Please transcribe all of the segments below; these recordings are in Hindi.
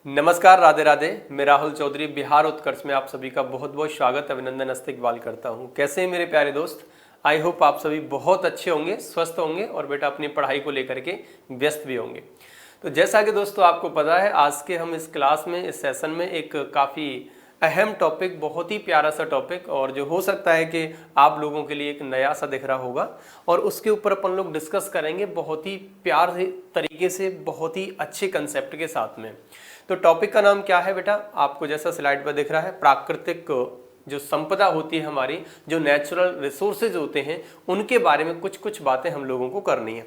नमस्कार, राधे राधे। मैं राहुल चौधरी बिहार उत्कर्ष में आप सभी का बहुत बहुत स्वागत, अभिनंदन, इस्तकबाल करता हूं। कैसे हैं मेरे प्यारे दोस्त? आई होप आप सभी बहुत अच्छे होंगे, स्वस्थ होंगे और बेटा अपनी पढ़ाई को लेकर के व्यस्त भी होंगे। तो जैसा कि दोस्तों आपको पता है, आज के हम इस क्लास में, इस सेशन में एक काफ़ी अहम टॉपिक, बहुत ही प्यारा सा टॉपिक, और जो हो सकता है कि आप लोगों के लिए एक नया सा दिख रहा होगा, और उसके ऊपर अपन लोग डिस्कस करेंगे बहुत ही प्यार से तरीके से, बहुत ही अच्छे कंसेप्ट के साथ में। तो टॉपिक का नाम क्या है बेटा? आपको जैसा स्लाइड पर दिख रहा है, प्राकृतिक जो संपदा होती है हमारी, जो नेचुरल रिसोर्सेज होते हैं, उनके बारे में कुछ कुछ बातें हम लोगों को करनी है।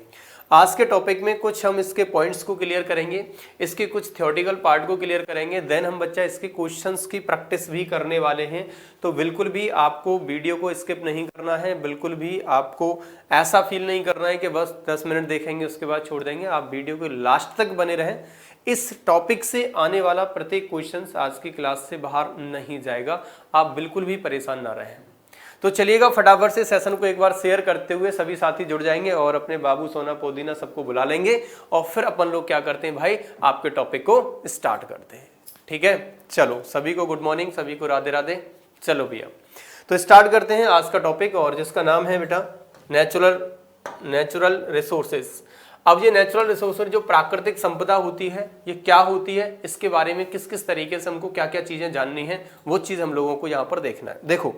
आज के टॉपिक में कुछ हम इसके पॉइंट्स को क्लियर करेंगे, इसके कुछ थ्योरेटिकल पार्ट को क्लियर करेंगे, देन हम बच्चा इसके क्वेश्चंस की प्रैक्टिस भी करने वाले हैं। तो बिल्कुल भी आपको वीडियो को स्किप नहीं करना है, बिल्कुल भी आपको ऐसा फील नहीं करना है कि बस 10 मिनट देखेंगे उसके बाद छोड़ देंगे। आप वीडियो के लास्ट तक बने रहें। इस टॉपिक से आने वाला प्रत्येक क्वेश्चन आज की क्लास से बाहर नहीं जाएगा, आप बिल्कुल भी परेशान ना रहें। तो चलिएगा, फटाफट से सेशन को एक बार शेयर करते हुए सभी साथी जुड़ जाएंगे और अपने बाबू, सोना, पोदीना सबको बुला लेंगे, और फिर अपन लोग क्या करते हैं भाई, आपके टॉपिक को स्टार्ट करते हैं। ठीक है, चलो सभी को गुड मॉर्निंग, सभी को राधे राधे। चलो भैया, तो स्टार्ट करते हैं आज का टॉपिक, और जिसका नाम है बेटा नेचुरल रिसोर्सेज। अब ये नेचुरल रिसोर्सेज, जो प्राकृतिक संपदा होती है, ये क्या होती है, इसके बारे में किस किस तरीके से हमको क्या क्या चीजें जाननी है, वो चीज हम लोगों को यहाँ पर देखना है। देखो,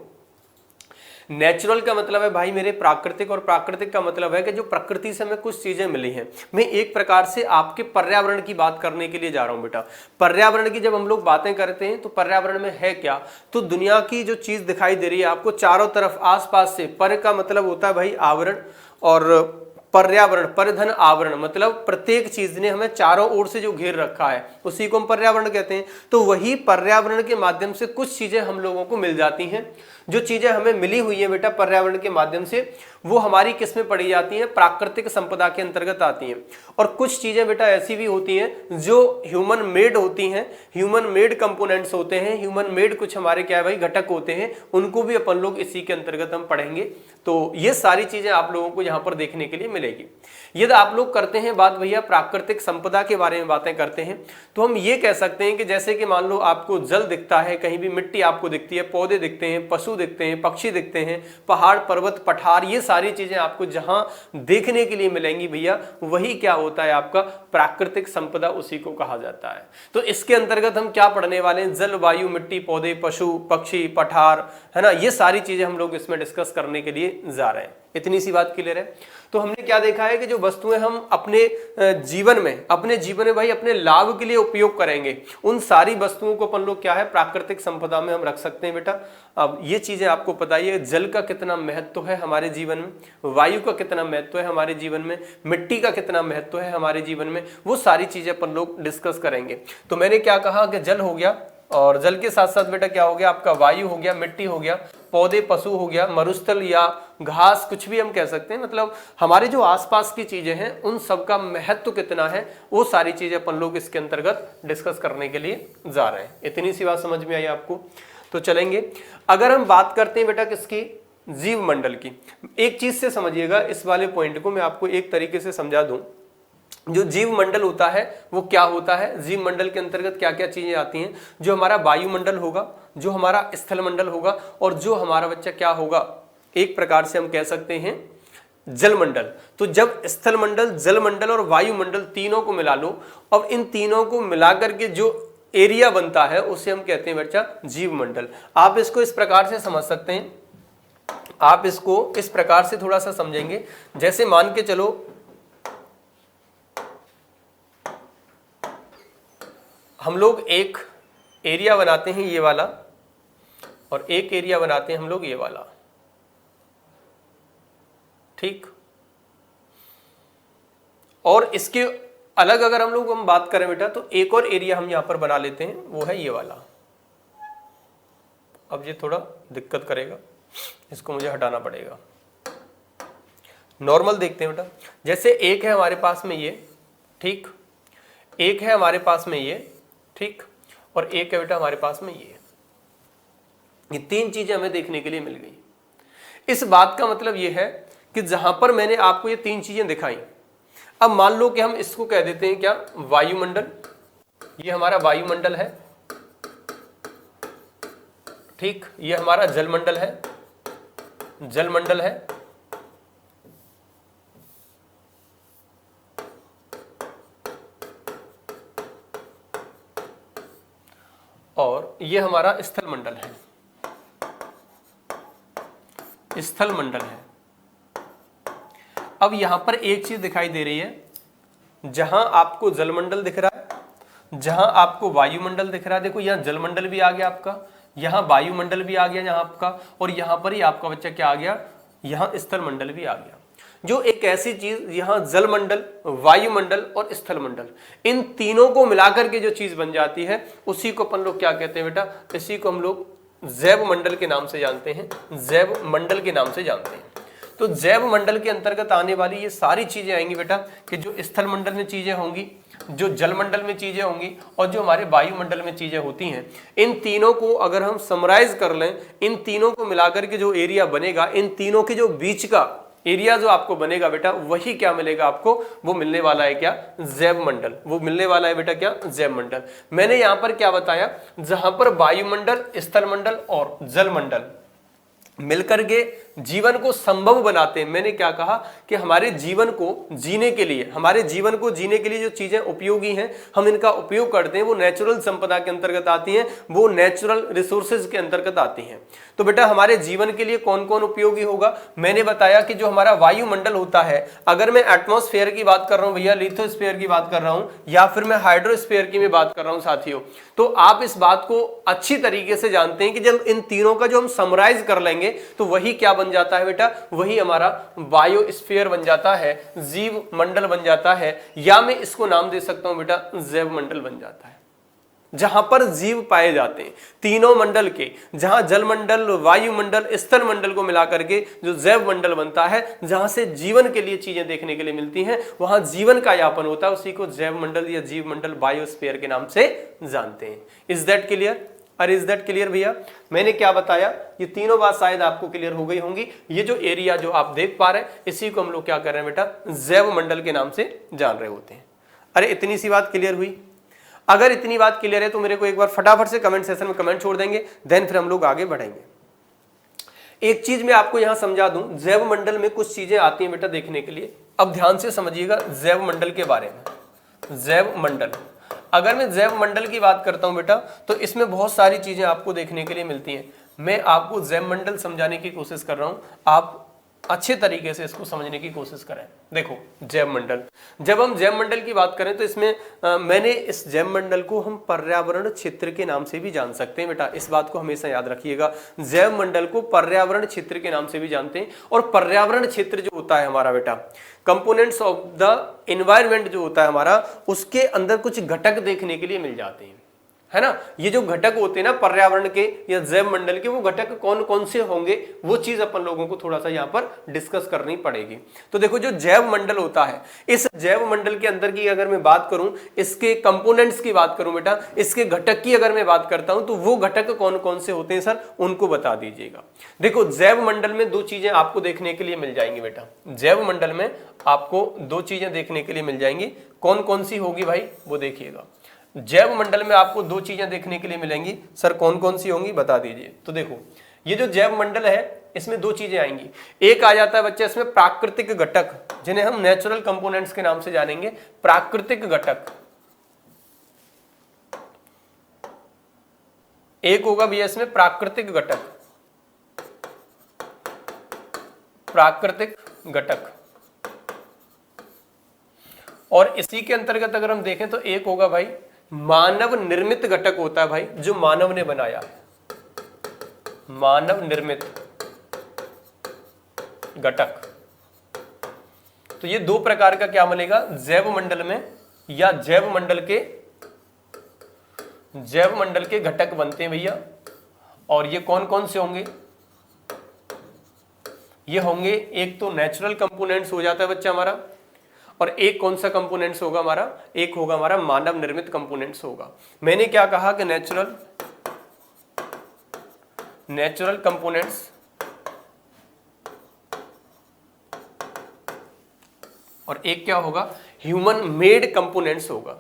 नेचुरल का मतलब है भाई मेरे प्राकृतिक, और प्राकृतिक का मतलब है कि जो प्रकृति से हमें कुछ चीजें मिली हैं। मैं एक प्रकार से आपके पर्यावरण की बात करने के लिए जा रहा हूं बेटा। पर्यावरण की जब हम लोग बातें करते हैं तो पर्यावरण में है क्या? तो दुनिया की जो चीज दिखाई दे रही है आपको चारों तरफ, आसपास से, पर का मतलब होता है भाई आवरण, और पर्यावरण, परिधन, आवरण मतलब प्रत्येक चीज ने हमें चारों ओर से जो घेर रखा है उसी को हम पर्यावरण कहते हैं। तो वही पर्यावरण के माध्यम से कुछ चीजें हम लोगों को मिल जाती हैं। जो चीजें हमें मिली हुई है बेटा पर्यावरण के माध्यम से, वो हमारी किस में पड़ी जाती हैं? प्राकृतिक संपदा के अंतर्गत आती हैं। और कुछ चीजें बेटा ऐसी भी होती हैं जो ह्यूमन मेड होती हैं, ह्यूमन मेड कंपोनेंट्स होते हैं, ह्यूमन मेड कुछ हमारे क्या है भाई घटक होते हैं, उनको भी अपन लोग इसी के अंतर्गत हम पढ़ेंगे। तो ये सारी चीजें आप लोगों को यहाँ पर देखने के लिए मिलेगी। यदि आप लोग करते हैं बात भैया प्राकृतिक संपदा के बारे में बातें करते हैं, तो हम ये कह सकते हैं कि जैसे कि मान लो आपको जल दिखता है, कहीं भी मिट्टी आपको दिखती है, पौधे दिखते हैं, पशु दिखते हैं, पक्षी दिखते हैं, पहाड़, पर्वत, पठार, ये सारी चीजें आपको जहां देखने के लिए मिलेंगी भैया, वही क्या होता है आपका प्राकृतिक संपदा, उसी को कहा जाता है। तो इसके अंतर्गत हम क्या पढ़ने वाले हैं? जल, वायु, मिट्टी, पौधे, पशु, पक्षी, पठार, है ना, ये सारी चीजें हम लोग इसमें डिस्कस करने के लिए जा रहे हैं। इतनी सी बात क्लियर है। तो हमने क्या देखा है कि जो वस्तुएं हम अपने जीवन में भाई अपने लाभ के लिए उपयोग करेंगे, उन सारी वस्तुओं को अपन लोग क्या है प्राकृतिक संपदा में हम रख सकते हैं बेटा। अब ये चीजें आपको पता ही है, जल का कितना महत्व है हमारे जीवन में, वायु का कितना महत्व है हमारे जीवन में, मिट्टी का कितना महत्व है हमारे जीवन में, वो सारी चीजें अपन लोग डिस्कस करेंगे। तो मैंने क्या कहा कि जल हो गया, और जल के साथ साथ बेटा क्या हो गया आपका, वायु हो गया, मिट्टी हो गया, पौधे, पशु हो गया, मरुस्थल या घास, कुछ भी हम कह सकते हैं। मतलब हमारे जो आसपास की चीजें हैं उन सब का महत्व कितना है, वो सारी चीजें अपन लोग इसके अंतर्गत डिस्कस करने के लिए जा रहे हैं। इतनी सी बात समझ में आई आपको? तो चलेंगे, अगर हम बात करते हैं बेटा किसकी, जीव मंडल की। एक चीज से समझिएगा, इस वाले पॉइंट को मैं आपको एक तरीके से समझा दूं। जो जीव मंडल होता है वो क्या होता है, जीव मंडल के अंतर्गत क्या क्या चीजें आती हैं? जो हमारा वायुमंडल होगा, जो हमारा स्थल मंडल होगा, और जो हमारा बच्चा क्या होगा, एक प्रकार से हम कह सकते हैं जलमंडल। तो जब स्थल मंडल, जल मंडल और वायुमंडल तीनों को मिला लो, और इन तीनों को मिलाकर के जो एरिया बनता है उसे हम कहते हैं बच्चा जीव मंडल। आप इसको इस प्रकार से समझ सकते हैं, आप इसको इस प्रकार से थोड़ा सा समझेंगे, जैसे मान के चलो हम लोग एक एरिया बनाते हैं ये वाला, और एक एरिया बनाते हैं हम लोग ये वाला, ठीक। और इसके अलग अगर हम बात करें बेटा, तो एक और एरिया हम यहां पर बना लेते हैं, वो है ये वाला। अब ये थोड़ा दिक्कत करेगा, इसको मुझे हटाना पड़ेगा। नॉर्मल देखते हैं बेटा, जैसे एक है हमारे पास में ये, ठीक, एक है हमारे पास में ये, ठीक, और एक है बेटा हमारे पास में ये तीन चीजें हमें देखने के लिए मिल गई। इस बात का मतलब ये है कि जहां पर मैंने आपको ये तीन चीजें दिखाई, अब मान लो कि हम इसको कह देते हैं क्या, वायुमंडल, ये हमारा वायुमंडल है, ठीक, ये हमारा जलमंडल है, जलमंडल है, और ये हमारा स्थल मंडल है, स्थल मंडल है। अब यहां पर एक चीज दिखाई दे रही है, जहां आपको जलमंडल दिख रहा है, जहां आपको वायुमंडल दिख रहा है, देखो यहां जलमंडल भी आ गया आपका, यहां वायुमंडल भी आ गया यहां आपका, और यहां पर ही आपका बच्चा क्या आ गया, यहां स्थल मंडल भी आ गया। जो एक ऐसी चीज, यहां जलमंडल, वायुमंडल और स्थल मंडल, इन तीनों को मिलाकर के जो चीज बन जाती है उसी को अपन लोग क्या कहते हैं बेटा, इसी को हम लोग जैव मंडल के नाम से जानते हैं, जैव मंडल के नाम से जानते हैं। तो जैव मंडल के अंतर्गत आने वाली ये सारी चीजें आएंगी बेटा, कि जो स्थल मंडल में चीजें होंगी, जो जलमंडल में चीजें होंगी, और जो हमारे वायुमंडल में चीजें होती हैं, इन तीनों को अगर हम समराइज कर लें, इन तीनों को मिलाकर के जो एरिया बनेगा, इन तीनों के जो बीच का एरिया जो आपको बनेगा बेटा, वही क्या मिलेगा आपको, वो मिलने वाला है क्या, जैव मंडल, वो मिलने वाला है बेटा क्या, जैव मंडल। मैंने यहां पर क्या बताया, जहां पर वायुमंडल, स्थल मंडल और जलमंडल मिलकर के जीवन को संभव बनाते हैं। मैंने क्या कहा कि हमारे जीवन को जीने के लिए, हमारे जीवन को जीने के लिए जो चीजें उपयोगी हैं, हम इनका उपयोग करते हैं, वो नेचुरल संपदा के अंतर्गत आती हैं, वो नेचुरल रिसोर्सेज के अंतर्गत आती हैं। तो बेटा हमारे जीवन के लिए कौन कौन उपयोगी होगा, मैंने बताया कि जो हमारा वायुमंडल होता है, अगर मैं एटमॉस्फेयर की बात कर रहा हूं भैया, लिथोस्फीयर की बात कर रहा हूं, या फिर मैं हाइड्रोस्फीयर की मैं बात कर रहा हूं साथियों, तो आप इस बात को अच्छी तरीके से जानते हैं कि जब इन तीनों का जो हम समराइज कर लेंगे तो वही क्या बन जाता है बेटा, वही हमारा बायोस्फीयर बन जाता है, जीव मंडल बन जाता है, या मैं इसको नाम दे सकता हूं बेटा जैव मंडल बन जाता है, जहां पर जीव पाए जाते हैं। तीनों मंडल के, जहां जलमंडल, वायुमंडल, स्थल मंडल को मिलाकर के जो जैव मंडल बनता है, जहां से जीवन के लिए चीजें देखने के लिए मिलती हैं, वहां जीवन का यापन होता है, उसी को जैव मंडल या जीव मंडल, बायोस्फीयर के नाम से जानते हैं। Is that clear? अरे इज दैट क्लियर भैया? मैंने क्या बताया, ये तीनों बात शायद आपको क्लियर हो गई होंगी। ये जो एरिया जो आप देख पा रहे हैं, इसी को हम लोग क्या कर रहे हैं बेटा, जैव मंडल के नाम से जान रहे होते हैं। अरे इतनी सी बात क्लियर हुई? अगर इतनी बात क्लियर है तो मेरे को एक बार फटाफट से कमेंट सेक्शन में कमेंट छोड़ देंगे, देन फिर हम लोग आगे बढ़ेंगे। एक चीज मैं आपको यहां समझा दूं, जैव मंडल में कुछ चीजें आती हैं बेटा देखने के लिए। अब ध्यान से समझिएगा जैव मंडल के बारे में। जैव मंडल, अगर मैं जैव मंडल की बात करता हूं बेटा, तो इसमें बहुत सारी चीजें आपको देखने के लिए मिलती हैं। मैं आपको जैव मंडल समझाने की कोशिश कर रहा हूं, आप अच्छे तरीके से इसको समझने की कोशिश करें। देखो जैव मंडल, जब हम जैव मंडल की बात करें तो इसमें मैंने इस जैव मंडल को हम पर्यावरण क्षेत्र के नाम से भी जान सकते हैं बेटा, इस बात को हमेशा याद रखिएगा। जैव मंडल को पर्यावरण क्षेत्र के नाम से भी जानते हैं। और पर्यावरण क्षेत्र जो होता है हमारा बेटा, कंपोनेंट्स ऑफ द एनवायरमेंट जो होता है हमारा, उसके अंदर कुछ घटक देखने के लिए मिल जाते हैं, है ना। ये जो घटक होते हैं ना पर्यावरण के या जैव मंडल के, वो घटक कौन कौन से होंगे, वो चीज अपन लोगों को थोड़ा सा यहाँ पर डिस्कस करनी पड़ेगी। तो देखो जो जैव मंडल होता है, इस जैव मंडल के अंदर की अगर मैं बात करूं, इसके कंपोनेंट्स की बात करूं बेटा, इसके घटक की अगर मैं बात करता हूं, तो वो घटक कौन कौन से होते हैं सर, उनको बता दीजिएगा। देखो जैव मंडल में दो चीजें आपको देखने के लिए मिल जाएंगी बेटा, जैव मंडल में आपको दो चीजें देखने के लिए मिल जाएंगी। कौन कौन सी होगी भाई, वो देखिएगा। जैव मंडल में आपको दो चीजें देखने के लिए मिलेंगी, सर कौन कौन सी होंगी बता दीजिए। तो देखो ये जो जैव मंडल है, इसमें दो चीजें आएंगी। एक आ जाता है बच्चे इसमें प्राकृतिक घटक, जिन्हें हम नेचुरल कंपोनेंट्स के नाम से जानेंगे, प्राकृतिक घटक। एक होगा भैया इसमें प्राकृतिक घटक, प्राकृतिक घटक। और इसी के अंतर्गत अगर हम देखें तो एक होगा भाई मानव निर्मित घटक होता है भाई, जो मानव ने बनाया, मानव निर्मित घटक। तो ये दो प्रकार का क्या मिलेगा जैव मंडल में, या जैव मंडल के घटक बनते हैं भैया। और ये कौन कौन से होंगे, ये होंगे एक तो नेचुरल कंपोनेंट्स हो जाता है बच्चा हमारा, और एक कौन सा कंपोनेंट्स होगा हमारा, एक होगा हमारा मानव निर्मित कंपोनेंट्स होगा। मैंने क्या कहा कि नेचुरल कंपोनेंट्स और एक क्या होगा ह्यूमन मेड कंपोनेंट्स होगा।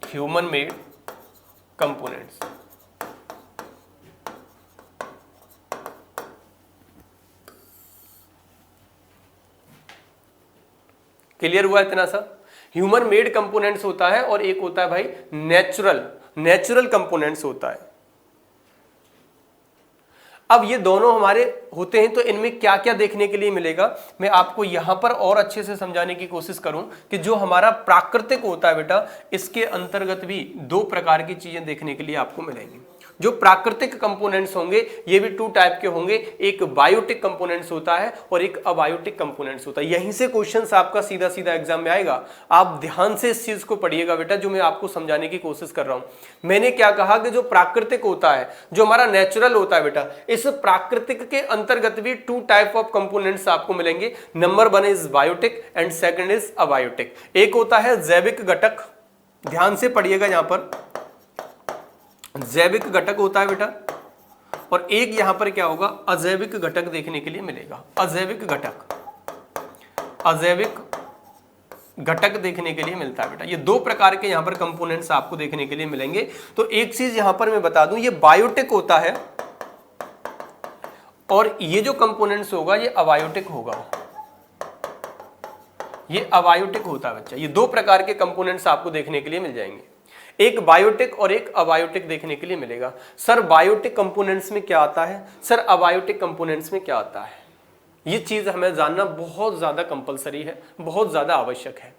Human made components. क्लियर हुआ इतना सा? ह्यूमन मेड कंपोनेंट्स होता है और एक होता है भाई नेचुरल कंपोनेंट्स होता है। अब ये दोनों हमारे होते हैं तो इनमें क्या क्या देखने के लिए मिलेगा, मैं आपको यहां पर और अच्छे से समझाने की कोशिश करूं कि जो हमारा प्राकृतिक होता है बेटा, इसके अंतर्गत भी दो प्रकार की चीजें देखने के लिए आपको मिलेंगी। जो प्राकृतिक कंपोनेंट्स होंगे ये भी टू टाइप के होंगे, एक बायोटिक कंपोनेंट्स होता है और एक अबायोटिक कंपोनेंट्स होता है। यहीं से क्वेश्चंस आपका सीधा सीधा एग्जाम में आएगा। आप ध्यान से इस चीज को पढ़िएगा बेटा, जो मैं आपको समझाने की कोशिश कर रहा हूं। मैंने क्या कहा कि जो प्राकृतिक होता है, जो हमारा नेचुरल होता है बेटा, इस प्राकृतिक के अंतर्गत भी टू टाइप ऑफ कंपोनेंट्स आपको मिलेंगे। Number 1 is biotic and second is abiotic. एक होता है जैविक घटक, ध्यान से पढ़िएगा, यहां पर जैविक घटक होता है बेटा, और एक यहां पर क्या होगा, अजैविक घटक देखने के लिए मिलेगा। अजैविक घटक देखने के लिए मिलता है बेटा। ये दो प्रकार के यहां पर कंपोनेंट्स आपको देखने के लिए मिलेंगे। तो एक चीज यहां पर मैं बता दूं, ये बायोटिक होता है और ये जो कंपोनेंट्स होगा ये अबायोटिक होगा। ये अबायोटिक होता है बच्चा। ये दो प्रकार के कंपोनेंट्स आपको देखने के लिए मिल जाएंगे, एक बायोटिक और एक अबायोटिक देखने के लिए मिलेगा। सर बायोटिक कंपोनेंट्स में क्या आता है, सर अबायोटिक कंपोनेंट्स में क्या आता है, ये चीज हमें जानना बहुत ज्यादा कंपलसरी है, बहुत ज्यादा आवश्यक है।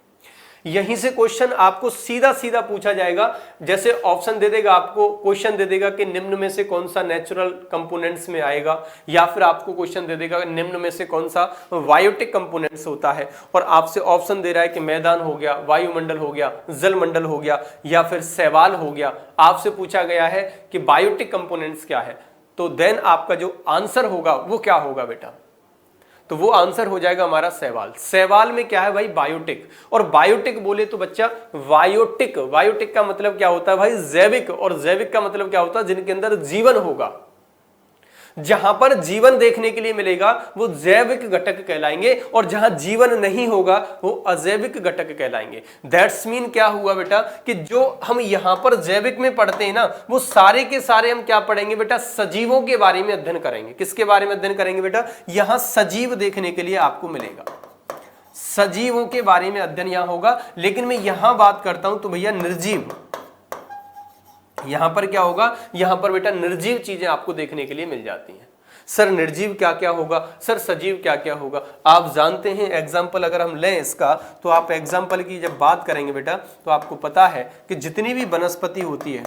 यहीं से क्वेश्चन आपको सीधा सीधा पूछा जाएगा। जैसे ऑप्शन दे देगा, आपको क्वेश्चन दे देगा कि निम्न में से कौन सा नेचुरल कंपोनेंट्स में आएगा, या फिर आपको क्वेश्चन दे देगा निम्न में से कौन सा बायोटिक कंपोनेंट्स होता है, और आपसे ऑप्शन दे रहा है कि मैदान हो गया, वायुमंडल हो गया, जलमंडल हो गया, या फिर शैवाल हो गया। आपसे पूछा गया है कि बायोटिक कंपोनेंट्स क्या है, तो देन आपका जो आंसर होगा वो क्या होगा बेटा, तो वो आंसर हो जाएगा हमारा शैवाल। शैवाल में क्या है भाई, बायोटिक। और बायोटिक बोले तो बच्चा वायोटिक, वायोटिक का मतलब क्या होता है भाई, जैविक, और जैविक का मतलब क्या होता है, जिनके अंदर जीवन होगा। जहां पर जीवन देखने के लिए मिलेगा वो जैविक घटक कहलाएंगे, और जहां जीवन नहीं होगा वो अजैविक घटक कहलाएंगे। दैट्स मीन क्या हुआ बेटा, कि जो हम यहां पर जैविक में पढ़ते हैं ना, वो सारे के सारे हम क्या पढ़ेंगे बेटा, सजीवों के बारे में अध्ययन करेंगे। किसके बारे में अध्ययन करेंगे बेटा, यहां सजीव देखने के लिए आपको मिलेगा, सजीवों के बारे में अध्ययन यहां होगा। लेकिन मैं यहां बात करता हूं तो भैया निर्जीव, यहां पर क्या होगा, यहां पर बेटा निर्जीव चीजें आपको देखने के लिए मिल जाती हैं। सर निर्जीव क्या क्या होगा, सर सजीव क्या क्या होगा, आप जानते हैं। एग्जाम्पल अगर हम लें इसका, तो आप एग्जाम्पल की जब बात करेंगे बेटा, तो आपको पता है कि जितनी भी वनस्पति होती है,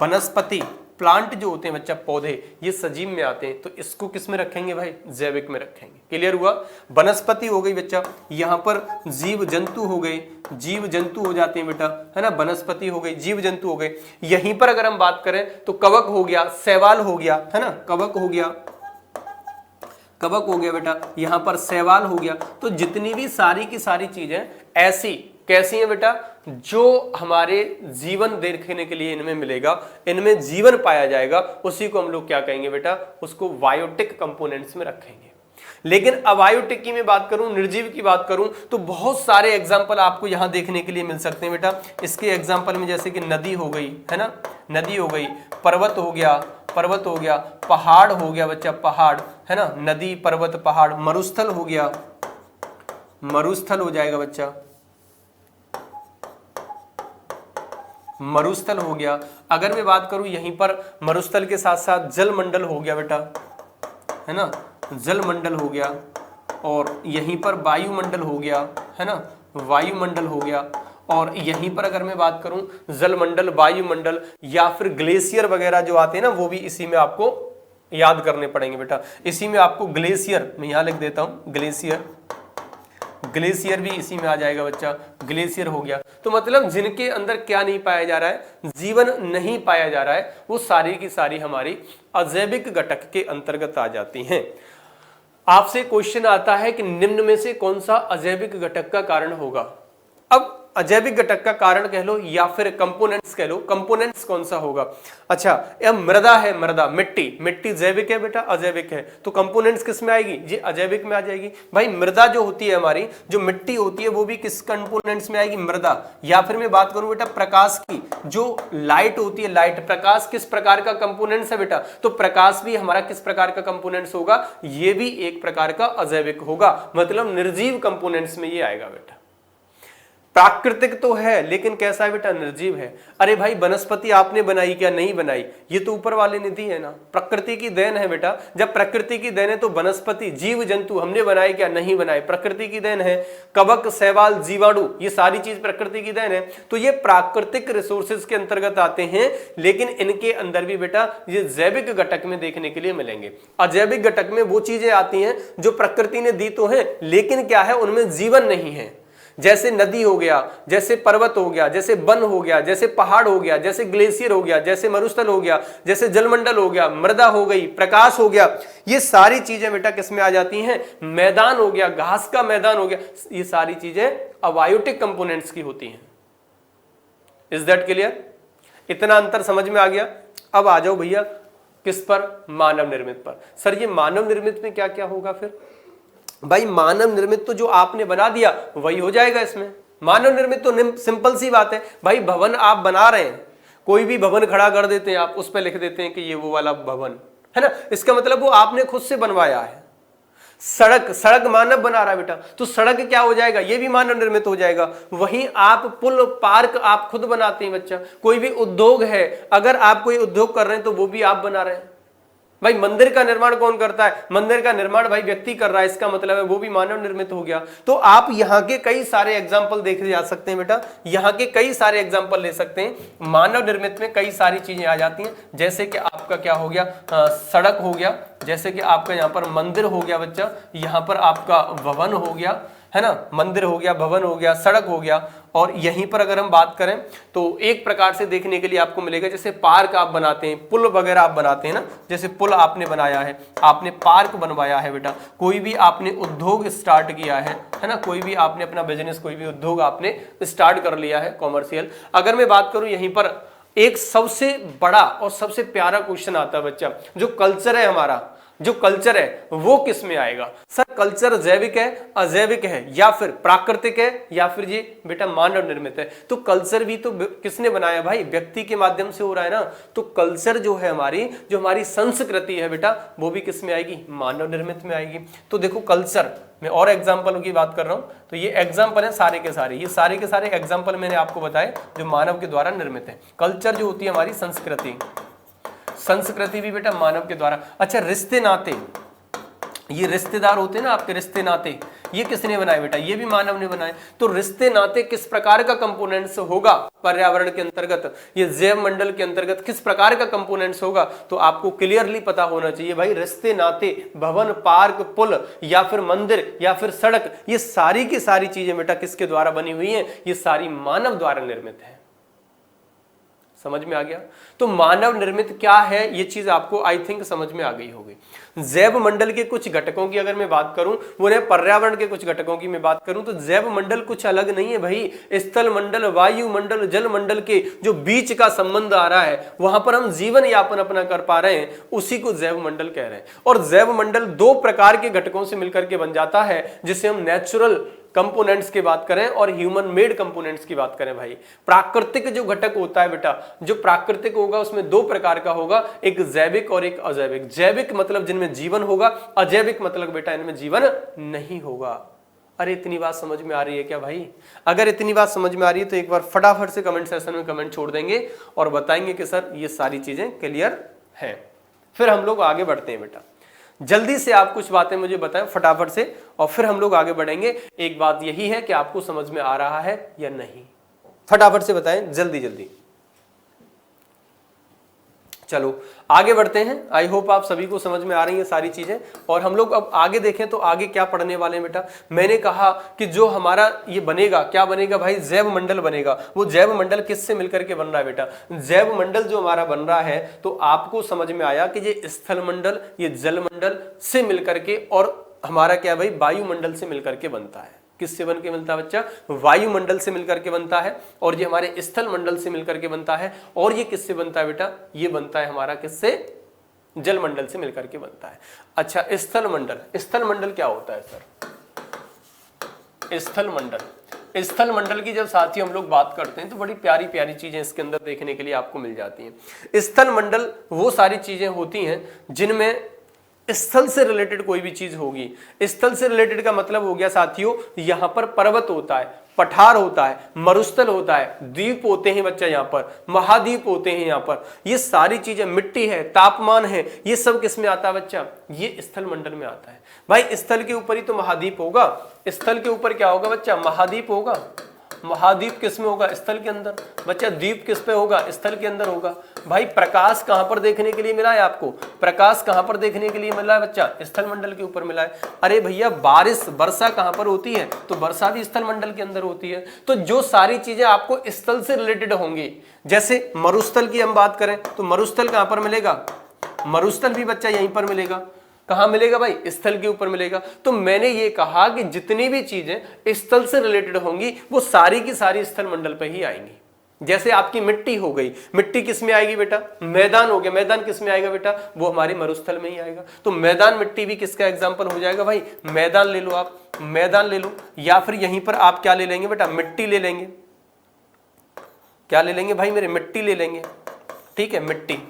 वनस्पति प्लांट जो होते हैं बच्चा, पौधे, ये सजीव में आते हैं। तो इसको किस में रखेंगे भाई, जैविक में रखेंगे। क्लियर हुआ, वनस्पति हो गई बच्चा, यहां पर जीव जंतु हो गए, जीव जंतु हो जाते हैं बेटा, है ना, वनस्पति हो गई, जीव जंतु हो गए। यहीं पर अगर हम बात करें तो कवक हो गया, शैवाल हो गया, है ना, कवक हो गया, कवक हो गया बेटा, यहां पर शैवाल हो गया। तो जितनी भी सारी की सारी चीजें ऐसी कैसी है बेटा, जो हमारे जीवन देखने के लिए इनमें मिलेगा, इनमें जीवन पाया जाएगा, उसी को हम लोग क्या कहेंगे बेटा, उसको बायोटिक कंपोनेंट्स में रखेंगे। लेकिन अबायोटिक की मैं बात करूं, निर्जीव की बात करूं, तो बहुत सारे एग्जाम्पल आपको यहां देखने के लिए मिल सकते हैं बेटा। इसके एग्जाम्पल में जैसे कि नदी हो गई, है ना, नदी हो गई, पर्वत हो गया, पर्वत हो गया, पहाड़ हो गया बच्चा, पहाड़, है ना, नदी पर्वत पहाड़, मरुस्थल हो गया, मरुस्थल हो जाएगा बच्चा, मरुस्थल हो गया। अगर मैं बात करूं यहीं पर मरुस्थल के साथ साथ जलमंडल हो गया बेटा, है ना, जलमंडल हो गया, और यहीं पर वायुमंडल हो गया, है ना, वायुमंडल हो गया। और यहीं पर अगर मैं बात करूं जलमंडल, वायुमंडल, या फिर ग्लेशियर वगैरह जो आते हैं ना, वो भी इसी में आपको याद करने पड़ेंगे बेटा। इसी में आपको ग्लेशियर, मैं यहां लिख देता हूं ग्लेशियर, ग्लेशियर भी इसी में आ जाएगा बच्चा, ग्लेशियर हो गया। तो मतलब जिनके अंदर क्या नहीं पाया जा रहा है, जीवन नहीं पाया जा रहा है, वो सारी की सारी हमारी अजैविक घटक के अंतर्गत आ जाती हैं। आपसे क्वेश्चन आता है कि निम्न में से कौन सा अजैविक घटक का कारण होगा। अब अजैविक घटक का कारण कह लो या फिर कंपोनेंट्स कह लो। कंपोनेंट्स कौन सा होगा? अच्छा, यह मृदा है, मृदा मिट्टी, मिट्टी जैविक है बेटा, अजैविक है, तो कंपोनेंट्स किस में आएगी? जी अजैविक में आ जाएगी। भाई मृदा जो होती है हमारी, जो मिट्टी होती है वो भी किस कंपोनेंट्स में आएगी? मृदा। या फिर मैं बात करूं बेटा प्रकाश की, जो लाइट होती है, लाइट, प्रकाश किस प्रकार का कंपोनेंट्स है बेटा? तो प्रकाश भी हमारा किस प्रकार का कंपोनेंट्स होगा? ये भी एक प्रकार का अजैविक होगा, मतलब निर्जीव कंपोनेंट्स में ये आएगा बेटा। प्राकृतिक तो है लेकिन कैसा है बेटा? निर्जीव है। अरे भाई वनस्पति आपने बनाई क्या? नहीं बनाई, ये तो ऊपर वाले ने दी है ना, प्रकृति की देन है बेटा। जब प्रकृति की देन है तो वनस्पति, जीव जंतु हमने बनाए क्या? नहीं बनाए, प्रकृति की देन है। कवक, शैवाल, जीवाणु, ये सारी चीज प्रकृति की देन है। तो ये प्राकृतिक रिसोर्सेज के अंतर्गत आते हैं, लेकिन इनके अंदर भी बेटा ये जैविक घटक में देखने के लिए मिलेंगे। अजैविक घटक में वो चीजें आती हैं जो प्रकृति ने दी तो है, लेकिन क्या है, उनमें जीवन नहीं है। जैसे नदी हो गया, जैसे पर्वत हो गया, जैसे वन हो गया, जैसे पहाड़ हो गया, जैसे ग्लेशियर हो गया, जैसे मरुस्थल हो गया, जैसे जलमंडल हो गया, मृदा हो गई, प्रकाश हो गया, ये सारी चीजें बेटा किस में आ जाती हैं? मैदान हो गया, घास का मैदान हो गया, ये सारी चीजें अबायोटिक कंपोनेंट्स की होती हैं। Is that clear? इतना अंतर समझ में आ गया? अब आ जाओ भैया किस पर? मानव निर्मित पर। सर ये मानव निर्मित में क्या क्या होगा फिर? भाई मानव निर्मित तो जो आपने बना दिया वही हो जाएगा इसमें। मानव निर्मित तो सिंपल सी बात है भाई, भवन आप बना रहे हैं, कोई भी भवन खड़ा कर देते हैं आप, उस पर लिख देते हैं कि ये वो वाला भवन है ना, इसका मतलब वो आपने खुद से बनवाया है। सड़क, सड़क मानव बना रहा है बेटा, तो सड़क क्या हो जाएगा? ये भी मानव निर्मित हो जाएगा। वहीं आप पुल, पार्क आप खुद बनाते हैं बच्चा। कोई भी उद्योग है, अगर आप कोई उद्योग कर रहे हैं तो वो भी आप बना रहे हैं। भाई मंदिर का निर्माण कौन करता है? मंदिर का निर्माण भाई व्यक्ति कर रहा है, इसका मतलब है वो भी मानव निर्मित हो गया। तो आप यहाँ के कई सारे एग्जाम्पल देखे जा सकते हैं बेटा, यहाँ के कई सारे एग्जाम्पल ले सकते हैं। मानव निर्मित में कई सारी चीजें आ जाती हैं, जैसे कि आपका क्या हो गया, सड़क हो गया, जैसे कि आपका यहाँ पर मंदिर हो गया बच्चा, यहाँ पर आपका भवन हो गया, है ना, मंदिर हो गया, भवन हो गया, सड़क हो गया। और यहीं पर अगर हम बात करें तो एक प्रकार से देखने के लिए आपको मिलेगा, जैसे पार्क आप बनाते हैं, पुल वगैरह आप बनाते हैं ना, जैसे पुल आपने बनाया है, आपने पार्क बनवाया है बेटा, कोई भी आपने उद्योग स्टार्ट किया है ना, कोई भी आपने अपना बिजनेस, कोई भी उद्योग आपने स्टार्ट कर लिया है कॉमर्शियल। अगर मैं बात करूं यहीं पर एक सबसे बड़ा और सबसे प्यारा क्वेश्चन आता है बच्चा, जो कल्चर है हमारा, जो कल्चर है वो किस में आएगा? सर कल्चर जैविक है, अजैविक है, या फिर प्राकृतिक है, या फिर ये बेटा मानव निर्मित है? तो कल्चर भी तो किसने बनाया भाई? व्यक्ति के माध्यम से हो रहा है ना। तो कल्चर जो है हमारी, जो हमारी संस्कृति है बेटा, वो भी किस में आएगी? मानव निर्मित में आएगी। तो देखो कल्चर मैं और एग्जाम्पलों की बात कर रहा हूं, तो ये एग्जाम्पल है सारे के सारे, ये सारे के सारे एग्जाम्पल मैंने आपको बताए जो मानव के द्वारा निर्मित है। कल्चर जो होती है हमारी संस्कृति, संस्कृति भी बेटा मानव के द्वारा। अच्छा रिश्ते नाते, ये रिश्तेदार होते हैं ना आपके, रिश्ते नाते, ये किसने बनाए बेटा? ये भी मानव ने बनाए। तो रिश्ते नाते किस प्रकार का कंपोनेंट्स होगा पर्यावरण के अंतर्गत, ये जैव मंडल के अंतर्गत किस प्रकार का कंपोनेंट्स होगा? तो आपको क्लियरली पता होना चाहिए भाई, रिश्ते नाते, भवन, पार्क, पुल, या फिर मंदिर, या फिर सड़क, ये सारी की सारी चीजें बेटा किसके द्वारा बनी हुई है? ये सारी मानव द्वारा निर्मित है। समझ में आ गया? तो मानव निर्मित क्या है ये चीज आपको आई थिंक समझ में आ गई होगी। जैव मंडल के कुछ घटकों की अगर मैं बात करूं, वो पर्यावरण के कुछ घटकों की मैं बात करूं, तो जैव मंडल कुछ अलग नहीं है भाई। स्थल मंडल, वायु मंडल, जल मंडल के जो बीच का संबंध आ रहा है, वहां पर हम जीवन यापन अपना कर पा रहे हैं, उसी को जैव मंडल कह रहे हैं। और जैव मंडल दो प्रकार के घटकों से मिलकर के बन जाता है, जिसे हम नेचुरल कंपोनेंट्स की बात करें और ह्यूमन मेड कंपोनेंट्स की बात करें भाई। प्राकृतिक जो घटक होता है बेटा, जो प्राकृतिक होगा उसमें दो प्रकार का होगा, एक जैविक और एक अजैविक। जैविक मतलब जिनमें जीवन होगा, अजैविक मतलब बेटा इनमें जीवन नहीं होगा। अरे इतनी बात समझ में आ रही है क्या भाई? अगर इतनी बात समझ में आ रही है तो एक बार फटाफट से कमेंट सेक्शन में कमेंट छोड़ देंगे और बताएंगे कि सर ये सारी चीजें क्लियर है। फिर हम लोग आगे बढ़ते हैं बेटा, जल्दी से आप कुछ बातें मुझे बताएं फटाफट से, और फिर हम लोग आगे बढ़ेंगे। एक बात यही है कि आपको समझ में आ रहा है या नहीं, फटाफट से बताएं जल्दी जल्दी। चलो आगे बढ़ते हैं। आई होप आप सभी को समझ में आ रही हैं सारी चीजें। और हम लोग अब आगे देखें तो आगे क्या पढ़ने वाले हैं बेटा। मैंने कहा कि जो हमारा ये बनेगा, क्या बनेगा भाई? जैव मंडल बनेगा। वो जैव मंडल किससे मिलकर के बन रहा है बेटा? जैव मंडल जो हमारा बन रहा है, तो आपको समझ में आया कि ये स्थल मंडल, ये जल मंडल से मिलकर के, और हमारा क्या भाई वायुमंडल से मिलकर के बनता है। किससे बन के बनता है बच्चा? वायुमंडल से मिलकर के बनता है, और ये हमारे स्थल मंडल से मिलकर के बनता है। और ये किससे बनता है बेटा? ये बनता है हमारा किससे? जल मंडल से मिलकर के बनता है। अच्छा, स्थल मंडल, स्थल मंडल क्या होता है सर? स्थल मंडल, स्थल मंडल की जब साथी हम लोग बात करते हैं तो बड़ी प्यारी प्यारी चीजें इसके अंदर देखने के लिए आपको मिल जाती हैं। स्थल मंडल वो सारी चीजें होती हैं जिनमें स्थल से रिलेटेड कोई भी चीज होगी। स्थल से रिलेटेड का मतलब हो गया साथियों, यहां पर पर्वत होता है, पठार होता है, मरुस्थल होता है, द्वीप होते हैं बच्चा, यहाँ पर महाद्वीप होते हैं, यहाँ पर ये सारी चीजें, मिट्टी है, तापमान है, ये सब किस में आता है बच्चा? ये स्थल मंडल में आता है। भाई स्थल के ऊपर ही तो महाद्वीप होगा, स्थल के ऊपर क्या होगा बच्चा? महाद्वीप होगा। महाद्वीप किस में होगा? स्थल के अंदर। बच्चा द्वीप किस पे होगा? स्थल के अंदर होगा। भाई प्रकाश कहां पर देखने के लिए मिला है आपको? प्रकाश कहां पर देखने के लिए मिला है बच्चा? स्थल मंडल के ऊपर मिला है। अरे भैया बारिश, वर्षा कहां पर होती है? तो वर्षा भी स्थल मंडल के अंदर होती है। तो जो सारी चीजें आपको स्थल से रिलेटेड होंगी, जैसे मरुस्थल की हम बात करें तो मरुस्थल कहां पर मिलेगा? मरुस्थल भी बच्चा यहीं पर मिलेगा। कहां मिलेगा भाई? स्थल के ऊपर मिलेगा। तो मैंने ये कहा कि जितनी भी चीजें स्थल से रिलेटेड होंगी वो सारी की सारी स्थल मंडल पर ही आएंगी। जैसे आपकी मिट्टी हो गई, मिट्टी किस में आएगी बेटा? मैदान हो गया, मैदान किस में आएगा बेटा? वो हमारे मरुस्थल में ही आएगा। तो मैदान मिट्टी भी किसका एग्जाम्पल हो जाएगा भाई? मैदान ले लो आप, मैदान ले लो, या फिर यहीं पर आप क्या ले लेंगे बेटा? मिट्टी ले लेंगे। क्या ले लेंगे भाई मेरे? मिट्टी ले लेंगे। ठीक है, मिट्टी।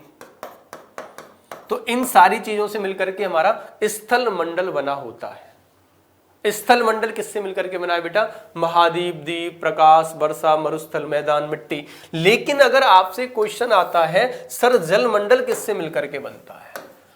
तो इन सारी चीजों से मिलकर के हमारा स्थल मंडल बना होता है। स्थल मंडल किससे मिलकर के बना है बेटा? महाद्वीप, द्वीप, प्रकाश, वर्षा, मरुस्थल, मैदान, मिट्टी। लेकिन अगर आपसे क्वेश्चन आता है सर जल मंडल किससे मिलकर के बनता है,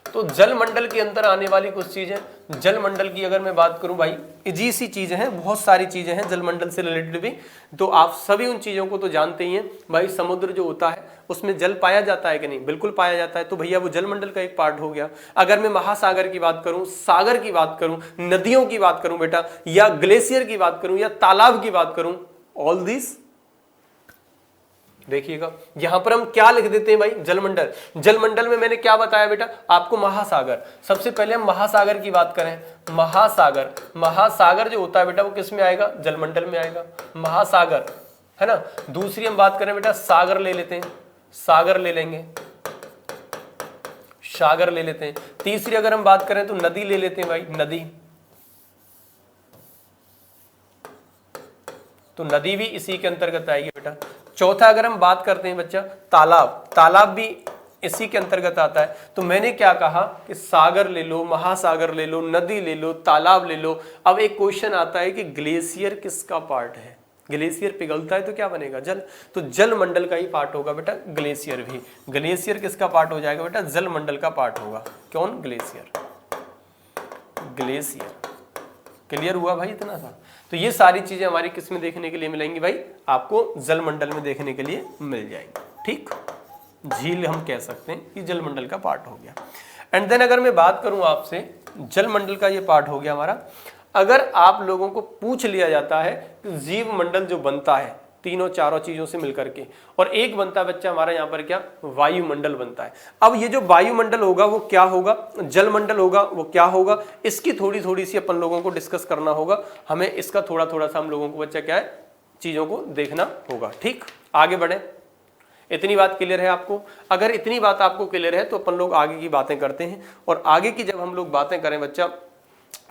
तो जल मंडल के अंदर आने वाली कुछ चीजें, जल मंडल की अगर मैं बात करूं भाई, इजी सी चीजें हैं, बहुत सारी चीजें हैं जल मंडल से रिलेटेड भी। तो आप सभी उन चीजों को तो जानते ही हैं भाई। समुद्र जो होता है उसमें जल पाया जाता है कि नहीं? बिल्कुल पाया जाता है। तो भैया वो जल मंडल का एक पार्ट हो गया। अगर मैं महासागर की बात करूं, सागर की बात करूं, नदियों की बात करूं बेटा, या ग्लेशियर की बात करूं, या तालाब की बात करूं, ऑल दिस, देखिएगा यहां पर हम क्या लिख देते हैं भाई? जलमंडल। जलमंडल में मैंने क्या बताया बेटा आपको? महासागर। सबसे पहले हम महासागर की बात करें। महासागर, महासागर जो होता है बेटा वो किस में आएगा? जलमंडल में आएगा, महासागर, है ना। दूसरी हम बात करें बेटा, सागर ले लेते हैं, सागर ले लेंगे, सागर ले लेते हैं। तीसरी अगर हम बात करें तो नदी ले लेते हैं भाई, नदी। तो नदी भी इसी के अंतर्गत आएगी बेटा। चौथा अगर हम बात करते हैं बच्चा तालाब, तालाब भी इसी के अंतर्गत आता है। तो मैंने क्या कहा कि सागर ले लो, महासागर ले लो, नदी ले लो, तालाब ले लो। अब एक क्वेश्चन आता है कि ग्लेशियर किसका पार्ट है? ग्लेशियर पिघलता है तो क्या बनेगा? जल। तो जल मंडल का ही पार्ट होगा बेटा ग्लेशियर भी। ग्लेशियर किसका पार्ट हो जाएगा बेटा? जल मंडल का पार्ट होगा। कौन? Glacier, glacier. क्लियर हुआ भाई इतना सा? तो ये सारी चीजें हमारी किस में देखने के लिए मिलेंगी भाई? आपको जल मंडल में देखने के लिए मिल जाएंगी। ठीक, झील हम कह सकते हैं ये जल मंडल का पार्ट हो गया। एंड देन अगर मैं बात करूं आपसे, जल मंडल का ये पार्ट हो गया हमारा। अगर आप लोगों को पूछ लिया जाता है कि जीव मंडल जो बनता है तीनों चारों चीजों से मिलकर के, और एक बनता है बच्चा हमारा यहाँ पर क्या? वायुमंडल बनता है। अब ये जो वायुमंडल होगा वो क्या होगा? जलमंडल होगा वो क्या होगा? इसकी थोड़ी थोड़ी सी अपन लोगों को डिस्कस करना होगा। हमें इसका थोड़ा थोड़ा सा हम लोगों को बच्चा क्या है, चीजों को देखना होगा। ठीक, आगे बढ़े। इतनी बात क्लियर है आपको? अगर इतनी बात आपको क्लियर है तो अपन लोग आगे की बातें करते हैं। और आगे की जब हम लोग बातें करें बच्चा,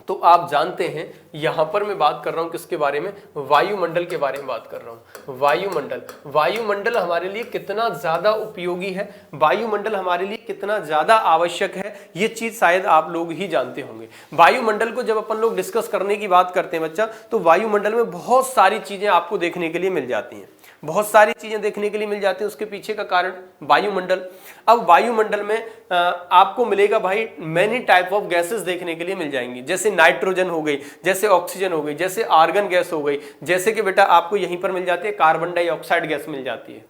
तो आप जानते हैं यहां पर मैं बात कर रहा हूं किसके बारे में? वायुमंडल के बारे में बात कर रहा हूं। वायुमंडल, वायुमंडल हमारे लिए कितना ज्यादा उपयोगी है, वायुमंडल हमारे लिए कितना ज्यादा आवश्यक है, ये चीज शायद आप लोग ही जानते होंगे। वायुमंडल को जब अपन लोग डिस्कस करने की बात करते हैं बच्चा, तो वायुमंडल में बहुत सारी चीजें आपको देखने के लिए मिल जाती हैं, बहुत सारी चीजें देखने के लिए मिल जाती हैं। उसके पीछे का कारण वायुमंडल। अब वायुमंडल में आपको मिलेगा भाई मैनी टाइप ऑफ गैसेस देखने के लिए मिल जाएंगी। जैसे नाइट्रोजन हो गई, जैसे ऑक्सीजन हो गई, जैसे आर्गन गैस हो गई, जैसे कि बेटा आपको यहीं पर मिल जाती है कार्बन डाइऑक्साइड गैस मिल जाती है।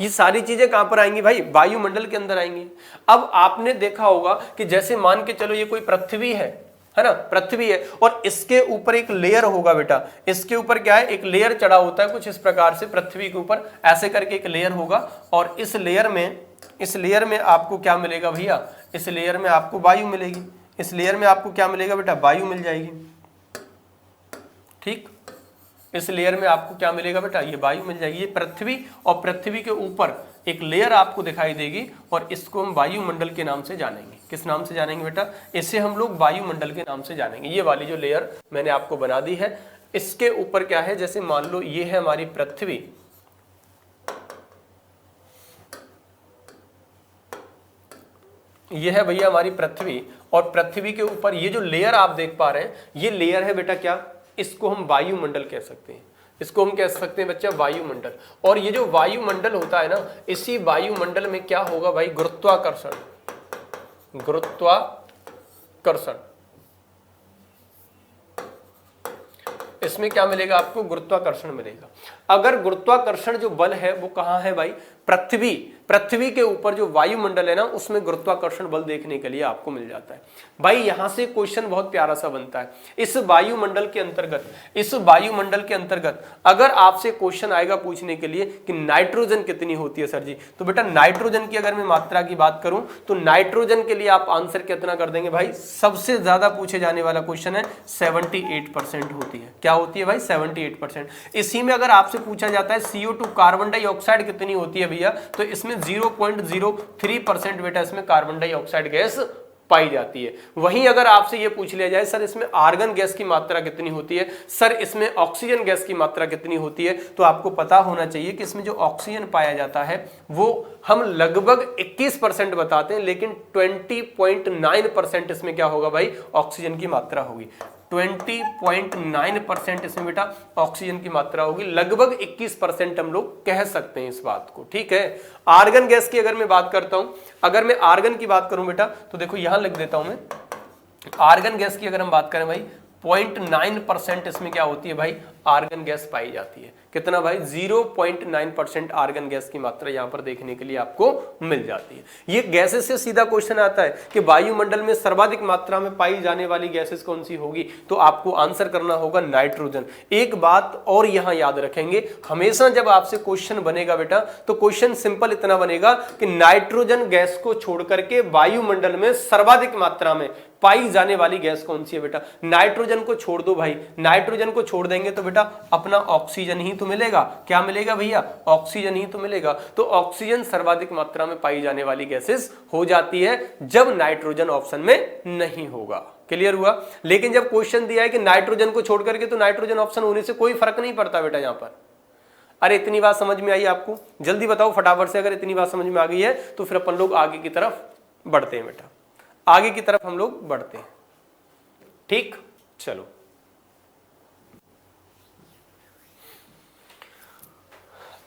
ये सारी चीजें कहां पर आएंगी भाई? वायुमंडल के अंदर आएंगी। अब आपने देखा होगा कि जैसे मान के चलो ये कोई पृथ्वी है ना, पृथ्वी है, और इसके ऊपर एक लेयर होगा बेटा। इसके ऊपर क्या है? एक लेयर चढ़ा होता है कुछ इस प्रकार से, पृथ्वी के ऊपर ऐसे करके एक लेयर होगा। और इस लेयर में आपको क्या मिलेगा भैया? इस लेयर में आपको वायु मिलेगी। इस लेयर में आपको क्या मिलेगा बेटा? वायु मिल जाएगी। ठीक, इस लेयर में आपको क्या मिलेगा बेटा, ये वायु मिल जाएगी, ये पृथ्वी, और पृथ्वी के ऊपर एक लेयर आपको दिखाई देगी और इसको हम वायुमंडल के नाम से जानेंगे। किस नाम से जानेंगे बेटा, इसे हम लोग वायुमंडल के नाम से जानेंगे। ये वाली जो लेयर मैंने आपको बना दी है, इसके ऊपर क्या है, जैसे मान लो ये है हमारी पृथ्वी, ये है भैया हमारी पृथ्वी, और पृथ्वी के ऊपर ये जो लेयर आप देख पा रहे हैं, ये लेयर है बेटा क्या, इसको हम वायुमंडल कह सकते हैं। इसको हम कह सकते हैं बच्चा वायुमंडल। और ये जो वायुमंडल होता है ना, इसी वायुमंडल में क्या होगा भाई, गुरुत्वाकर्षण, गुरुत्वाकर्षण, इसमें क्या मिलेगा आपको, गुरुत्वाकर्षण मिलेगा। अगर गुरुत्वाकर्षण जो बल है वो कहां है भाई, पृथ्वी के ऊपर जो वायुमंडल है ना, उसमें गुरुत्वाकर्षण बल देखने के लिए आपको मिल जाता है। भाई यहां से क्वेश्चन बहुत प्यारा सा बनता है। इस वायुमंडल के अंतर्गत अगर आपसे क्वेश्चन आएगा पूछने के लिए कि नाइट्रोजन कितनी होती है सर जी, तो बेटा नाइट्रोजन की अगर मैं मात्रा की बात करूं तो नाइट्रोजन के लिए आप आंसर कितना कर देंगे भाई, सबसे ज्यादा पूछे जाने वाला क्वेश्चन है 78% होती है। क्या होती है भाई, 78%। इसी में अगर आपसे पूछा जाता है CO2 कार्बन डाइऑक्साइड कितनी होती है भैया, तो इसमें 0.03% बेटा इसमें कार्बन डाइऑक्साइड गैस पाई जाती है। वहीं अगर आपसे यह पूछ लिया जाए सर इसमें आर्गन गैस की मात्रा कितनी होती है, सर इसमें ऑक्सीजन गैस की मात्रा कितनी होती है, तो आपको पता होना चाहिए कि इसमें जो ऑक्सीजन पाया जाता है वो हम लगभग 21% बताते हैं, लेकिन 20.9% इसमें क्या होगा भाई, ऑक्सीजन की मात्रा होगी। 20.9% इसमें बेटा ऑक्सीजन की मात्रा होगी, लगभग 21% हम लोग कह सकते हैं इस बात को। ठीक है, आर्गन गैस की अगर मैं बात करता हूं, अगर मैं आर्गन की बात करूं बेटा, तो देखो यहां लिख देता हूं मैं, आर्गन गैस की अगर हम बात करें भाई 0.9% इसमें क्या होती है भाई, आर्गन गैस पाई जाती है। कितना भाई, 0.9% आर्गन गैस की मात्रा यहां पर देखने के लिए आपको मिल जाती है। ये गैसेस से सीधा क्वेश्चन आता है कि वायुमंडल में सर्वाधिक मात्रा में पाई जाने वाली गैसेस कौन सी होगी, तो आपको आंसर करना होगा नाइट्रोजन। एक बात और यहां याद रखेंगे, हमेशा जब आपसे क्वेश्चन बनेगा बेटा, तो क्वेश्चन सिंपल इतना बनेगा कि नाइट्रोजन गैस को छोड़ करके वायुमंडल में सर्वाधिक मात्रा में पाई जाने वाली गैस कौन सी है बेटा, नाइट्रोजन को छोड़ दो भाई। नाइट्रोजन को छोड़ देंगे तो बेटा अपना ऑक्सीजन ही तो मिलेगा। क्या मिलेगा भैया, ऑक्सीजन ही तो मिलेगा। तो ऑक्सीजन सर्वाधिक मात्रा में पाई जाने वाली गैसेस हो जाती है जब नाइट्रोजन ऑप्शन में नहीं होगा। क्लियर हुआ। लेकिन जब क्वेश्चन दिया है कि नाइट्रोजन को छोड़ करके, तो नाइट्रोजन ऑप्शन होने से कोई फर्क नहीं पड़ता बेटा यहां पर। अरे इतनी बात समझ में आई आपको, जल्दी बताओ फटाफट से। अगर इतनी बात समझ में आ गई है तो फिर अपन लोग आगे की तरफ बढ़ते हैं बेटा, आगे की तरफ हम लोग बढ़ते हैं। ठीक, चलो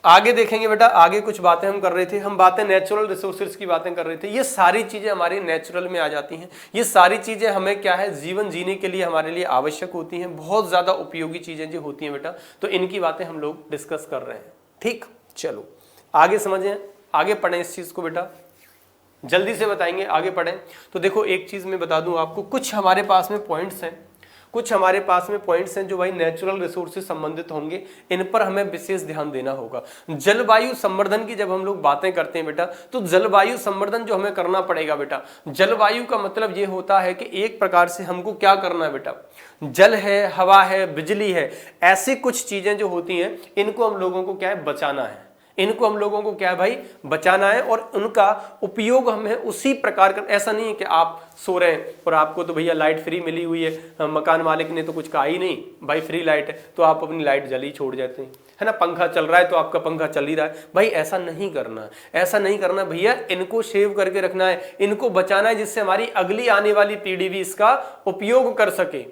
आगे देखेंगे बेटा। आगे कुछ बातें हम कर रहे थे, हम बातें नेचुरल रिसोर्सेज की बातें कर रहे थे। ये सारी चीजें हमारी नेचुरल में आ जाती हैं। ये सारी चीजें हमें क्या है, जीवन जीने के लिए हमारे लिए आवश्यक होती हैं, बहुत ज्यादा उपयोगी चीजें जो होती हैं बेटा, तो इनकी बातें हम लोग डिस्कस कर रहे हैं। ठीक, चलो आगे समझें, आगे पढ़ें इस चीज को बेटा, जल्दी से बताएंगे, आगे पढ़ें। तो देखो एक चीज मैं बता दूं आपको, कुछ हमारे पास में पॉइंट्स हैं, कुछ हमारे पास में पॉइंट्स हैं जो भाई नेचुरल रिसोर्स से संबंधित होंगे, इन पर हमें विशेष ध्यान देना होगा। जलवायु संवर्धन की जब हम लोग बातें करते हैं बेटा, तो जलवायु संवर्धन जो हमें करना पड़ेगा बेटा, जलवायु का मतलब ये होता है कि एक प्रकार से हमको क्या करना है बेटा, जल है, हवा है, बिजली है, ऐसी कुछ चीजें जो होती हैं इनको हम लोगों को क्या है, बचाना है। इनको हम लोगों को क्या है भाई, बचाना है, और उनका उपयोग हमें उसी प्रकार का, ऐसा नहीं है कि आप सो रहे हैं और आपको तो भैया लाइट फ्री मिली हुई है, मकान मालिक ने तो कुछ कहा ही नहीं भाई फ्री लाइट है, तो आप अपनी लाइट जल ही छोड़ जाते हैं, है ना। पंखा चल रहा है तो आपका पंखा चल ही रहा है, भाई ऐसा नहीं करना, ऐसा नहीं करना भैया। इनको सेव करके रखना है, इनको बचाना है, जिससे हमारी अगली आने वाली पीढ़ी भी इसका उपयोग कर सके।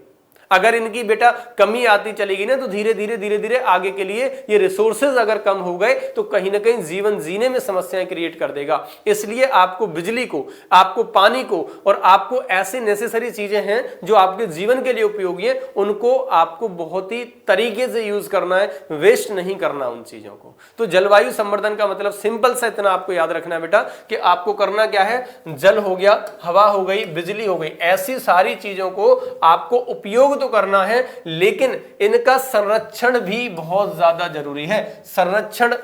अगर इनकी बेटा कमी आती चलेगी ना, तो धीरे धीरे धीरे धीरे आगे के लिए ये रिसोर्सेज अगर कम हो गए तो कहीं ना कहीं जीवन जीने में समस्याएं क्रिएट कर देगा। इसलिए आपको बिजली को, आपको पानी को, और आपको ऐसी नेसेसरी चीजें हैं जो आपके जीवन के लिए उपयोगी है, उनको आपको बहुत ही तरीके से यूज करना है, वेस्ट नहीं करना उन चीजों को। तो जलवायु संवर्धन का मतलब सिंपल सा इतना आपको याद रखना है बेटा कि आपको करना क्या है, जल हो गया, हवा हो गई, बिजली हो गई, ऐसी सारी चीजों को आपको उपयोग तो करना है, लेकिन इनका संरक्षण भी बहुत ज्यादा जरूरी है। संरक्षण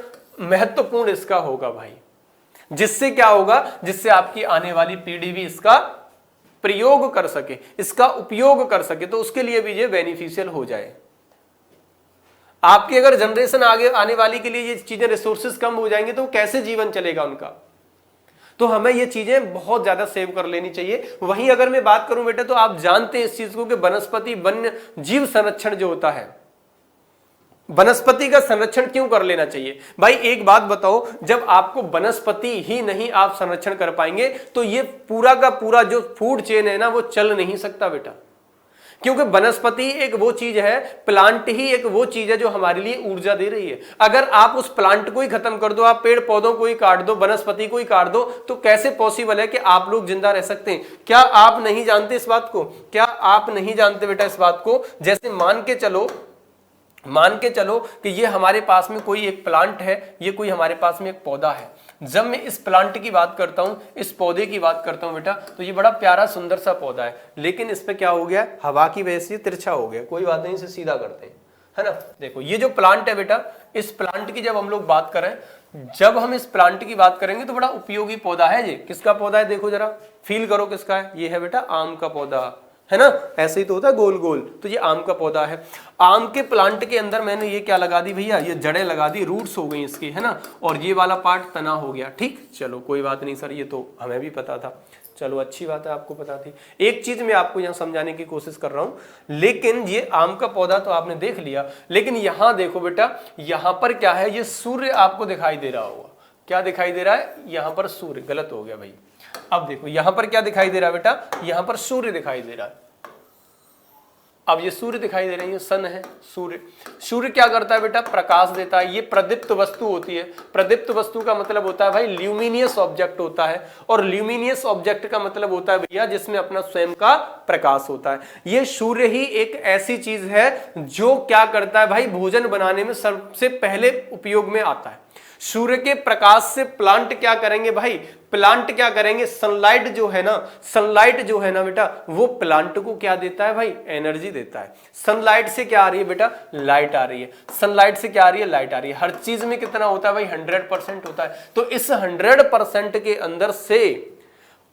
महत्वपूर्ण इसका होगा भाई, जिससे क्या होगा, जिससे आपकी आने वाली पीढ़ी भी इसका प्रयोग कर सके, इसका उपयोग कर सके, तो उसके लिए भी ये बेनिफिशियल हो जाए। आपकी अगर जनरेशन आगे आने वाली के लिए ये चीजें रिसोर्सेज कम हो जाएंगे तो कैसे जीवन चलेगा उनका। तो हमें ये चीजें बहुत ज्यादा सेव कर लेनी चाहिए। वहीं अगर मैं बात करूं बेटा तो आप जानते हैं इस चीज को कि वनस्पति वन्य जीव संरक्षण जो होता है, वनस्पति का संरक्षण क्यों कर लेना चाहिए भाई। एक बात बताओ, जब आपको वनस्पति ही नहीं आप संरक्षण कर पाएंगे तो ये पूरा का पूरा जो फूड चेन है ना वो चल नहीं सकता बेटा। क्योंकि वनस्पति एक वो चीज है, प्लांट ही एक वो चीज है जो हमारे लिए ऊर्जा दे रही है। अगर आप उस प्लांट को ही खत्म कर दो, आप पेड़ पौधों को ही काट दो, वनस्पति को ही काट दो, तो कैसे पॉसिबल है कि आप लोग जिंदा रह सकते हैं। क्या आप नहीं जानते इस बात को? क्या आप नहीं जानते बेटा इस बात को? जैसे मान के चलो कि ये हमारे पास में कोई एक प्लांट है, ये कोई हमारे पास में एक पौधा है। जब मैं इस प्लांट की बात करता हूं, इस पौधे की बात करता हूं बेटा, तो ये बड़ा प्यारा सुंदर सा पौधा है, लेकिन इस पे क्या हो गया, हवा की वजह से तिरछा हो गया। कोई बात नहीं, इसे सीधा करते हैं, है ना। देखो ये जो प्लांट है बेटा, इस प्लांट की जब हम लोग बात करें, जब हम इस प्लांट की बात करेंगे तो बड़ा उपयोगी पौधा है। ये किसका पौधा है, देखो जरा फील करो किसका है। ये है बेटा आम का पौधा, है ना। ऐसे ही तो होता है गोल गोल, तो ये आम का पौधा है। आम के प्लांट के अंदर मैंने ये क्या लगा दी भैया, ये जड़ें लगा दी, रूट्स हो गई इसकी, है ना। और ये वाला पार्ट तना हो गया। ठीक, चलो कोई बात नहीं सर, ये तो हमें भी पता था। चलो अच्छी बात है, आपको पता थी। एक चीज मैं आपको यहाँ समझाने की कोशिश कर रहा हूं। लेकिन ये आम का पौधा तो आपने देख लिया, लेकिन यहाँ देखो बेटा, यहाँ पर क्या है, ये सूर्य आपको दिखाई दे रहा होगा। क्या दिखाई दे रहा है, यहाँ पर सूर्य। गलत हो गया भाई। अब देखो यहाँ पर क्या दिखाई दे रहा है बेटा, यहाँ पर सूर्य दिखाई दे रहा है। अब ये सूर्य दिखाई दे रही है, सन है, सूर्य। सूर्य क्या करता है बेटा, प्रकाश देता है। ये प्रदीप्त वस्तु होती है। प्रदीप्त वस्तु का मतलब होता है भाई ल्यूमिनियस ऑब्जेक्ट होता है, और ल्यूमिनियस ऑब्जेक्ट का मतलब होता है भैया जिसमें अपना स्वयं का प्रकाश होता है। ये सूर्य ही एक ऐसी चीज है जो क्या करता है भाई, भोजन बनाने में सबसे पहले उपयोग में आता है। सूर्य के प्रकाश से प्लांट क्या करेंगे भाई, प्लांट क्या करेंगे, सनलाइट जो है ना बेटा, वो प्लांट को क्या देता है भाई, एनर्जी देता है। सनलाइट से क्या आ रही है बेटा, लाइट आ रही है। सनलाइट से क्या आ रही है, लाइट आ रही है। हर चीज में कितना होता है भाई, 100% होता है। तो इस 100% के अंदर से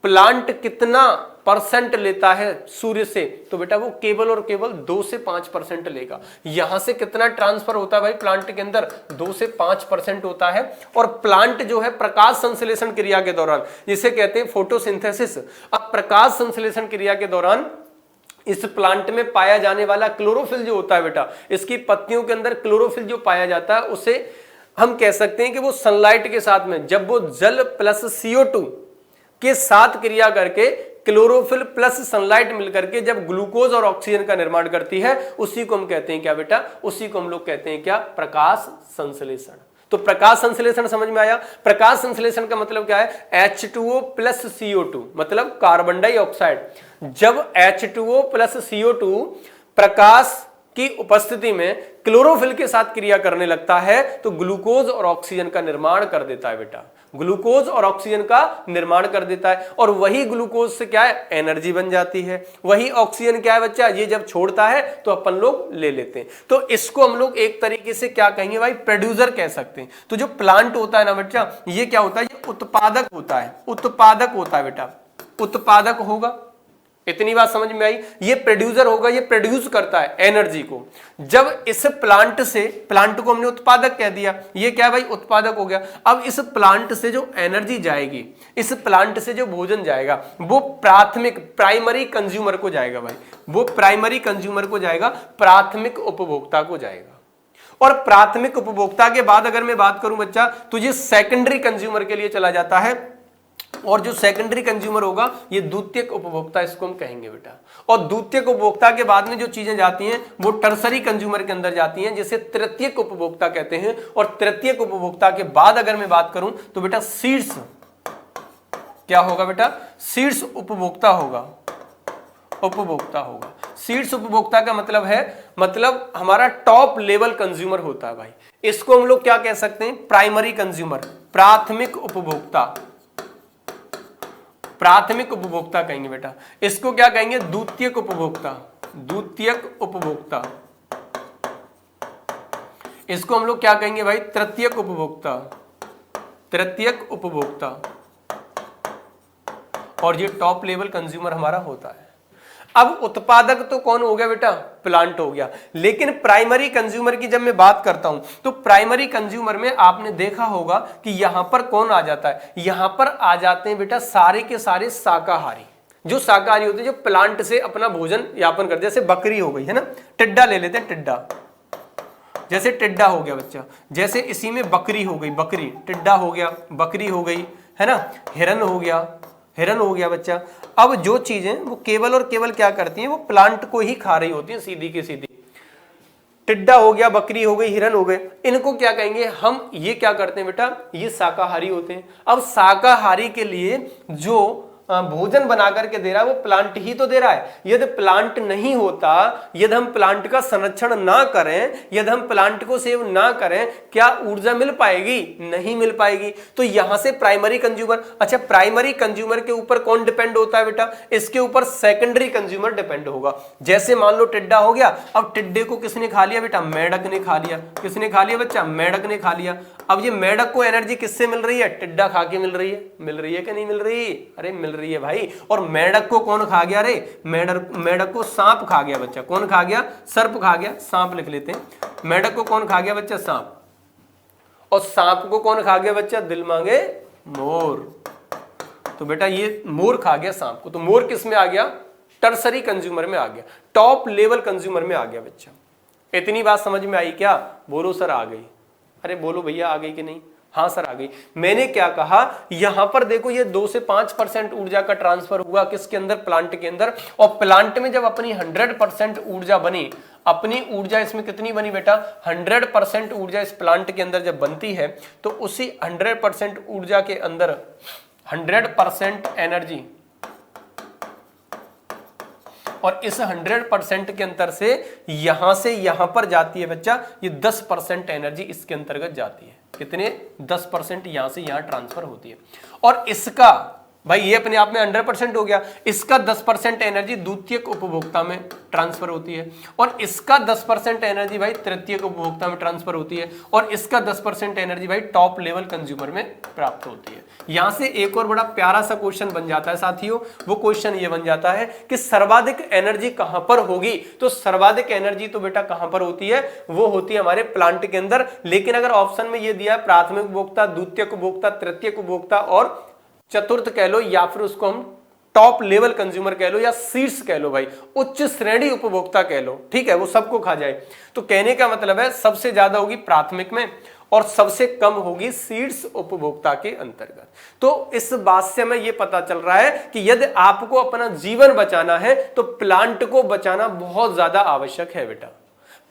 प्लांट कितना परसेंट लेता है सूर्य से, तो बेटा वो केवल और केवल 2 से 5% लेगा। यहां से कितना ट्रांसफर होता है भाई प्लांट के अंदर, 2 से 5% होता है। और प्लांट जो है प्रकाश संश्लेषण क्रिया के दौरान, जिसे कहते हैं फोटोसिंथेसिस। अब प्रकाश संश्लेषण क्रिया के दौरान इस प्लांट में पाया जाने वाला क्लोरोफिल जो होता है बेटा, इसकी पत्तियों के अंदर क्लोरोफिल जो पाया जाता है, उसे हम कह सकते हैं कि वो सनलाइट के साथ में, जब वो जल प्लस CO2 के साथ क्रिया करके क्लोरोफिल प्लस सनलाइट मिलकर के जब ग्लूकोज और ऑक्सीजन का निर्माण करती है, उसी को हम कहते हैं क्या बेटा, उसी को हम लोग कहते हैं क्या, प्रकाश संश्लेषण। तो प्रकाश संश्लेषण समझ में आया। प्रकाश संश्लेषण का मतलब क्या है, H2O प्लस CO2 मतलब कार्बन डाइऑक्साइड। जब H2O प्लस CO2 प्रकाश की उपस्थिति में क्लोरोफिल के साथ क्रिया करने लगता है तो ग्लूकोज और ऑक्सीजन का निर्माण कर देता है बेटा, ग्लूकोज और ऑक्सीजन का निर्माण कर देता है। और वही ग्लूकोज से क्या है, एनर्जी बन जाती है। वही ऑक्सीजन क्या है बच्चा, ये जब छोड़ता है तो अपन लोग ले लेते हैं। तो इसको हम लोग एक तरीके से क्या कहेंगे भाई, प्रोड्यूसर कह सकते हैं। तो जो प्लांट होता है ना बच्चा, ये क्या होता है, ये उत्पादक होता है। उत्पादक होता है बेटा, उत्पादक होगा। इतनी बात समझ में आई। ये प्रोड्यूसर होगा, ये प्रोड्यूस करता है एनर्जी को। जब इस प्लांट से, प्लांट को हमने उत्पादक कह दिया, ये क्या भाई, उत्पादक हो गया। अब इस प्लांट से जो एनर्जी जाएगी, इस प्लांट से जो भोजन जाएगा, वो प्राइमरी कंज्यूमर को जाएगा भाई, वो प्राइमरी कंज्यूमर को जाएगा, प्राथमिक उपभोक्ता को जाएगा। और प्राथमिक उपभोक्ता के बाद अगर मैं बात करूं बच्चा, तो ये सेकेंडरी कंज्यूमर के लिए चला जाता है। और जो सेकेंडरी कंज्यूमर होगा, ये द्वितीयक उपभोक्ता इसको हम कहेंगे बेटा। और द्वितीयक उपभोक्ता के बाद में जो चीजें जाती हैं वो टर्सरी कंज्यूमर के अंदर जाती हैं, जिसे तृतीयक उपभोक्ता कहते हैं। और तृतीयक उपभोक्ता के बाद अगर मैं बात करूं तो बेटा शीर्ष क्या होगा बेटा, शीर्ष उपभोक्ता होगा, उपभोक्ता होगा। शीर्ष उपभोक्ता का मतलब है, मतलब हमारा टॉप लेवल कंज्यूमर होता है भाई। इसको हम लोग क्या कह सकते हैं, प्राइमरी कंज्यूमर, प्राथमिक उपभोक्ता, प्राथमिक उपभोक्ता कहेंगे बेटा। इसको क्या कहेंगे, द्वितीयक उपभोक्ता, द्वितीयक उपभोक्ता। इसको हम लोग क्या कहेंगे भाई, तृतीयक उपभोक्ता, तृतीयक उपभोक्ता। और ये टॉप लेवल कंज्यूमर हमारा होता है। अब उत्पादक तो कौन हो गया बेटा, प्लांट हो गया। लेकिन प्राइमरी कंज्यूमर की जब मैं बात करता हूं तो प्राइमरी कंज्यूमर में आपने देखा होगा कि यहां पर कौन आ जाता है, यहां पर आ जाते हैं बेटा सारे के सारे शाकाहारी। जो शाकाहारी होते हैं, जो प्लांट से अपना भोजन यापन करते हैं, जैसे बकरी हो गई है ना, टिड्डा ले लेते हैं, टिड्डा, जैसे टिड्डा हो गया बच्चा, जैसे इसी में बकरी हो गई, बकरी, टिड्डा हो गया, बकरी हो गई है ना, हिरन हो गया, हिरन हो गया बच्चा। अब जो चीजें वो केवल और केवल क्या करती हैं, वो प्लांट को ही खा रही होती हैं, सीधी की सीधी। टिड्डा हो गया, बकरी हो गई, हिरन हो गए, इनको क्या कहेंगे हम, ये क्या करते हैं बेटा, ये शाकाहारी होते हैं। अब शाकाहारी के लिए जो भोजन बना करके दे रहा है वो प्लांट ही तो दे रहा है। यदि प्लांट नहीं होता, यदि हम प्लांट का संरक्षण ना करें, यदि हम प्लांट को सेव ना करें, क्या ऊर्जा मिल पाएगी, नहीं मिल पाएगी। तो यहां से प्राइमरी कंज्यूमर, अच्छा प्राइमरी कंज्यूमर के ऊपर कौन डिपेंड होता है बेटा, इसके ऊपर सेकेंडरी कंज्यूमर डिपेंड होगा। जैसे मान लो टिड्डा हो गया, अब टिड्डे को किसने खा लिया बेटा, मेढक ने खा लिया। किसने खा लिया बच्चा, मेढक ने खा लिया। अब ये मेढक को एनर्जी किससे मिल रही है, टिड्डा खा के मिल रही है कि नहीं मिल रही, अरे मिल रही है भाई। और मेढक को कौन खा गया, रे मेढक को सांप खा गया बच्चा। कौन खा गया, सर्प खा गया, सांप लिख लेते हैं। मेढक को कौन खा गया बच्चा, सांप। और सांप को कौन खा गया बच्चा, दिल मांगे मोर। तो बेटा ये मोर खा गया सांप को, तो मोर किस में आ गया, टर्सरी कंज्यूमर में आ गया, टॉप लेवल कंज्यूमर में आ गया बच्चा। इतनी बात समझ में आई क्या, बोलो सर आ गई, अरे बोलो भैया आ गई कि नहीं, हाँ सर आ गई। मैंने क्या कहा, यहां पर देखो ये 2 से 5% ऊर्जा का ट्रांसफर हुआ किसके अंदर, प्लांट के अंदर। और प्लांट में जब अपनी 100% ऊर्जा बनी, अपनी ऊर्जा इसमें कितनी बनी बेटा, 100% ऊर्जा इस प्लांट के अंदर जब बनती है तो उसी 100% ऊर्जा के अंदर 100% एनर्जी, और इस 100% के अंतर से यहां पर जाती है बच्चा, ये 10% एनर्जी इसके अंतर्गत जाती है। कितने, 10% यहां से यहां ट्रांसफर होती है। और इसका भाई ये अपने आप में 100% हो गया, इसका 10% एनर्जी द्वितीयक उपभोक्ता में ट्रांसफर होती है, और इसका 10% एनर्जी भाई तृतीयक उपभोक्ता में ट्रांसफर होती है, और इसका 10% एनर्जी भाई टॉप लेवल कंज्यूमर में प्राप्त होती है। यहां से एक और बड़ा प्यारा सा क्वेश्चन बन जाता है साथियों, वो क्वेश्चन ये बन जाता है कि सर्वाधिक एनर्जी कहां पर होगी। तो सर्वाधिक एनर्जी तो बेटा कहां पर होती है, वो होती है हमारे प्लांट के अंदर। लेकिन अगर ऑप्शन में ये दिया है प्राथमिक उपभोक्ता, द्वितीयक उपभोक्ता, तृतीयक उपभोक्ता और चतुर्थ कह लो, या फिर उसको हम टॉप लेवल कंज्यूमर कह लो, या शीर्ष कह लो भाई, उच्च श्रेणी उपभोक्ता कह लो, ठीक है, वो सबको खा जाए। तो कहने का मतलब है सबसे ज्यादा होगी प्राथमिक में और सबसे कम होगी शीर्ष उपभोक्ता के अंतर्गत। तो इस बात से हमें यह पता चल रहा है कि यदि आपको अपना जीवन बचाना है तो प्लांट को बचाना बहुत ज्यादा आवश्यक है बेटा।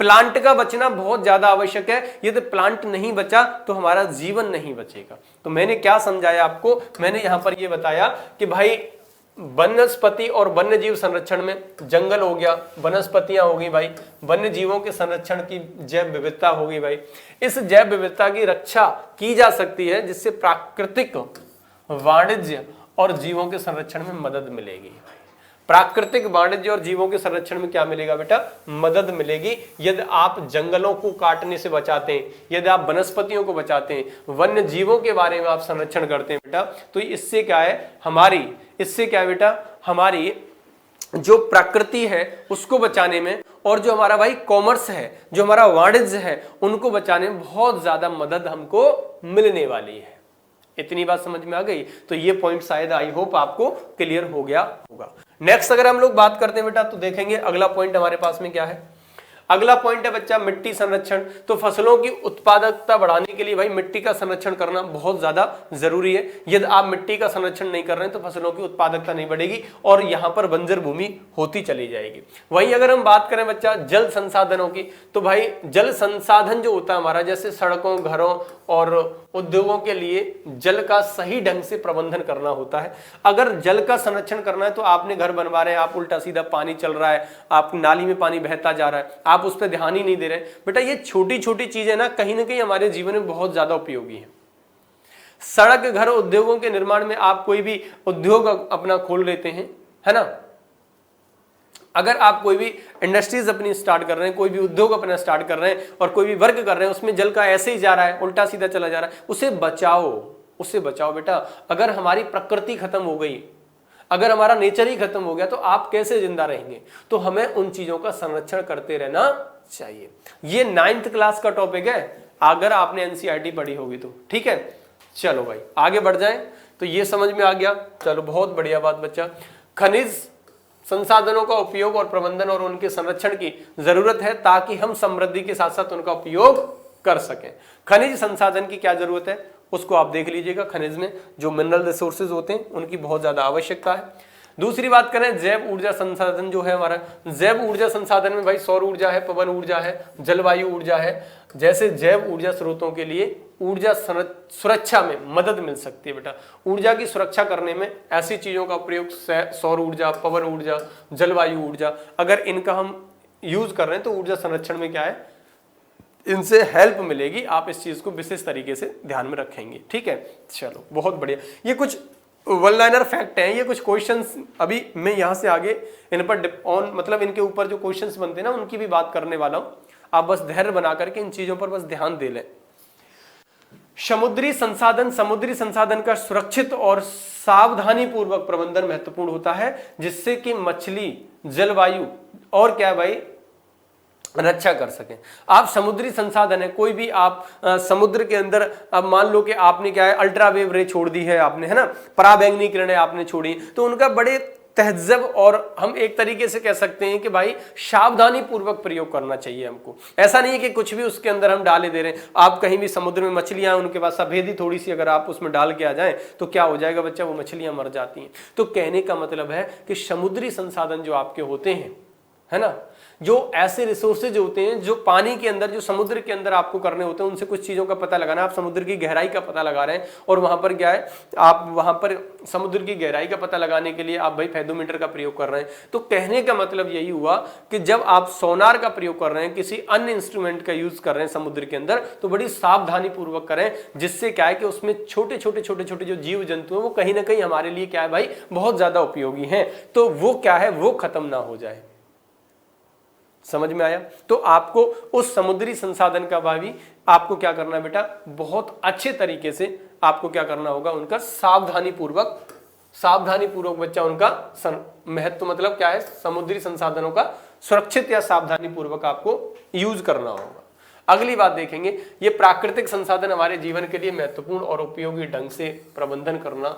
प्लांट का बचना बहुत ज्यादा आवश्यक है। यदि प्लांट नहीं बचा तो हमारा जीवन नहीं बचेगा। तो मैंने क्या समझाया आपको, मैंने यहां पर यह बताया कि भाई वनस्पति और वन्य जीव संरक्षण में जंगल हो गया, वनस्पतियां हो गई भाई, वन्य जीवों के संरक्षण की जैव विविधता होगी भाई। इस जैव विविधता की रक्षा की जा सकती है जिससे प्राकृतिक वाणिज्य और जीवों के संरक्षण में मदद मिलेगी। प्राकृतिक वाणिज्य और जीवों के संरक्षण में क्या मिलेगा बेटा, मदद मिलेगी। यदि आप जंगलों को काटने से बचाते हैं, यदि आप वनस्पतियों को बचाते हैं, वन्य जीवों के बारे में आप संरक्षण करते हैं बेटा, तो इससे क्या है हमारी जो प्रकृति है उसको बचाने में, और जो हमारा भाई कॉमर्स है, जो हमारा वाणिज्य है, उनको बचाने में बहुत ज्यादा मदद हमको मिलने वाली है। इतनी बात समझ में आ गई। तो ये पॉइंट शायद आई होप आपको क्लियर हो गया होगा। नेक्स्ट अगर हम लोग बात करते हैं बेटा तो देखेंगे अगला पॉइंट हमारे पास में क्या है। अगला पॉइंट है बच्चा मिट्टी संरक्षण। तो फसलों की उत्पादकता बढ़ाने के लिए भाई मिट्टी का संरक्षण करना बहुत ज्यादा जरूरी है। यदि आप मिट्टी का संरक्षण नहीं कर रहे हैं तो फसलों की उत्पादकता नहीं बढ़ेगी और यहां पर बंजर भूमि होती चली जाएगी। वहीं अगर हम बात करें बच्चा जल संसाधनों की, तो भाई जल संसाधन जो होता है हमारा, जैसे सड़कों, घरों और उद्योगों के लिए जल का सही ढंग से प्रबंधन करना होता है। अगर जल का संरक्षण करना है तो आपने घर बनवा रहे हैं, आप उल्टा सीधा पानी चल रहा है, आप नाली में पानी बहता जा रहा है, आप उस पर ध्यान ही नहीं दे रहे बेटा। ये छोटी छोटी चीजें ना कहीं हमारे जीवन में बहुत ज्यादा उपयोगी है। सड़क, घर, उद्योगों के निर्माण में आप कोई भी उद्योग अपना खोल लेते हैं, है ना, अगर आप कोई भी इंडस्ट्रीज अपनी स्टार्ट कर रहे हैं, कोई भी उद्योग अपना स्टार्ट कर रहे हैं और कोई भी वर्क कर रहे हैं, उसमें जल का ऐसे ही जा रहा है, उल्टा सीधा चला जा रहा है, उसे बचाओ बेटा। अगर हमारी प्रकृति खत्म हो गई, अगर हमारा नेचर ही खत्म हो गया तो आप कैसे जिंदा रहेंगे? तो हमें उन चीजों का संरक्षण करते रहना चाहिए। ये 9th क्लास का टॉपिक है, अगर आपने एनसीईआरटी पढ़ी होगी तो। ठीक है, चलो भाई आगे बढ़ जाएं। तो ये समझ में आ गया, चलो बहुत बढ़िया बात बच्चा। खनिज संसाधनों का उपयोग और प्रबंधन और उनके संरक्षण की जरूरत है ताकि हम समृद्धि के साथ साथ उनका उपयोग कर सकें। खनिज संसाधन की क्या जरूरत है उसको आप देख लीजिएगा। खनिज में जो मिनरल रिसोर्सेज होते हैं उनकी बहुत ज्यादा आवश्यकता है। दूसरी बात करें, जैव ऊर्जा संसाधन जो है हमारा, जैव ऊर्जा संसाधन में भाई सौर ऊर्जा है, पवन ऊर्जा है, जलवायु ऊर्जा है। जैसे जैव ऊर्जा स्रोतों के लिए ऊर्जा सुरक्षा में मदद मिल सकती है बेटा। ऊर्जा की सुरक्षा करने में ऐसी चीजों का प्रयोग, सौर ऊर्जा, पवन ऊर्जा, जलवायु ऊर्जा, अगर इनका हम यूज कर रहे हैं तो ऊर्जा संरक्षण में क्या है, इनसे हेल्प मिलेगी। आप इस चीज को विशेष तरीके से ध्यान में रखेंगे। ठीक है, चलो बहुत बढ़िया। ये कुछ वन लाइनर फैक्ट हैं, ये कुछ क्वेश्चंस अभी मैं यहां से आगे इन पर ऑन मतलब इनके ऊपर जो क्वेश्चंस बनते हैं ना उनकी भी बात करने वाला हूं। आप बस धैर्य बना करके इन चीजों पर बस ध्यान दे लें। समुद्री संसाधन का सुरक्षित और सावधानी पूर्वक प्रबंधन महत्वपूर्ण होता है, जिससे कि मछली, जलवायु और क्या भाई रक्षा कर सकें। आप समुद्री संसाधन है, कोई भी आप समुद्र के अंदर, अब मान लो कि आपने क्या है अल्ट्रावेव रे छोड़ दी है आपने, है ना, पराबैंगनी किरणें आपने छोड़ी, तो उनका बड़े तहज़्ज़ुब और हम एक तरीके से कह सकते हैं कि भाई सावधानी पूर्वक प्रयोग करना चाहिए हमको। ऐसा नहीं है कि कुछ भी उसके अंदर हम डाले दे रहे हैं। आप कहीं भी समुद्र में मछलियां उनके पास सफेदी थोड़ी सी अगर आप उसमें डाल के आ जाएं तो क्या हो जाएगा बच्चा, वो मछलियां मर जाती हैं। तो कहने का मतलब है कि समुद्री संसाधन जो आपके होते हैं, है ना, जो ऐसे रिसोर्सेज होते हैं जो पानी के अंदर, जो समुद्र के अंदर आपको करने होते हैं, उनसे कुछ चीजों का पता लगाना। आप समुद्र की गहराई का पता लगा रहे हैं और वहां पर क्या है, आप वहां पर समुद्र की गहराई का पता लगाने के लिए आप भाई फेदोमीटर का प्रयोग कर रहे हैं। तो कहने का मतलब यही हुआ कि जब आप सोनार का प्रयोग कर रहे हैं, किसी अन्य इंस्ट्रूमेंट का यूज कर रहे हैं समुद्र के अंदर, तो बड़ी सावधानी पूर्वक करें, जिससे क्या है कि उसमें छोटे छोटे जो जीव जंतु हैं वो कहीं ना कहीं हमारे लिए क्या है भाई बहुत ज्यादा उपयोगी हैं, तो वो क्या है वो खत्म ना हो जाए। समझ में आया? तो आपको उस समुद्री संसाधन का भी आपको क्या करना है बेटा, बहुत अच्छे तरीके से आपको क्या करना होगा, उनका सावधानी पूर्वक बच्चा उनका महत्व मतलब क्या है, समुद्री संसाधनों का सुरक्षित या सावधानी पूर्वक आपको यूज करना होगा। अगली बात देखेंगे, ये प्राकृतिक संसाधन हमारे जीवन के लिए महत्वपूर्ण और उपयोगी ढंग से प्रबंधन करना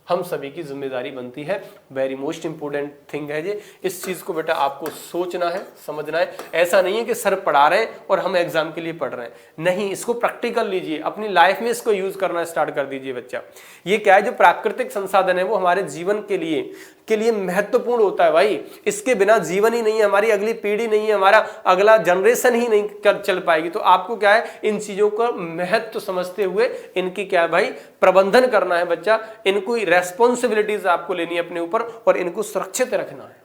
हम सभी की जिम्मेदारी बनती है। वेरी मोस्ट इंपोर्टेंट थिंग है ये। इस चीज को बेटा आपको सोचना है, समझना है। ऐसा नहीं है कि सर पढ़ा रहे हैं और हम एग्जाम के लिए पढ़ रहे हैं, नहीं, इसको प्रैक्टिकल लीजिए, अपनी लाइफ में इसको यूज करना स्टार्ट कर दीजिए बच्चा। ये क्या है, जो प्राकृतिक संसाधन है वो हमारे जीवन के लिए महत्वपूर्ण होता है भाई। इसके बिना जीवन ही नहीं है, हमारी अगली पीढ़ी नहीं है, हमारा अगला जनरेशन ही नहीं चल पाएगी। तो आपको क्या है, इन चीजों का महत्व समझते हुए इनकी क्या है भाई प्रबंधन करना है बच्चा। इनको रेस्पॉन्सिबिलिटीज आपको लेनी है अपने ऊपर और इनको सुरक्षित रखना है।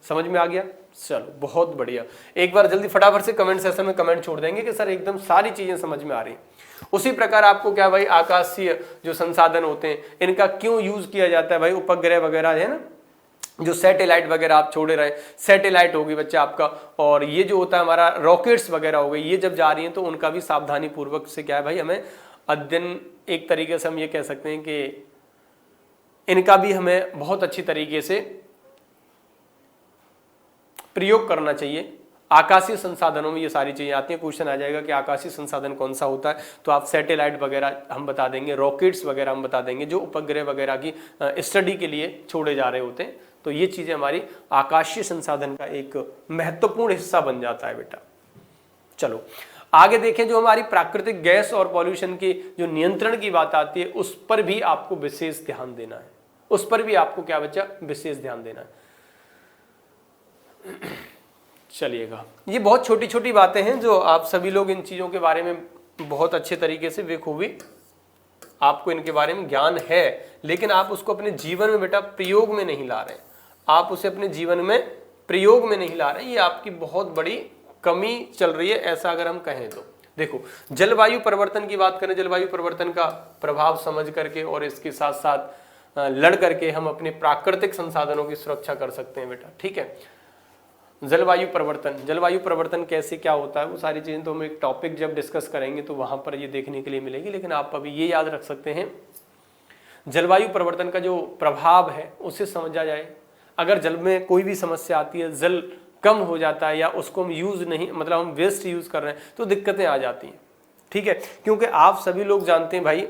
समझ में आ गया? चलो बहुत बढ़िया। एक बार जल्दी फटाफट से कमेंट सेक्शन में कमेंट छोड़ देंगे कि सर एकदम सारी चीजें समझ में आ रही। उसी प्रकार आपको क्या भाई, आकाशीय जो संसाधन होते हैं इनका क्यों यूज किया जाता है भाई, उपग्रह वगैरह है ना, जो सैटेलाइट वगैरह आप छोड़े रहे, सैटेलाइट होगी बच्चा आपका, और ये जो होता है हमारा रॉकेट्स वगैरह हो गई, ये जब जा रही हैं तो उनका भी सावधानी पूर्वक से क्या है भाई हमें अध्ययन, एक तरीके से हम ये कह सकते हैं कि इनका भी हमें बहुत अच्छी तरीके से प्रयोग करना चाहिए। आकाशीय संसाधनों में ये सारी चीजें आती हैं। क्वेश्चन आ जाएगा कि आकाशीय संसाधन कौन सा होता है, तो आप सैटेलाइट वगैरह हम बता देंगे, रॉकेट्स वगैरह हम बता देंगे, जो उपग्रह वगैरह की स्टडी के लिए छोड़े जा रहे होते हैं। तो ये चीजें हमारी आकाशीय संसाधन का एक महत्वपूर्ण हिस्सा बन जाता है बेटा। चलो आगे देखें, जो हमारी प्राकृतिक गैस और पॉल्यूशन की जो नियंत्रण की बात आती है, उस पर भी आपको विशेष ध्यान देना है। उस पर भी आपको क्या बच्चा विशेष ध्यान देना है। चलिएगा, ये बहुत छोटी छोटी बातें हैं जो आप सभी लोग इन चीजों के बारे में बहुत अच्छे तरीके से बेखूबी आपको इनके बारे में ज्ञान है, लेकिन आप उसको अपने जीवन में बेटा प्रयोग में नहीं ला रहे। आप उसे अपने जीवन में प्रयोग में नहीं ला रहे, ये आपकी बहुत बड़ी कमी चल रही है, ऐसा अगर हम कहें तो। देखो, जलवायु परिवर्तन की बात करें, जलवायु परिवर्तन का प्रभाव समझ करके और इसके साथ साथ लड़ करके हम अपने प्राकृतिक संसाधनों की सुरक्षा कर सकते हैं बेटा। ठीक है, जलवायु परिवर्तन कैसे क्या होता है, वो सारी चीजें तो हम एक टॉपिक जब डिस्कस करेंगे तो वहां पर ये देखने के लिए मिलेगी। लेकिन आप अभी ये याद रख सकते हैं, जलवायु परिवर्तन का जो प्रभाव है उसे समझा जाए। अगर जल में कोई भी समस्या आती है, जल कम हो जाता है या उसको हम यूज नहीं, मतलब हम वेस्ट यूज कर रहे हैं, तो दिक्कतें आ जाती हैं। ठीक है, क्योंकि आप सभी लोग जानते हैं भाई,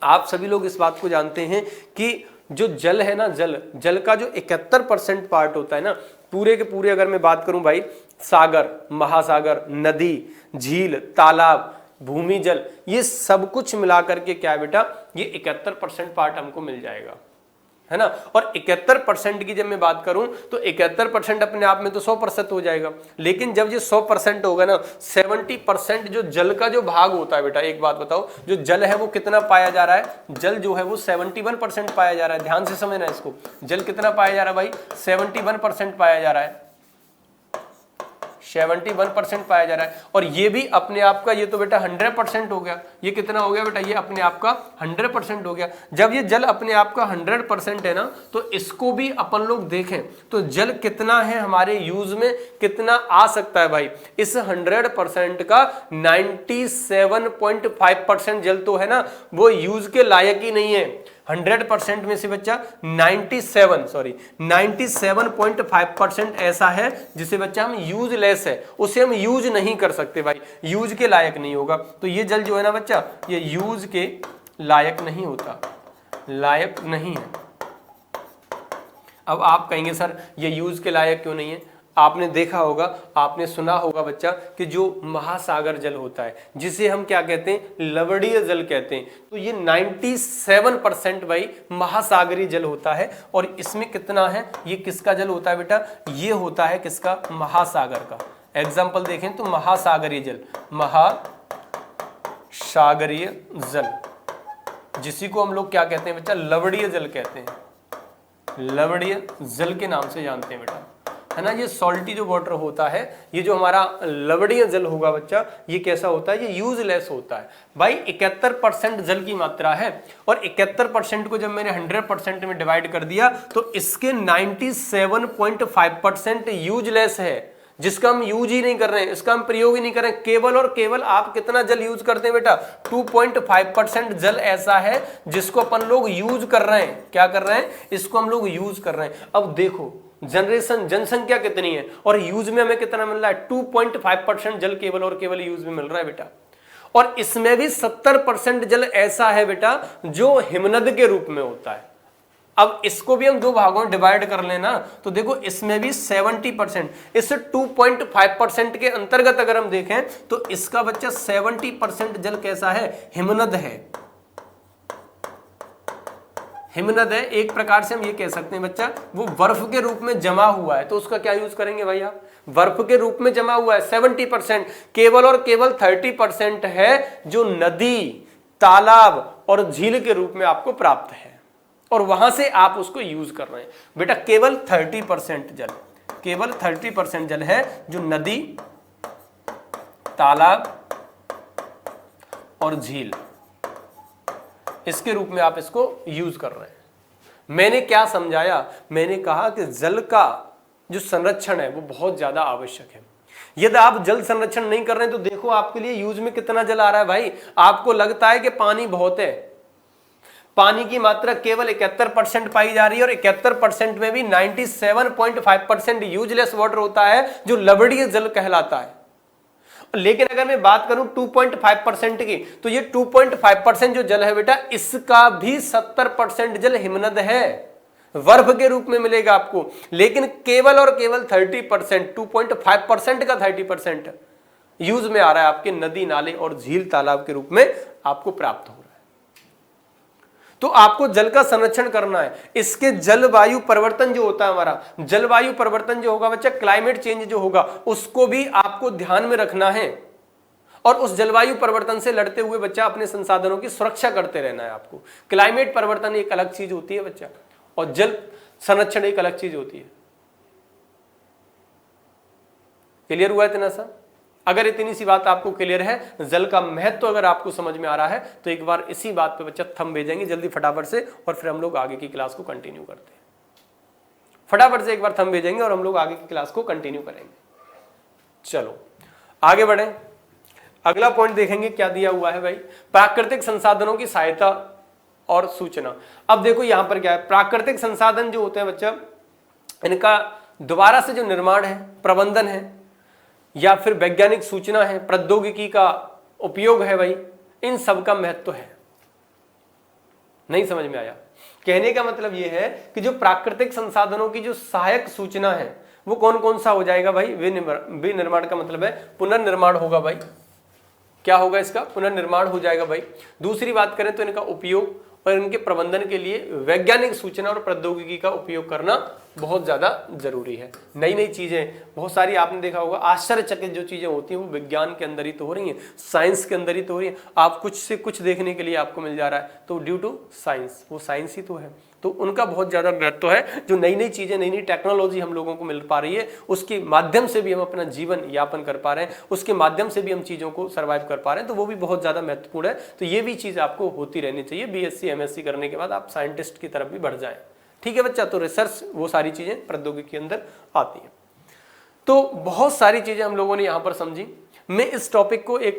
आप सभी लोग इस बात को जानते हैं कि जो जल है ना, जल का जो 71% पार्ट होता है ना, पूरे के पूरे अगर मैं बात करूं भाई, सागर, महासागर, नदी, झील, तालाब, भूमि जल, ये सब कुछ मिलाकर के क्या है बेटा, ये 71% पार्ट हमको मिल जाएगा, है ना। और 71% की जब मैं बात करूं तो 71% अपने आप में तो 100% हो जाएगा, लेकिन जब ये 100% होगा ना, 70% जो जल का जो भाग होता है बेटा, एक बात बताओ, जो जल है वो कितना पाया जा रहा है, जल जो है वो 71% पाया जा रहा है। ध्यान से समझना इसको, जल कितना पाया जा रहा है भाई, 71% पाया जा रहा है, 71% पाया जा रहा है। और ये भी अपने आप का, ये तो बेटा 100% हो गया। ये कितना हो गया बेटा, ये अपने आप का 100% हो गया। जब ये जल अपने आप का 100% है ना, तो इसको भी अपन लोग देखें तो जल कितना है हमारे यूज में, कितना आ सकता है भाई। इस 100% का 97.5% जल तो है ना, वो यूज के लायक ही नहीं है। 100% में से बच्चा 97.5% ऐसा है जिसे बच्चा हम यूजलेस है, उसे हम यूज नहीं कर सकते भाई, यूज के लायक नहीं होगा। तो ये जल जो है ना बच्चा, ये यूज के लायक नहीं होता, लायक नहीं है। अब आप कहेंगे सर ये यूज के लायक क्यों नहीं है? आपने देखा होगा, आपने सुना होगा बच्चा कि जो महासागर जल होता है, जिसे हम क्या कहते हैं, लवणीय जल कहते हैं, तो ये 97% भाई महासागरीय जल होता है। और इसमें कितना है, ये किसका जल होता है बेटा, ये होता है किसका, महासागर का। एग्जाम्पल देखें तो महासागरीय जल, महासागरीय जल, जिसी को हम लोग क्या कहते हैं बच्चा, लवणीय जल कहते हैं, लवणीय जल के नाम से जानते हैं बेटा, है ना। ये सॉल्टी जो वाटर होता है, ये जो हमारा लवणीय जल होगा बच्चा, ये कैसा होता है, ये यूजलेस होता है भाई। 71% जल की मात्रा है, और 71% को जब मैंने 100% में डिवाइड कर दिया तो इसके 97.5% यूजलेस है, जिसका हम यूज ही नहीं कर रहे हैं, इसका हम प्रयोग ही नहीं कर रहे हैं। केवल और केवल आप कितना जल यूज करते हैं बेटा, 2.5% जल ऐसा है जिसको अपन लोग यूज कर रहे हैं। क्या कर रहे हैं, इसको हम लोग यूज कर रहे हैं। अब देखो जनसंख्या कितनी है और यूज में हमें कितना मिल रहा है, 2.5% जल केवल और केवल यूज में मिल रहा है बेटा। और इसमें भी 70% जल ऐसा है बेटा जो हिमनद के रूप में होता है। अब इसको भी हम दो भागों में डिवाइड कर लेना, तो देखो इसमें भी 70%, इस 2.5% के अंतर्गत अगर हम देखें तो इसका बच्चा 70% जल कैसा है, हिमनद है, हिमनद है। एक प्रकार से हम ये कह सकते हैं बच्चा, वो बर्फ के रूप में जमा हुआ है, तो उसका क्या यूज करेंगे भाई आप, बर्फ के रूप में जमा हुआ है 70%। केवल और केवल 30% है जो नदी, तालाब और झील के रूप में आपको प्राप्त है, और वहां से आप उसको यूज कर रहे हैं बेटा। केवल 30% जल, केवल 30% जल है जो नदी, तालाब और झील, इसके रूप में आप इसको यूज कर रहे हैं। मैंने क्या समझाया, मैंने कहा कि जल का जो संरक्षण है वो बहुत ज्यादा आवश्यक है। यदि आप जल संरक्षण नहीं कर रहे हैं तो देखो आपके लिए यूज में कितना जल आ रहा है भाई। आपको लगता है कि पानी बहुत है, पानी की मात्रा केवल 71% पाई जा रही है, और 71% में भी 97.5% यूजलेस वाटर होता है जो लवणीय जल कहलाता है। लेकिन अगर मैं बात करूं 2.5% की, तो ये 2.5% जो जल है बेटा, इसका भी 70% जल हिमनद है, बर्फ के रूप में मिलेगा आपको। लेकिन केवल और केवल 30%, 2.5% का 30% यूज में आ रहा है, आपके नदी, नाले और झील, तालाब के रूप में आपको प्राप्त हो रहा है। तो आपको जल का संरक्षण करना है। इसके जलवायु परिवर्तन जो होता है, हमारा जलवायु परिवर्तन जो होगा बच्चा, क्लाइमेट चेंज जो होगा, उसको भी आपको ध्यान में रखना है, और उस जलवायु परिवर्तन से लड़ते हुए बच्चा अपने संसाधनों की सुरक्षा करते रहना है आपको। क्लाइमेट परिवर्तन एक अलग चीज होती है बच्चा, और जल संरक्षण एक अलग चीज होती है। क्लियर हुआ इतना सा? अगर इतनी सी बात आपको क्लियर है, जल का महत्व अगर आपको समझ में आ रहा है, तो एक बार इसी बात पे बच्चा थंब भेजेंगे जल्दी फटाफट से, और फिर हम लोग आगे की क्लास को कंटिन्यू करते हैं। फटाफट से एक बार थंब भेजेंगे और हम लोग आगे की क्लास को कंटिन्यू करेंगे। चलो आगे बढ़े, अगला पॉइंट देखेंगे क्या दिया हुआ है भाई। प्राकृतिक संसाधनों की सहायता और सूचना। अब देखो यहां पर क्या है, प्राकृतिक संसाधन जो होते हैं बच्चा, इनका दोबारा से जो निर्माण है, प्रबंधन है, या फिर वैज्ञानिक सूचना है, प्रौद्योगिकी का उपयोग है भाई, इन सब का महत्व है। नहीं समझ में आया? कहने का मतलब यह है कि जो प्राकृतिक संसाधनों की जो सहायक सूचना है वो कौन कौन सा हो जाएगा भाई, विनिर्माण का मतलब है पुनर्निर्माण होगा भाई। क्या होगा इसका? पुनर्निर्माण हो जाएगा भाई। दूसरी बात करें तो इनका उपयोग और इनके प्रबंधन के लिए वैज्ञानिक सूचना और प्रौद्योगिकी का उपयोग करना बहुत ज्यादा जरूरी है। नई नई चीजें बहुत सारी आपने देखा होगा, आश्चर्यचकित जो चीजें होती हैं वो विज्ञान के अंदर ही तो हो रही हैं, साइंस के अंदर ही तो हो रही हैं। आप कुछ से कुछ देखने के लिए आपको मिल जा रहा है तो ड्यू टू साइंस, वो साइंस ही तो है। तो उनका बहुत ज्यादा महत्व है। जो नई नई चीजें, नई नई टेक्नोलॉजी हम लोगों को मिल पा रही है, उसके माध्यम से भी हम अपना जीवन यापन कर पा रहे हैं, उसके माध्यम से भी हम चीजों को सर्वाइव कर पा रहे हैं, तो वो भी बहुत ज्यादा महत्वपूर्ण है। तो ये भी चीज आपको होती रहनी चाहिए। बीएससी एमएससी करने के बाद आप साइंटिस्ट की तरफ भी बढ़ जाएं। ठीक है बच्चा? तो रिसर्च, वो सारी चीजें प्रौद्योगिकी के अंदर आती हैं। तो बहुत सारी चीजें हम लोगों ने यहां पर समझी। मैं इस टॉपिक को एक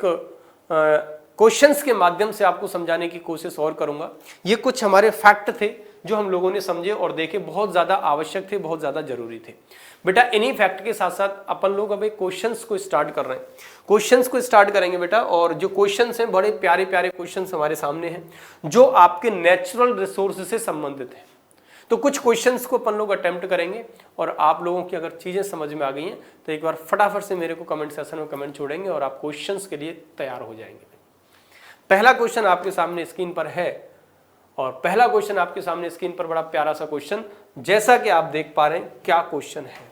क्वेश्चंस के माध्यम से आपको समझाने की कोशिश और करूंगा। ये कुछ हमारे फैक्ट थे जो हम लोगों ने समझे और देखे, बहुत ज्यादा आवश्यक थे, बहुत ज्यादा जरूरी थे। बेटा इन्हीं फैक्ट के साथ साथ अपन लोग अब एक क्वेश्चंस को स्टार्ट कर रहे हैं। क्वेश्चंस को स्टार्ट करेंगे बेटा, और जो क्वेश्चंस हैं बड़े प्यारे प्यारे क्वेश्चंस हमारे सामने हैं जो आपके नेचुरल रिसोर्स से संबंधित है। तो कुछ क्वेश्चंस को अपन लोग अटेम्प्ट करेंगे, और आप लोगों की अगर चीजें समझ में आ गई हैं तो एक बार फटाफट से मेरे को कमेंट सेक्शन में कमेंट छोड़ेंगे और आप क्वेश्चंस के लिए तैयार हो जाएंगे। पहला क्वेश्चन आपके सामने स्क्रीन पर है, और पहला क्वेश्चन आपके सामने स्क्रीन पर बड़ा प्यारा सा क्वेश्चन, जैसा कि आप देख पा रहे हैं। क्या क्वेश्चन है?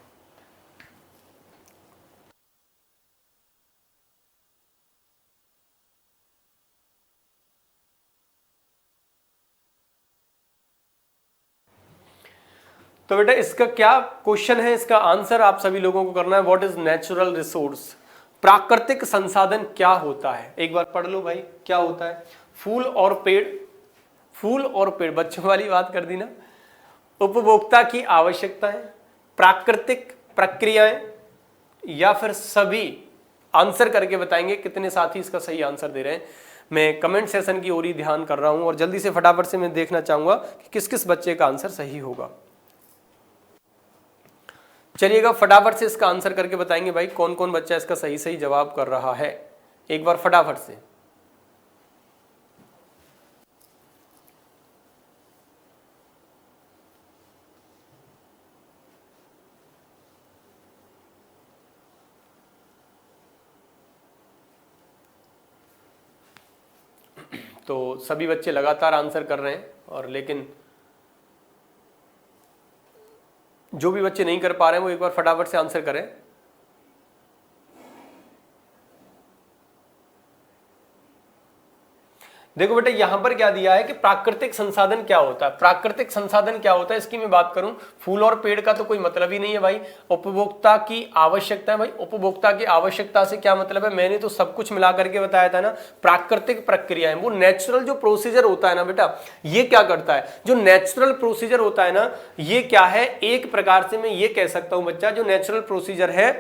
तो बेटा इसका क्या क्वेश्चन है, इसका आंसर आप सभी लोगों को करना है। What is natural resource? प्राकृतिक संसाधन क्या होता है? एक बार पढ़ लो भाई, क्या होता है? फूल और पेड़, फूल और पेड़, बच्चों वाली बात कर दी ना। उपभोक्ता की आवश्यकताएं, प्राकृतिक प्रक्रियाएं, या फिर सभी? आंसर करके बताएंगे। कितने साथी इसका सही आंसर दे रहे हैं? मैं कमेंट सेशन की ओर ही ध्यान कर रहा हूं, और जल्दी से फटाफट से मैं देखना चाहूंगा कि किस किस बच्चे का आंसर सही होगा। चलिएगा फटाफट से इसका आंसर करके बताएंगे भाई, कौन कौन बच्चा इसका सही सही जवाब कर रहा है। एक बार फटाफट से। तो सभी बच्चे लगातार आंसर कर रहे हैं, और लेकिन जो भी बच्चे नहीं कर पा रहे हैं वो एक बार फटाफट से आंसर करें। देखो बेटा यहां पर क्या दिया है कि प्राकृतिक संसाधन क्या होता है। प्राकृतिक संसाधन क्या होता है इसकी मैं बात करूं, फूल और पेड़ का तो कोई मतलब ही नहीं है भाई। उपभोक्ता की आवश्यकता है भाई, उपभोक्ता की आवश्यकता से क्या मतलब है? मैंने तो सब कुछ मिला करके बताया था ना। प्राकृतिक प्रक्रियाएं, वो नेचुरल जो प्रोसीजर होता है ना बेटा, ये क्या करता है? जो नेचुरल प्रोसीजर होता है ना, ये क्या है? एक प्रकार से मैं ये कह सकता हूं बच्चा, जो नेचुरल प्रोसीजर है,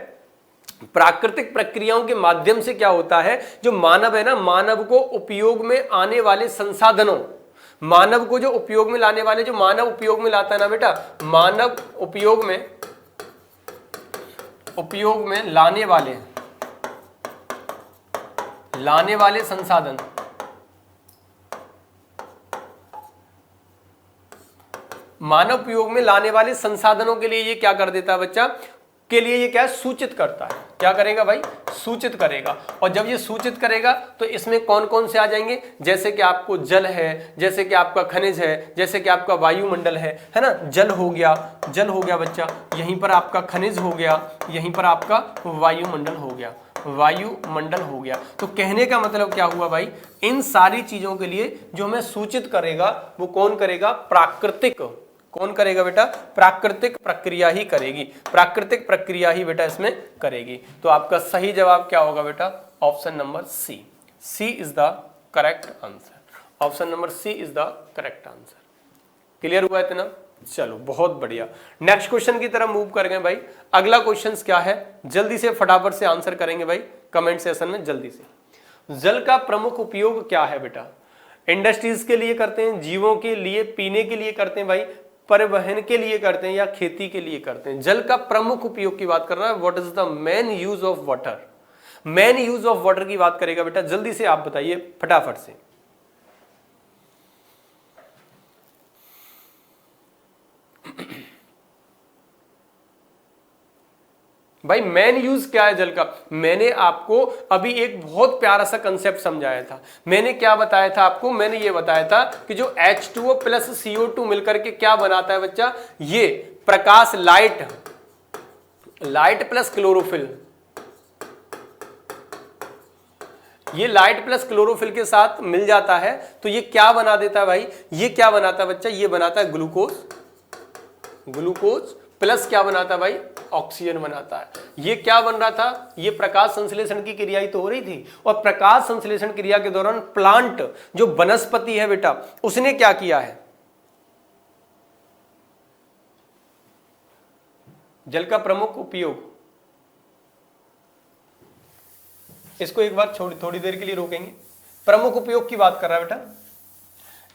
प्राकृतिक प्रक्रियाओं के माध्यम से क्या होता है? जो मानव है ना, मानव को उपयोग में आने वाले संसाधनों, मानव को जो उपयोग में लाने वाले, जो मानव उपयोग में लाता है ना बेटा, मानव उपयोग में लाने वाले संसाधन, मानव उपयोग में लाने वाले संसाधनों के लिए ये क्या कर देता है बच्चा? के लिए ये क्या सूचित करता है? क्या करेगा भाई? सूचित करेगा। और जब ये सूचित करेगा तो इसमें कौन कौन से आ जाएंगे? जैसे कि आपको जल है, जैसे कि आपका खनिज है, जैसे कि आपका वायुमंडल है ना। जल हो गया बच्चा, यहीं पर आपका खनिज हो गया, यहीं पर आपका वायुमंडल हो गया। तो कहने का मतलब क्या हुआ भाई? इन सारी चीजों के लिए जो हमें सूचित करेगा वो कौन करेगा? प्राकृतिक। कौन करेगा बेटा? प्राकृतिक प्रक्रिया ही करेगी। प्राकृतिक प्रक्रिया ही बेटा इसमें करेगी। तो आपका सही जवाब क्या होगा बेटा? Option number C. C is the correct answer. Option number C is the correct answer. Clear हुआ इतना? चलो बहुत बढ़िया। नेक्स्ट क्वेश्चन की तरफ मूव कर गए भाई। अगला क्वेश्चन क्या है? जल्दी से फटाफट से आंसर करेंगे भाई कमेंट सेशन में, जल्दी से। जल का प्रमुख उपयोग क्या है बेटा? इंडस्ट्रीज के लिए करते हैं, जीवों के लिए, पीने के लिए करते हैं भाई, परिवहन के लिए करते हैं या खेती के लिए करते हैं। जल का प्रमुख उपयोग की बात कर रहा है। What is the main use of water? Main use of water की बात करेगा बेटा, जल्दी से आप बताइए फटाफट से। भाई मेन यूज क्या है जल का? मैंने आपको अभी एक बहुत प्यारा सा कंसेप्ट समझाया था। मैंने क्या बताया था आपको? मैंने ये बताया था कि जो H2O प्लस CO2 मिलकर के क्या बनाता है बच्चा? ये प्रकाश, लाइट प्लस क्लोरोफिल, ये लाइट प्लस क्लोरोफिल के साथ मिल जाता है तो ये क्या बना देता है भाई? ये क्या बनाता है बच्चा? ये बनाता है ग्लूकोज, ग्लूकोज प्लस क्या बनाता है भाई? ऑक्सीजन बनाता है। ये क्या बन रहा था? ये प्रकाश संश्लेषण की क्रिया ही तो हो रही थी। और प्रकाश संश्लेषण क्रिया के दौरान प्लांट, जो वनस्पति है बेटा, उसने क्या किया है? जल का प्रमुख उपयोग, इसको एक बार थोड़ी देर के लिए रोकेंगे। प्रमुख उपयोग की बात कर रहा है बेटा,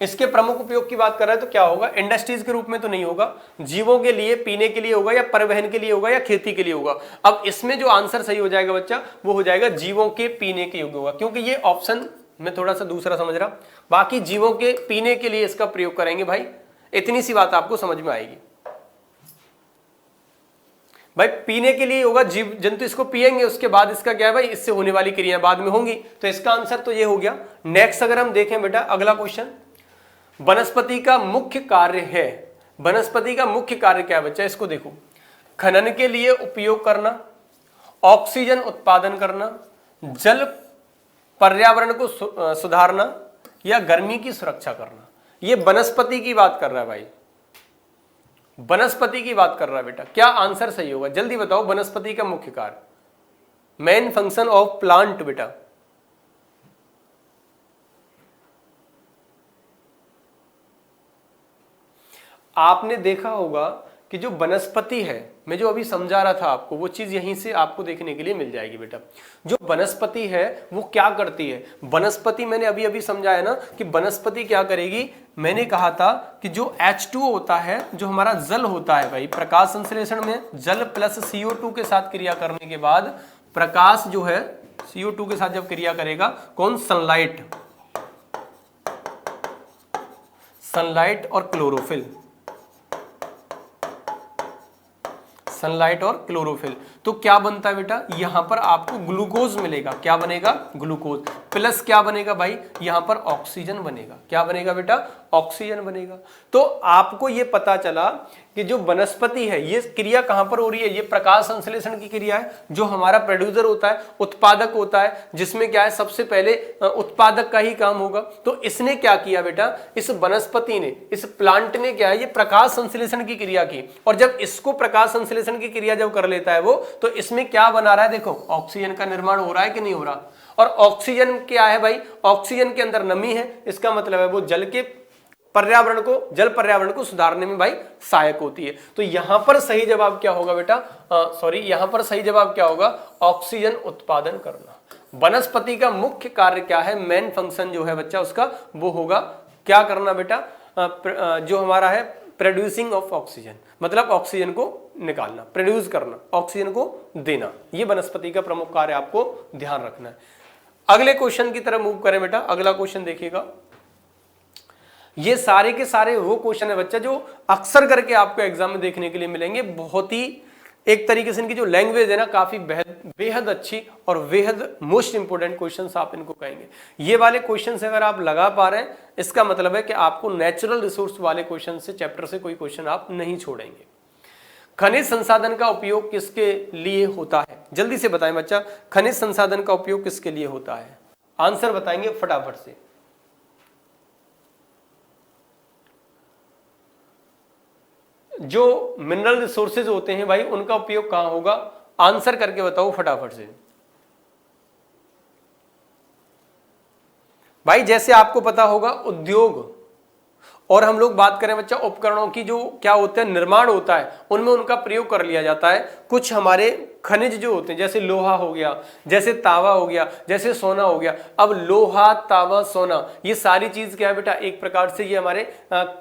इसके प्रमुख उपयोग की बात कर रहा है तो क्या होगा? इंडस्ट्रीज के रूप में तो नहीं होगा, जीवों के लिए, पीने के लिए होगा, या परिवहन के लिए होगा, या खेती के लिए होगा। अब इसमें जो आंसर सही हो जाएगा बच्चा, वो हो जाएगा जीवों के पीने के योग्य होगा, क्योंकि ये ऑप्शन मैं थोड़ा सा दूसरा समझ रहा। बाकी जीवों के पीने के लिए इसका प्रयोग करेंगे भाई, इतनी सी बात आपको समझ में आएगी। भाई पीने के लिए होगा, जीव जंतु इसको पिएंगे, उसके बाद इसका क्या है भाई? इससे होने वाली क्रियाएं बाद में होंगी। तो इसका आंसर तो ये हो गया। नेक्स्ट अगर हम देखें बेटा अगला क्वेश्चन, वनस्पति का मुख्य कार्य है। वनस्पति का मुख्य कार्य क्या है बच्चा? इसको देखो, खनन के लिए उपयोग करना, ऑक्सीजन उत्पादन करना, जल पर्यावरण को सुधारना, या गर्मी की सुरक्षा करना। ये वनस्पति की बात कर रहा है भाई, वनस्पति की बात कर रहा है बेटा। क्या आंसर सही होगा? जल्दी बताओ। वनस्पति का मुख्य कार्य, मेन फंक्शन ऑफ प्लांट बेटा। आपने देखा होगा कि जो वनस्पति है, मैं जो अभी समझा रहा था आपको, वो चीज यहीं से आपको देखने के लिए मिल जाएगी बेटा। जो वनस्पति है वो क्या करती है? वनस्पति, मैंने अभी अभी समझाया ना कि वनस्पति क्या करेगी। मैंने कहा था कि जो H2O होता है, जो हमारा जल होता है भाई, प्रकाश संश्लेषण में जल प्लस CO2 के साथ क्रिया करने के बाद प्रकाश जो है CO2 के साथ जब क्रिया करेगा, कौन? सनलाइट, सनलाइट और क्लोरोफिल, सनलाइट और क्लोरोफिल। तो क्या बनता है बेटा? यहां पर आपको ग्लूकोज मिलेगा। क्या बनेगा? ग्लूकोज प्लस क्या बनेगा भाई? यहां पर ऑक्सीजन बनेगा। क्या बनेगा बेटा? ऑक्सीजन बनेगा। तो आपको ये पता चला कि जो वनस्पति है, ये क्रिया कहां पर हो रही है? ये प्रकाश संश्लेषण की क्रिया है। जो हमारा प्रोड्यूसर होता है, उत्पादक होता है, जिसमें क्या है, सबसे पहले उत्पादक का ही काम होगा। तो इसने क्या किया बेटा? इस वनस्पति ने, इस प्लांट ने क्या है, ये प्रकाश संश्लेषण की क्रिया की। और जब इसको प्रकाश संश्लेषण की क्रिया जब कर लेता है वो, तो इसमें क्या बना रहा है? देखो, ऑक्सीजन का निर्माण हो रहा है कि नहीं हो रहा? और ऑक्सीजन क्या है भाई? ऑक्सीजन के अंदर नमी है। इसका मतलब है वो जल के पर्यावरण को, जल पर्यावरण को सुधारने में भाई सहायक होती है। तो यहां पर सही जवाब क्या होगा बेटा? यहां पर सही जवाब क्या होगा? ऑक्सीजन उत्पादन करना। वनस्पति का मुख्य कार्य क्या है? मेन फंक्शन जो है बच्चा उसका, वो होगा क्या करना बेटा? जो हमारा है प्रोड्यूसिंग ऑफ ऑक्सीजन, मतलब ऑक्सीजन को निकालना, प्रोड्यूस करना, ऑक्सीजन को देना। ये वनस्पति का प्रमुख कार्य आपको ध्यान रखना है। अगले क्वेश्चन की तरफ मूव करें बेटा। अगला क्वेश्चन देखिएगा। ये सारे के सारे वो क्वेश्चन है बच्चा जो अक्सर करके आपको एग्जाम में देखने के लिए मिलेंगे। बहुत ही एक तरीके से इनकी जो लैंग्वेज है ना, काफी बेहद अच्छी और बेहद मोस्ट इंपोर्टेंट क्वेश्चंस आप इनको कहेंगे। ये वाले क्वेश्चंस अगर आप लगा पा रहे हैं, इसका मतलब है कि आपको नेचुरल रिसोर्स वाले क्वेश्चन से, चैप्टर से कोई क्वेश्चन आप नहीं छोड़ेंगे। खनिज संसाधन का उपयोग किसके लिए होता है? जल्दी से बताएं बच्चा, खनिज संसाधन का उपयोग किसके लिए होता है? आंसर बताएंगे फटाफट से। जो मिनरल रिसोर्सेज होते हैं भाई, उनका उपयोग कहां होगा? आंसर करके बताओ फटाफट से भाई। जैसे आपको पता होगा, उद्योग और हम लोग बात करें बच्चा उपकरणों की, जो क्या होते हैं, निर्माण होता है, उनमें उनका प्रयोग कर लिया जाता है। कुछ हमारे खनिज जो होते हैं, जैसे लोहा हो गया, जैसे तावा हो गया, जैसे सोना हो गया। अब लोहा, तावा, सोना, ये सारी चीज क्या है बेटा, एक प्रकार से ये हमारे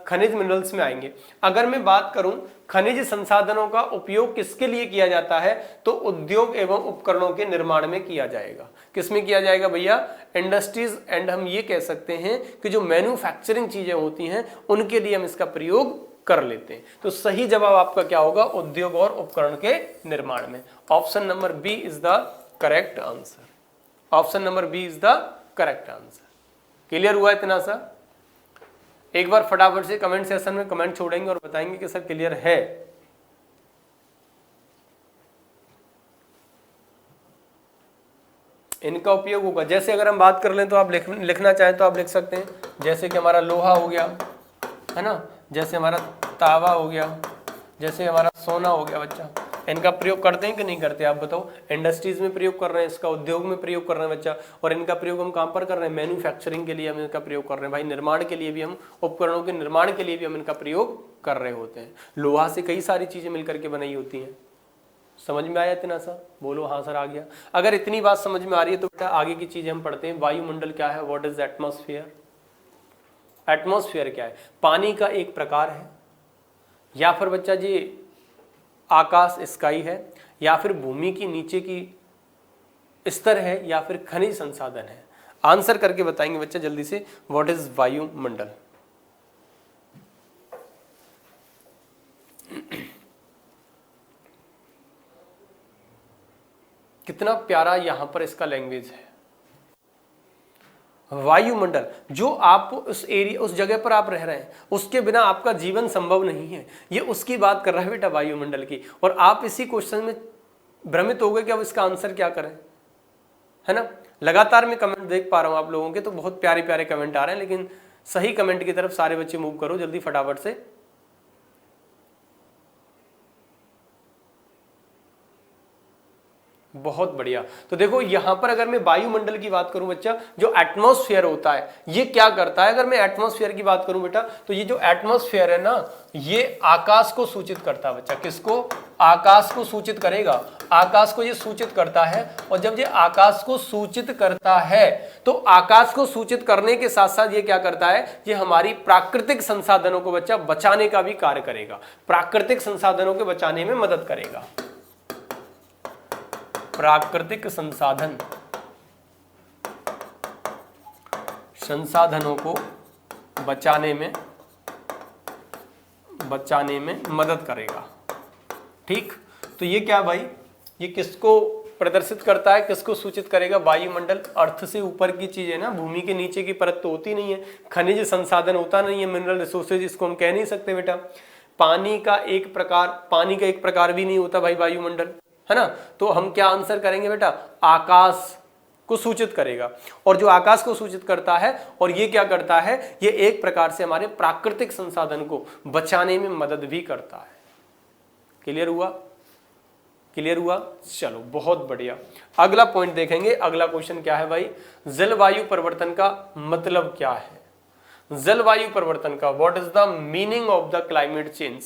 खनिज मिनरल्स में आएंगे। अगर मैं बात करूं खनिज संसाधनों का उपयोग किसके लिए किया जाता है, तो उद्योग एवं उपकरणों के निर्माण में किया जाएगा। किसमें किया जाएगा भैया, इंडस्ट्रीज एंड हम ये कह सकते हैं कि जो मैन्युफैक्चरिंग चीजें होती हैं उनके लिए हम इसका प्रयोग कर लेते हैं। तो सही जवाब आपका क्या होगा, उद्योग और उपकरण के निर्माण में। Option number B is the correct answer. Option number B is the correct answer. Clear हुआ इतना सा? एक बार फटाफट से कमेंट सेक्शन में कमेंट छोड़ेंगे और बताएंगे कि सर क्लियर है। इनका उपयोग होगा, जैसे अगर हम बात कर लें तो आप लिखना चाहें तो आप लिख सकते हैं, जैसे कि हमारा लोहा हो गया, है ना, जैसे हमारा तावा हो गया, जैसे हमारा सोना हो गया। बच्चा इनका प्रयोग करते हैं कि नहीं करते, आप बताओ। इंडस्ट्रीज में प्रयोग कर रहे हैं, इसका उद्योग में प्रयोग कर रहे हैं बच्चा। और इनका प्रयोग हम कहाँ पर कर रहे हैं, मैन्युफैक्चरिंग के लिए हम इनका प्रयोग कर रहे हैं भाई। निर्माण के लिए भी हम, उपकरणों के निर्माण के लिए भी हम इनका प्रयोग कर रहे होते हैं। लोहा से कई सारी चीजें मिलकर के बनाई होती हैं। समझ में आया इतना सा? बोलो हाँ सर आ गया। अगर इतनी बात समझ में आ रही है तो बेटा आगे की चीजें हम पढ़ते हैं। वायुमंडल क्या है, व्हाट इज एटमॉस्फेयर? एटमॉस्फेयर क्या है? पानी का एक प्रकार है, या फिर बच्चा जी आकाश स्काई है, या फिर भूमि की नीचे की स्तर है, या फिर खनिज संसाधन है। आंसर करके बताएंगे बच्चा जल्दी से, व्हाट इज वायुमंडल? कितना प्यारा यहां पर इसका लैंग्वेज है, वायुमंडल। जो आप उस एरिया, उस जगह पर आप रह रहे हैं, उसके बिना आपका जीवन संभव नहीं है, ये उसकी बात कर रहा है बेटा, वायुमंडल की। और आप इसी क्वेश्चन में भ्रमित हो गए कि अब इसका आंसर क्या करें, है ना। लगातार मैं कमेंट देख पा रहा हूं आप लोगों के, तो बहुत प्यारे प्यारे कमेंट आ रहे हैं, लेकिन सही कमेंट की तरफ सारे बच्चे मूव करो जल्दी फटाफट से। बहुत बढ़िया। तो देखो यहां पर अगर मैं वायुमंडल की बात करूं बच्चा, जो एटमॉस्फेयर होता है ये क्या करता है। अगर मैं एटमॉस्फेयर की बात करूं बेटा, तो ये जो एटमॉस्फेयर है ना, ये आकाश को सूचित करता है बच्चा। किसको? आकाश को सूचित करेगा। आकाश को ये सूचित करता है। और जब ये आकाश को सूचित करता है, तो आकाश को सूचित करने के साथ साथ ये क्या करता है, ये हमारी प्राकृतिक संसाधनों को बच्चा बचाने का भी कार्य करेगा। प्राकृतिक संसाधनों के बचाने में मदद करेगा। प्राकृतिक संसाधनों को बचाने में मदद करेगा। ठीक, तो ये क्या भाई, ये किसको प्रदर्शित करता है, किसको सूचित करेगा? वायुमंडल। अर्थ से ऊपर की चीज है ना, भूमि के नीचे की परत तो होती नहीं है, खनिज संसाधन होता नहीं है, मिनरल रिसोर्सेज, इसको हम कह नहीं सकते बेटा। पानी का एक प्रकार भी नहीं होता भाई वायुमंडल, है ना। तो हम क्या आंसर करेंगे बेटा, आकाश को सूचित करेगा। और जो आकाश को सूचित करता है, और ये क्या करता है, ये एक प्रकार से हमारे प्राकृतिक संसाधन को बचाने में मदद भी करता है। क्लियर हुआ? क्लियर हुआ? चलो बहुत बढ़िया। अगला पॉइंट देखेंगे। अगला क्वेश्चन क्या है भाई, जलवायु परिवर्तन का मतलब क्या है? जलवायु परिवर्तन का, what is the meaning of the climate change?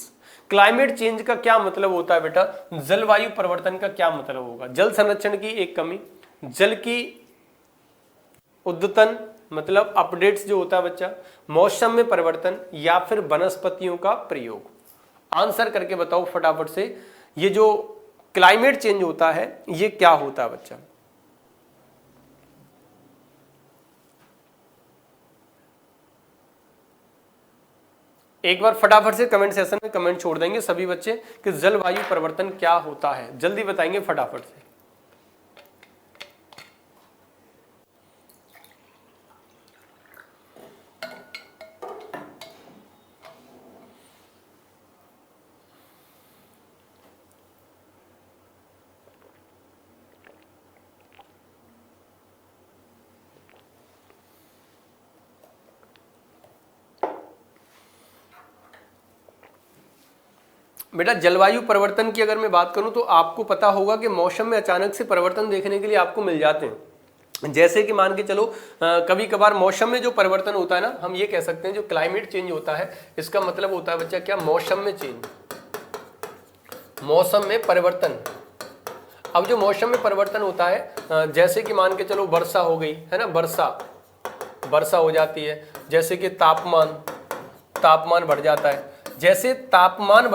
Climate change का क्या मतलब होता है बेटा? जलवायु परिवर्तन का क्या मतलब होगा? जल संरक्षण की एक कमी, जल की उद्यतन मतलब अपडेट्स जो होता है बच्चा, मौसम में परिवर्तन, या फिर वनस्पतियों का प्रयोग। आंसर करके बताओ फटाफट से, ये जो क्लाइमेट चेंज होता है ये क्या होता है बच्चा? एक बार फटाफट से कमेंट सेशन में कमेंट छोड़ देंगे सभी बच्चे कि जलवायु परिवर्तन क्या होता है, जल्दी बताएंगे फटाफट से। बेटा जलवायु परिवर्तन की अगर मैं बात करूं तो आपको पता होगा कि मौसम में अचानक से परिवर्तन देखने के लिए आपको मिल जाते हैं। जैसे कि मान के चलो कभी कभार मौसम में जो परिवर्तन होता है ना, हम ये कह सकते हैं जो क्लाइमेट चेंज होता है इसका मतलब होता है बच्चा क्या, मौसम में चेंज, मौसम में परिवर्तन। अब जो मौसम में परिवर्तन होता है, जैसे कि मान के चलो वर्षा हो गई है ना, वर्षा हो जाती है, जैसे कि तापमान बढ़ जाता है। जैसे तापमान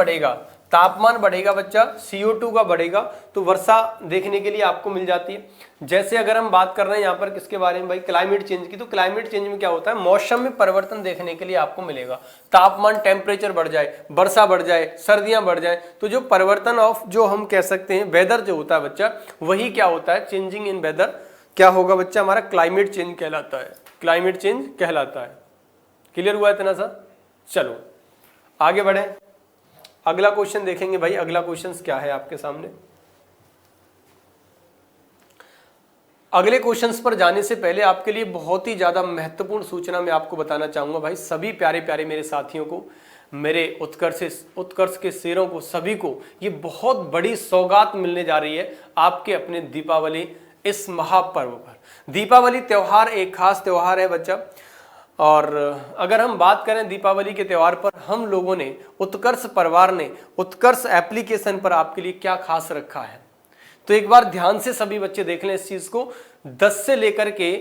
बढ़ेगा बच्चा, CO2 का बढ़ेगा, तो वर्षा देखने के लिए आपको मिल जाती है। जैसे अगर हम बात कर रहे हैं यहाँ पर किसके बारे में भाई, क्लाइमेट चेंज की, तो क्लाइमेट चेंज में क्या होता है, मौसम में परिवर्तन देखने के लिए आपको मिलेगा। तापमान, टेम्परेचर बढ़ जाए, वर्षा बढ़ जाए, सर्दियां बढ़ जाए, तो जो परिवर्तन ऑफ जो हम कह सकते हैं वेदर जो होता है बच्चा, वही क्या होता है, चेंजिंग इन वेदर क्या होगा बच्चा, हमारा क्लाइमेट चेंज कहलाता है, क्लाइमेट चेंज कहलाता है। क्लियर हुआ इतना सा? चलो आगे बढ़े, अगला क्वेश्चन देखेंगे भाई। अगला क्वेश्चन क्या है आपके सामने? अगले क्वेश्चंस पर जाने से पहले आपके लिए बहुत ही ज्यादा महत्वपूर्ण सूचना मैं आपको बताना चाहूंगा भाई, सभी प्यारे प्यारे मेरे साथियों को, मेरे उत्कर्ष के शेरों को, सभी को ये बहुत बड़ी सौगात मिलने जा रही है आपके अपने दीपावली इस महापर्व पर। दीपावली त्योहार एक खास त्योहार है बच्चा, और अगर हम बात करें दीपावली के त्यौहार पर, हम लोगों ने, उत्कर्ष परिवार ने उत्कर्ष एप्लीकेशन पर आपके लिए क्या खास रखा है, तो एक बार ध्यान से सभी बच्चे देख लें इस चीज को। 10 से लेकर के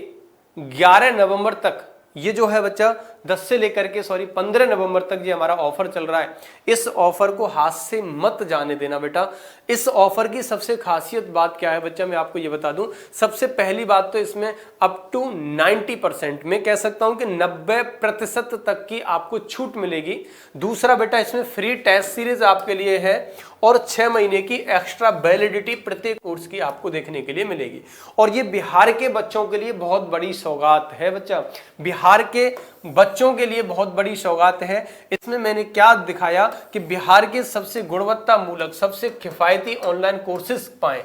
11 नवंबर तक ये जो है बच्चा, 10 से लेकर के 15 नवंबर तक ये हमारा ऑफर चल रहा है। इस ऑफर को हाथ से मत जाने देना बेटा। इस ऑफर की सबसे खासियत बात क्या है बच्चा, मैं आपको ये बता दूं। सबसे पहली बात तो इसमें अप टू 90%, मैं कह सकता हूं कि 90% तक की आपको छूट मिलेगी। दूसरा बेटा, इसमें फ्री टेस्ट सीरीज आपके लिए है और 6 महीने की एक्स्ट्रा वैलिडिटी प्रत्येक कोर्स की आपको देखने के लिए मिलेगी। और ये बिहार के बच्चों के लिए बहुत बड़ी सौगात है बच्चा, बिहार के बच्चों के लिए बहुत बड़ी सौगात है। इसमें मैंने क्या दिखाया कि बिहार के सबसे गुणवत्ता मूलक, सबसे किफायती ऑनलाइन कोर्सेज पाएं,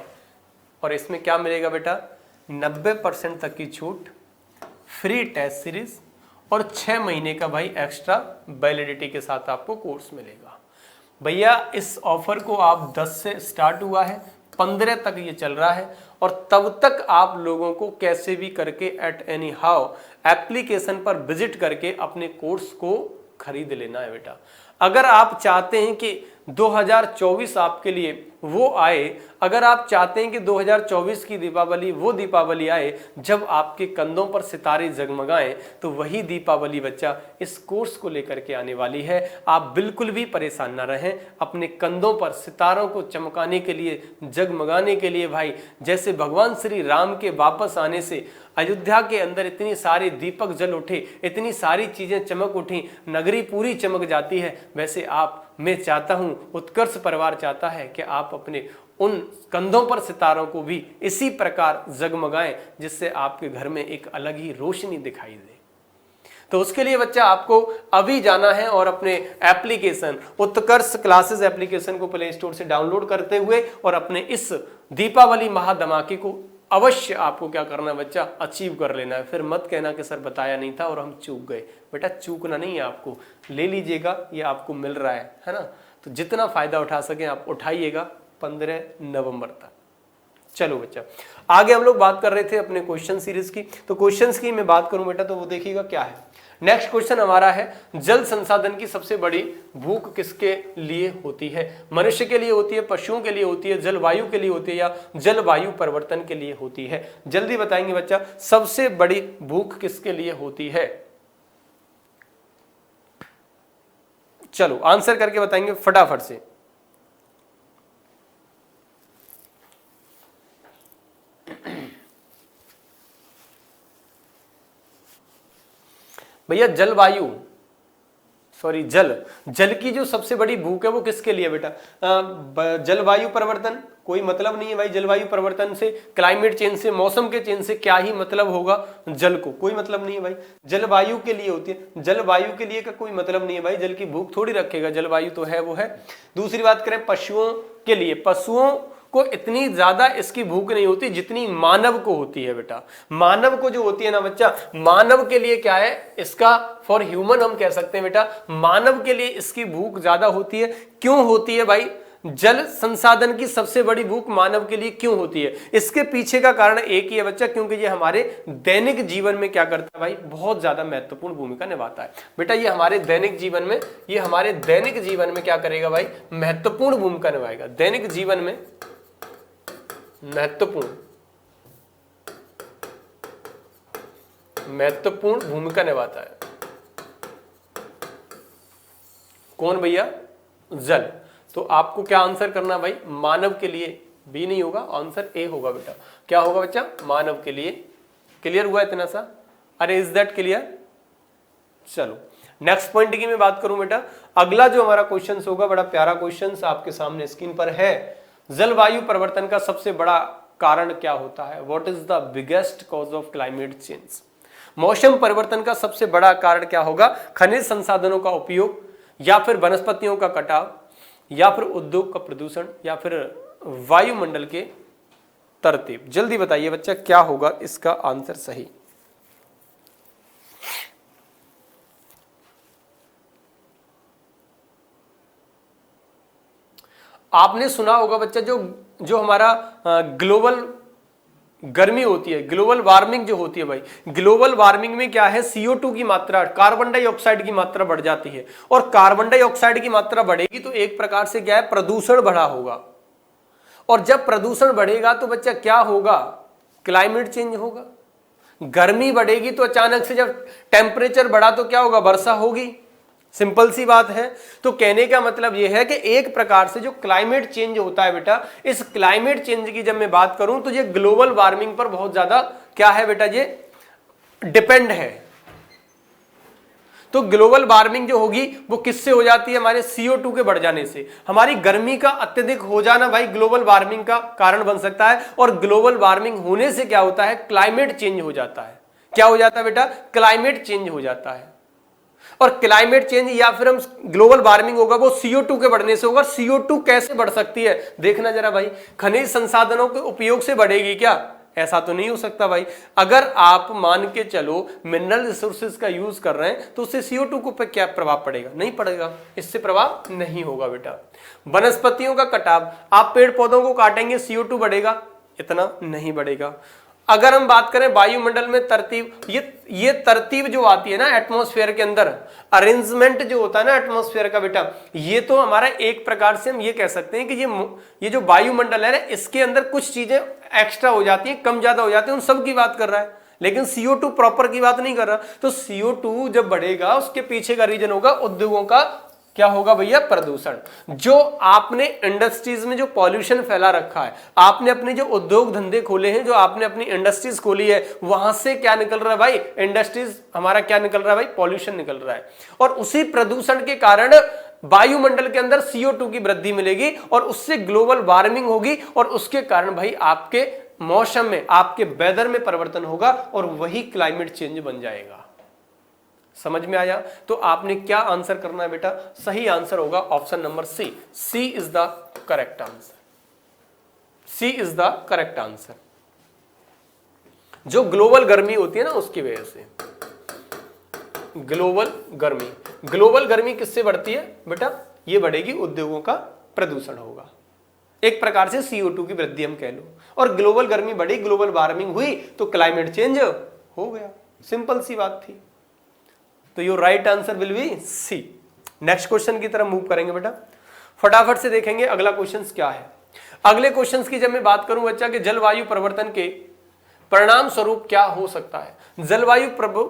और इसमें क्या मिलेगा बेटा, 90% तक की छूट, फ्री टेस्ट सीरीज और 6 महीने का भाई एक्स्ट्रा वैलिडिटी के साथ आपको कोर्स मिलेगा। भैया इस ऑफर को आप 10 से स्टार्ट हुआ है, 15 तक ये चल रहा है, और तब तक आप लोगों को कैसे भी करके एट एनी हाउ एप्लीकेशन पर विजिट करके अपने कोर्स को खरीद लेना है बेटा। अगर आप चाहते हैं कि 2024 आपके लिए वो आए, अगर आप चाहते हैं कि 2024 की दीपावली वो दीपावली आए जब आपके कंधों पर सितारे जगमगाएं, तो वही दीपावली बच्चा इस कोर्स को लेकर के आने वाली है। आप बिल्कुल भी परेशान ना रहें, अपने कंधों पर सितारों को चमकाने के लिए, जगमगाने के लिए भाई, जैसे भगवान श्री राम के वापस आने से अयोध्या के अंदर इतनी सारे दीपक जल उठे, इतनी सारी चीजें चमक उठी, नगरी पूरी चमक जाती है, वैसे मैं चाहता हूं, उत्कर्ष परिवार चाहता है कि आप अपने उन कंधों पर सितारों को भी इसी प्रकार जगमगाएं, जिससे आपके घर में एक अलग ही रोशनी दिखाई दे। तो उसके लिए बच्चा आपको अभी जाना है और अपने एप्लीकेशन उत्कर्ष क्लासेस एप्लीकेशन को प्ले स्टोर से डाउनलोड करते हुए और अपने इस दीपावली महाधमाके को अवश्य आपको क्या करना है बच्चा, अचीव कर लेना है। फिर मत कहना कि सर बताया नहीं था और हम चूक गए। बेटा चूकना नहीं है, आपको ले लीजिएगा, ये आपको मिल रहा है ना, तो जितना फायदा उठा सकें आप उठाइएगा 15 नवंबर तक। चलो बच्चा, आगे हम लोग बात कर रहे थे अपने क्वेश्चन सीरीज की, तो क्वेश्चंस की मैं बात करूं बेटा तो वो देखिएगा क्या है। नेक्स्ट क्वेश्चन हमारा है, जल संसाधन की सबसे बड़ी भूख किसके लिए होती है? मनुष्य के लिए होती है, पशुओं के लिए होती है, जलवायु के लिए होती है, या जलवायु परिवर्तन के लिए होती है? जल्दी बताएंगे बच्चा, सबसे बड़ी भूख किसके लिए होती है? चलो आंसर करके बताएंगे फटाफट से। भैया जलवायु, सॉरी जल की जो सबसे बड़ी भूख है वो किसके लिए बेटा? जलवायु परिवर्तन, कोई मतलब नहीं है भाई। जलवायु परिवर्तन से, क्लाइमेट चेंज से, मौसम के चेंज से क्या ही मतलब होगा जल को? कोई मतलब नहीं है भाई। जलवायु के लिए होती है, जलवायु के लिए का कोई मतलब नहीं है भाई। जल की भूख थोड़ी रखेगा, जलवायु तो है वो है। दूसरी बात करें पशुओं के लिए, पशुओं को इतनी ज्यादा इसकी भूख नहीं होती जितनी मानव को होती है बेटा। मानव को जो होती है ना बच्चा, मानव के लिए क्या है इसका, फॉर ह्यूमन हम कह सकते हैं बेटा, मानव के लिए इसकी भूख ज्यादा होती है। क्यों होती है भाई? जल संसाधन की सबसे बड़ी भूख मानव के लिए क्यों होती है? इसके पीछे का कारण एक ही है बच्चा, क्योंकि ये हमारे दैनिक जीवन में क्या करता है भाई, बहुत ज्यादा महत्वपूर्ण भूमिका निभाता है बेटा। ये हमारे दैनिक जीवन में, ये हमारे दैनिक जीवन में क्या करेगा भाई, महत्वपूर्ण भूमिका निभाएगा। दैनिक जीवन में महत्वपूर्ण भूमिका निभाता है। कौन भैया? जल। तो आपको क्या आंसर करना भाई? मानव के लिए। बी नहीं होगा, आंसर ए होगा बेटा। क्या होगा बच्चा? मानव के लिए। क्लियर हुआ इतना सा? अरे इज दैट क्लियर? चलो नेक्स्ट पॉइंट की मैं बात करूं बेटा, अगला जो हमारा क्वेश्चन होगा, बड़ा प्यारा क्वेश्चन आपके सामने स्क्रीन पर है। जलवायु परिवर्तन का सबसे बड़ा कारण क्या होता है? What is the biggest cause of climate change? मौसम परिवर्तन का सबसे बड़ा कारण क्या होगा? खनिज संसाधनों का उपयोग, या फिर वनस्पतियों का कटाव, या फिर उद्योग का प्रदूषण, या फिर वायुमंडल के तरतीब। जल्दी बताइए बच्चा क्या होगा इसका आंसर सही? आपने सुना होगा बच्चा जो हमारा ग्लोबल गर्मी होती है, ग्लोबल वार्मिंग जो होती है भाई, ग्लोबल वार्मिंग में क्या है? CO2 की मात्रा, कार्बन डाइऑक्साइड की मात्रा बढ़ जाती है, और कार्बन डाइऑक्साइड की मात्रा बढ़ेगी तो एक प्रकार से क्या है? प्रदूषण बढ़ा होगा, और जब प्रदूषण बढ़ेगा तो बच्चा क्या होगा? क्लाइमेट चेंज होगा। गर्मी बढ़ेगी तो अचानक से जब टेम्परेचर बढ़ा तो क्या होगा? वर्षा होगी। सिंपल सी बात है। तो कहने का मतलब यह है कि एक प्रकार से जो क्लाइमेट चेंज होता है बेटा, इस क्लाइमेट चेंज की जब मैं बात करूं तो ये ग्लोबल वार्मिंग पर बहुत ज्यादा क्या है बेटा? ये डिपेंड है। तो ग्लोबल वार्मिंग जो होगी वो किससे हो जाती है? हमारे CO2 के बढ़ जाने से। हमारी गर्मी का अत्यधिक हो जाना भाई ग्लोबल वार्मिंग का कारण बन सकता है, और ग्लोबल वार्मिंग होने से क्या होता है? क्लाइमेट चेंज हो जाता है। क्या हो जाता है बेटा? क्लाइमेट चेंज हो जाता है। और क्लाइमेट चेंज या फिर हम ग्लोबल वार्मिंग होगा वो CO2 के बढ़ने से होगा। CO2 कैसे बढ़ सकती है? देखना जरा भाई, खनिज संसाधनों के उपयोग से बढ़ेगी क्या? ऐसा तो नहीं हो सकता भाई। अगर आप मान के चलो मिनरल रिसोर्सेज का यूज कर रहे हैं तो उससे CO2 को पे क्या प्रभाव पड़ेगा? नहीं पड़ेगा, इससे प्रभाव नहीं होगा बेटा। वनस्पतियों का कटाव, आप पेड़ पौधों को काटेंगे CO2 बढ़ेगा? इतना नहीं बढ़ेगा। अगर हम बात करें वायुमंडल में तरतीब, ये तरतीब जो आती है ना एटमॉस्फेयर के अंदर, अरेंजमेंट जो होता है ना एटमॉस्फेयर का बेटा, ये तो हमारा एक प्रकार से हम ये कह सकते हैं कि ये जो वायुमंडल है ना, इसके अंदर कुछ चीजें एक्स्ट्रा हो जाती हैं, कम ज्यादा हो जाती हैं, उन सब की बात कर रहा है, लेकिन CO2 प्रॉपर की बात नहीं कर रहा। तो CO2 जब बढ़ेगा उसके पीछे का रीजन होगा उद्योगों का क्या होगा भैया? प्रदूषण। जो आपने इंडस्ट्रीज में जो पॉल्यूशन फैला रखा है, आपने अपने जो उद्योग धंधे खोले हैं, जो आपने अपनी इंडस्ट्रीज खोली है, वहां से क्या निकल रहा है भाई? इंडस्ट्रीज हमारा क्या निकल रहा है भाई? पॉल्यूशन निकल रहा है, और उसी प्रदूषण के कारण वायुमंडल के अंदर CO2 की वृद्धि मिलेगी, और उससे ग्लोबल वार्मिंग होगी, और उसके कारण भाई आपके मौसम में, आपके वेदर में परिवर्तन होगा, और वही क्लाइमेट चेंज बन जाएगा। समझ में आया? तो आपने क्या आंसर करना है बेटा? सही आंसर होगा option number C. C is the correct answer. C is the correct answer. जो ग्लोबल गर्मी होती है ना उसकी वजह से। ग्लोबल गर्मी किससे बढ़ती है बेटा? ये बढ़ेगी, उद्योगों का प्रदूषण होगा, एक प्रकार से CO2 की वृद्धि हम कह लो, और ग्लोबल गर्मी बढ़ी, ग्लोबल वार्मिंग हुई तो क्लाइमेट चेंज हो गया। सिंपल सी बात थी। तो your right answer will be C. Next question की तरफ मूव करेंगे बेटा, फटाफट से देखेंगे अगला क्वेश्चन क्या है। अगले क्वेश्चन की जब मैं बात करूं बच्चा कि जलवायु परिवर्तन के परिणाम स्वरूप क्या हो सकता है,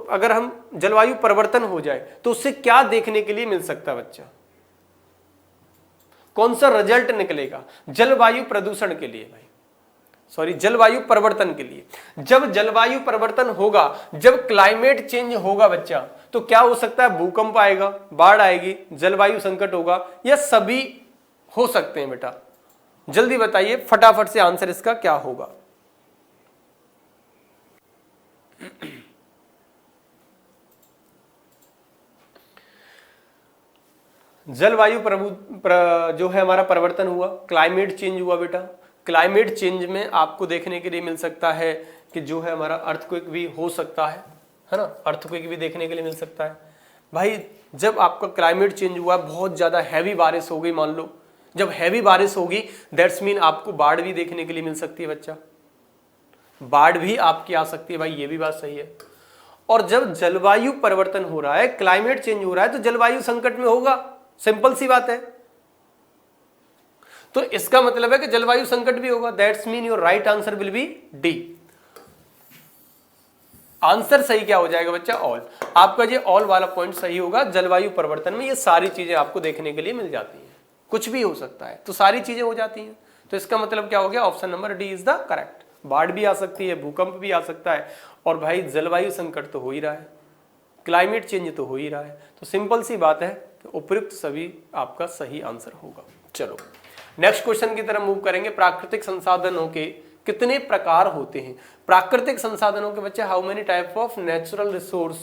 अगर हम जलवायु परिवर्तन हो जाए तो उससे क्या देखने के लिए मिल सकता है बच्चा? कौन सा रिजल्ट निकलेगा जलवायु प्रदूषण के लिए भाई? सॉरी, जलवायु परिवर्तन के लिए। जब जलवायु परिवर्तन होगा, जब क्लाइमेट चेंज होगा बच्चा, तो क्या हो सकता है? भूकंप आएगा, बाढ़ आएगी, जलवायु संकट होगा, यह सभी हो सकते हैं बेटा। जल्दी बताइए फटाफट से आंसर इसका क्या होगा? जलवायु जो है हमारा परिवर्तन हुआ, क्लाइमेट चेंज हुआ बेटा। क्लाइमेट चेंज में आपको देखने के लिए मिल सकता है कि जो है हमारा अर्थक्वेक भी हो सकता है ना? अर्थक्वेक भी देखने के लिए मिल सकता है भाई। जब आपका क्लाइमेट चेंज हुआ, बहुत ज्यादा हैवी बारिश हो गई, मान लो जब हैवी बारिश होगी दैट्स मीन आपको बाढ़ भी देखने के लिए मिल सकती है बच्चा। बाढ़ भी आपकी आ सकती है भाई, ये भी बात सही है। और जब जलवायु परिवर्तन हो रहा है, क्लाइमेट चेंज हो रहा है, तो जलवायु संकट में होगा, सिंपल सी बात है। तो इसका मतलब है कि जलवायु संकट भी होगा। That's mean your right answer will B D. Answer सही क्या हो जाएगा बच्चा? ऑल। आपका ये ऑल वाला पॉइंट सही होगा। जलवायु परिवर्तन में ये सारी चीजें आपको देखने के लिए मिल जाती हैं, कुछ भी हो सकता है तो सारी चीजें हो जाती हैं। तो इसका मतलब क्या हो गया? Option number D is the correct. बाढ़ भी आ सकती है, भूकंप भी आ सकता है, और भाई जलवायु संकट तो हो ही रहा है, क्लाइमेट चेंज तो हो ही रहा है। तो सिंपल सी बात है कि उपयुक्त सभी आपका सही आंसर होगा। चलो नेक्स्ट क्वेश्चन की तरफ मूव करेंगे। प्राकृतिक संसाधनों के कितने प्रकार होते हैं? प्राकृतिक संसाधनों के बच्चे how many type of natural resource,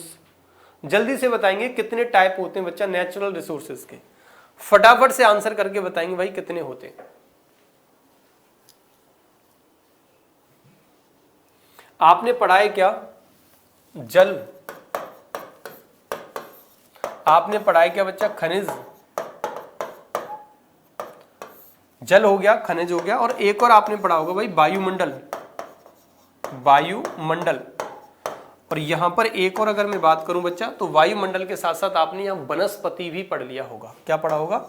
जल्दी से बताएंगे कितने टाइप होते हैं बच्चा नेचुरल रिसोर्सेज के। फटाफट से आंसर करके बताएंगे भाई कितने होते हैं। आपने पढ़ा है क्या? जल। आपने पढ़ा है क्या बच्चा? खनिज। जल हो गया, खनिज हो गया, और एक और आपने पढ़ा होगा भाई वायुमंडल। वायुमंडल। और यहां पर एक और अगर मैं बात करूं बच्चा, तो वायुमंडल के साथ साथ आपने यहां वनस्पति भी पढ़ लिया होगा। क्या पढ़ा होगा?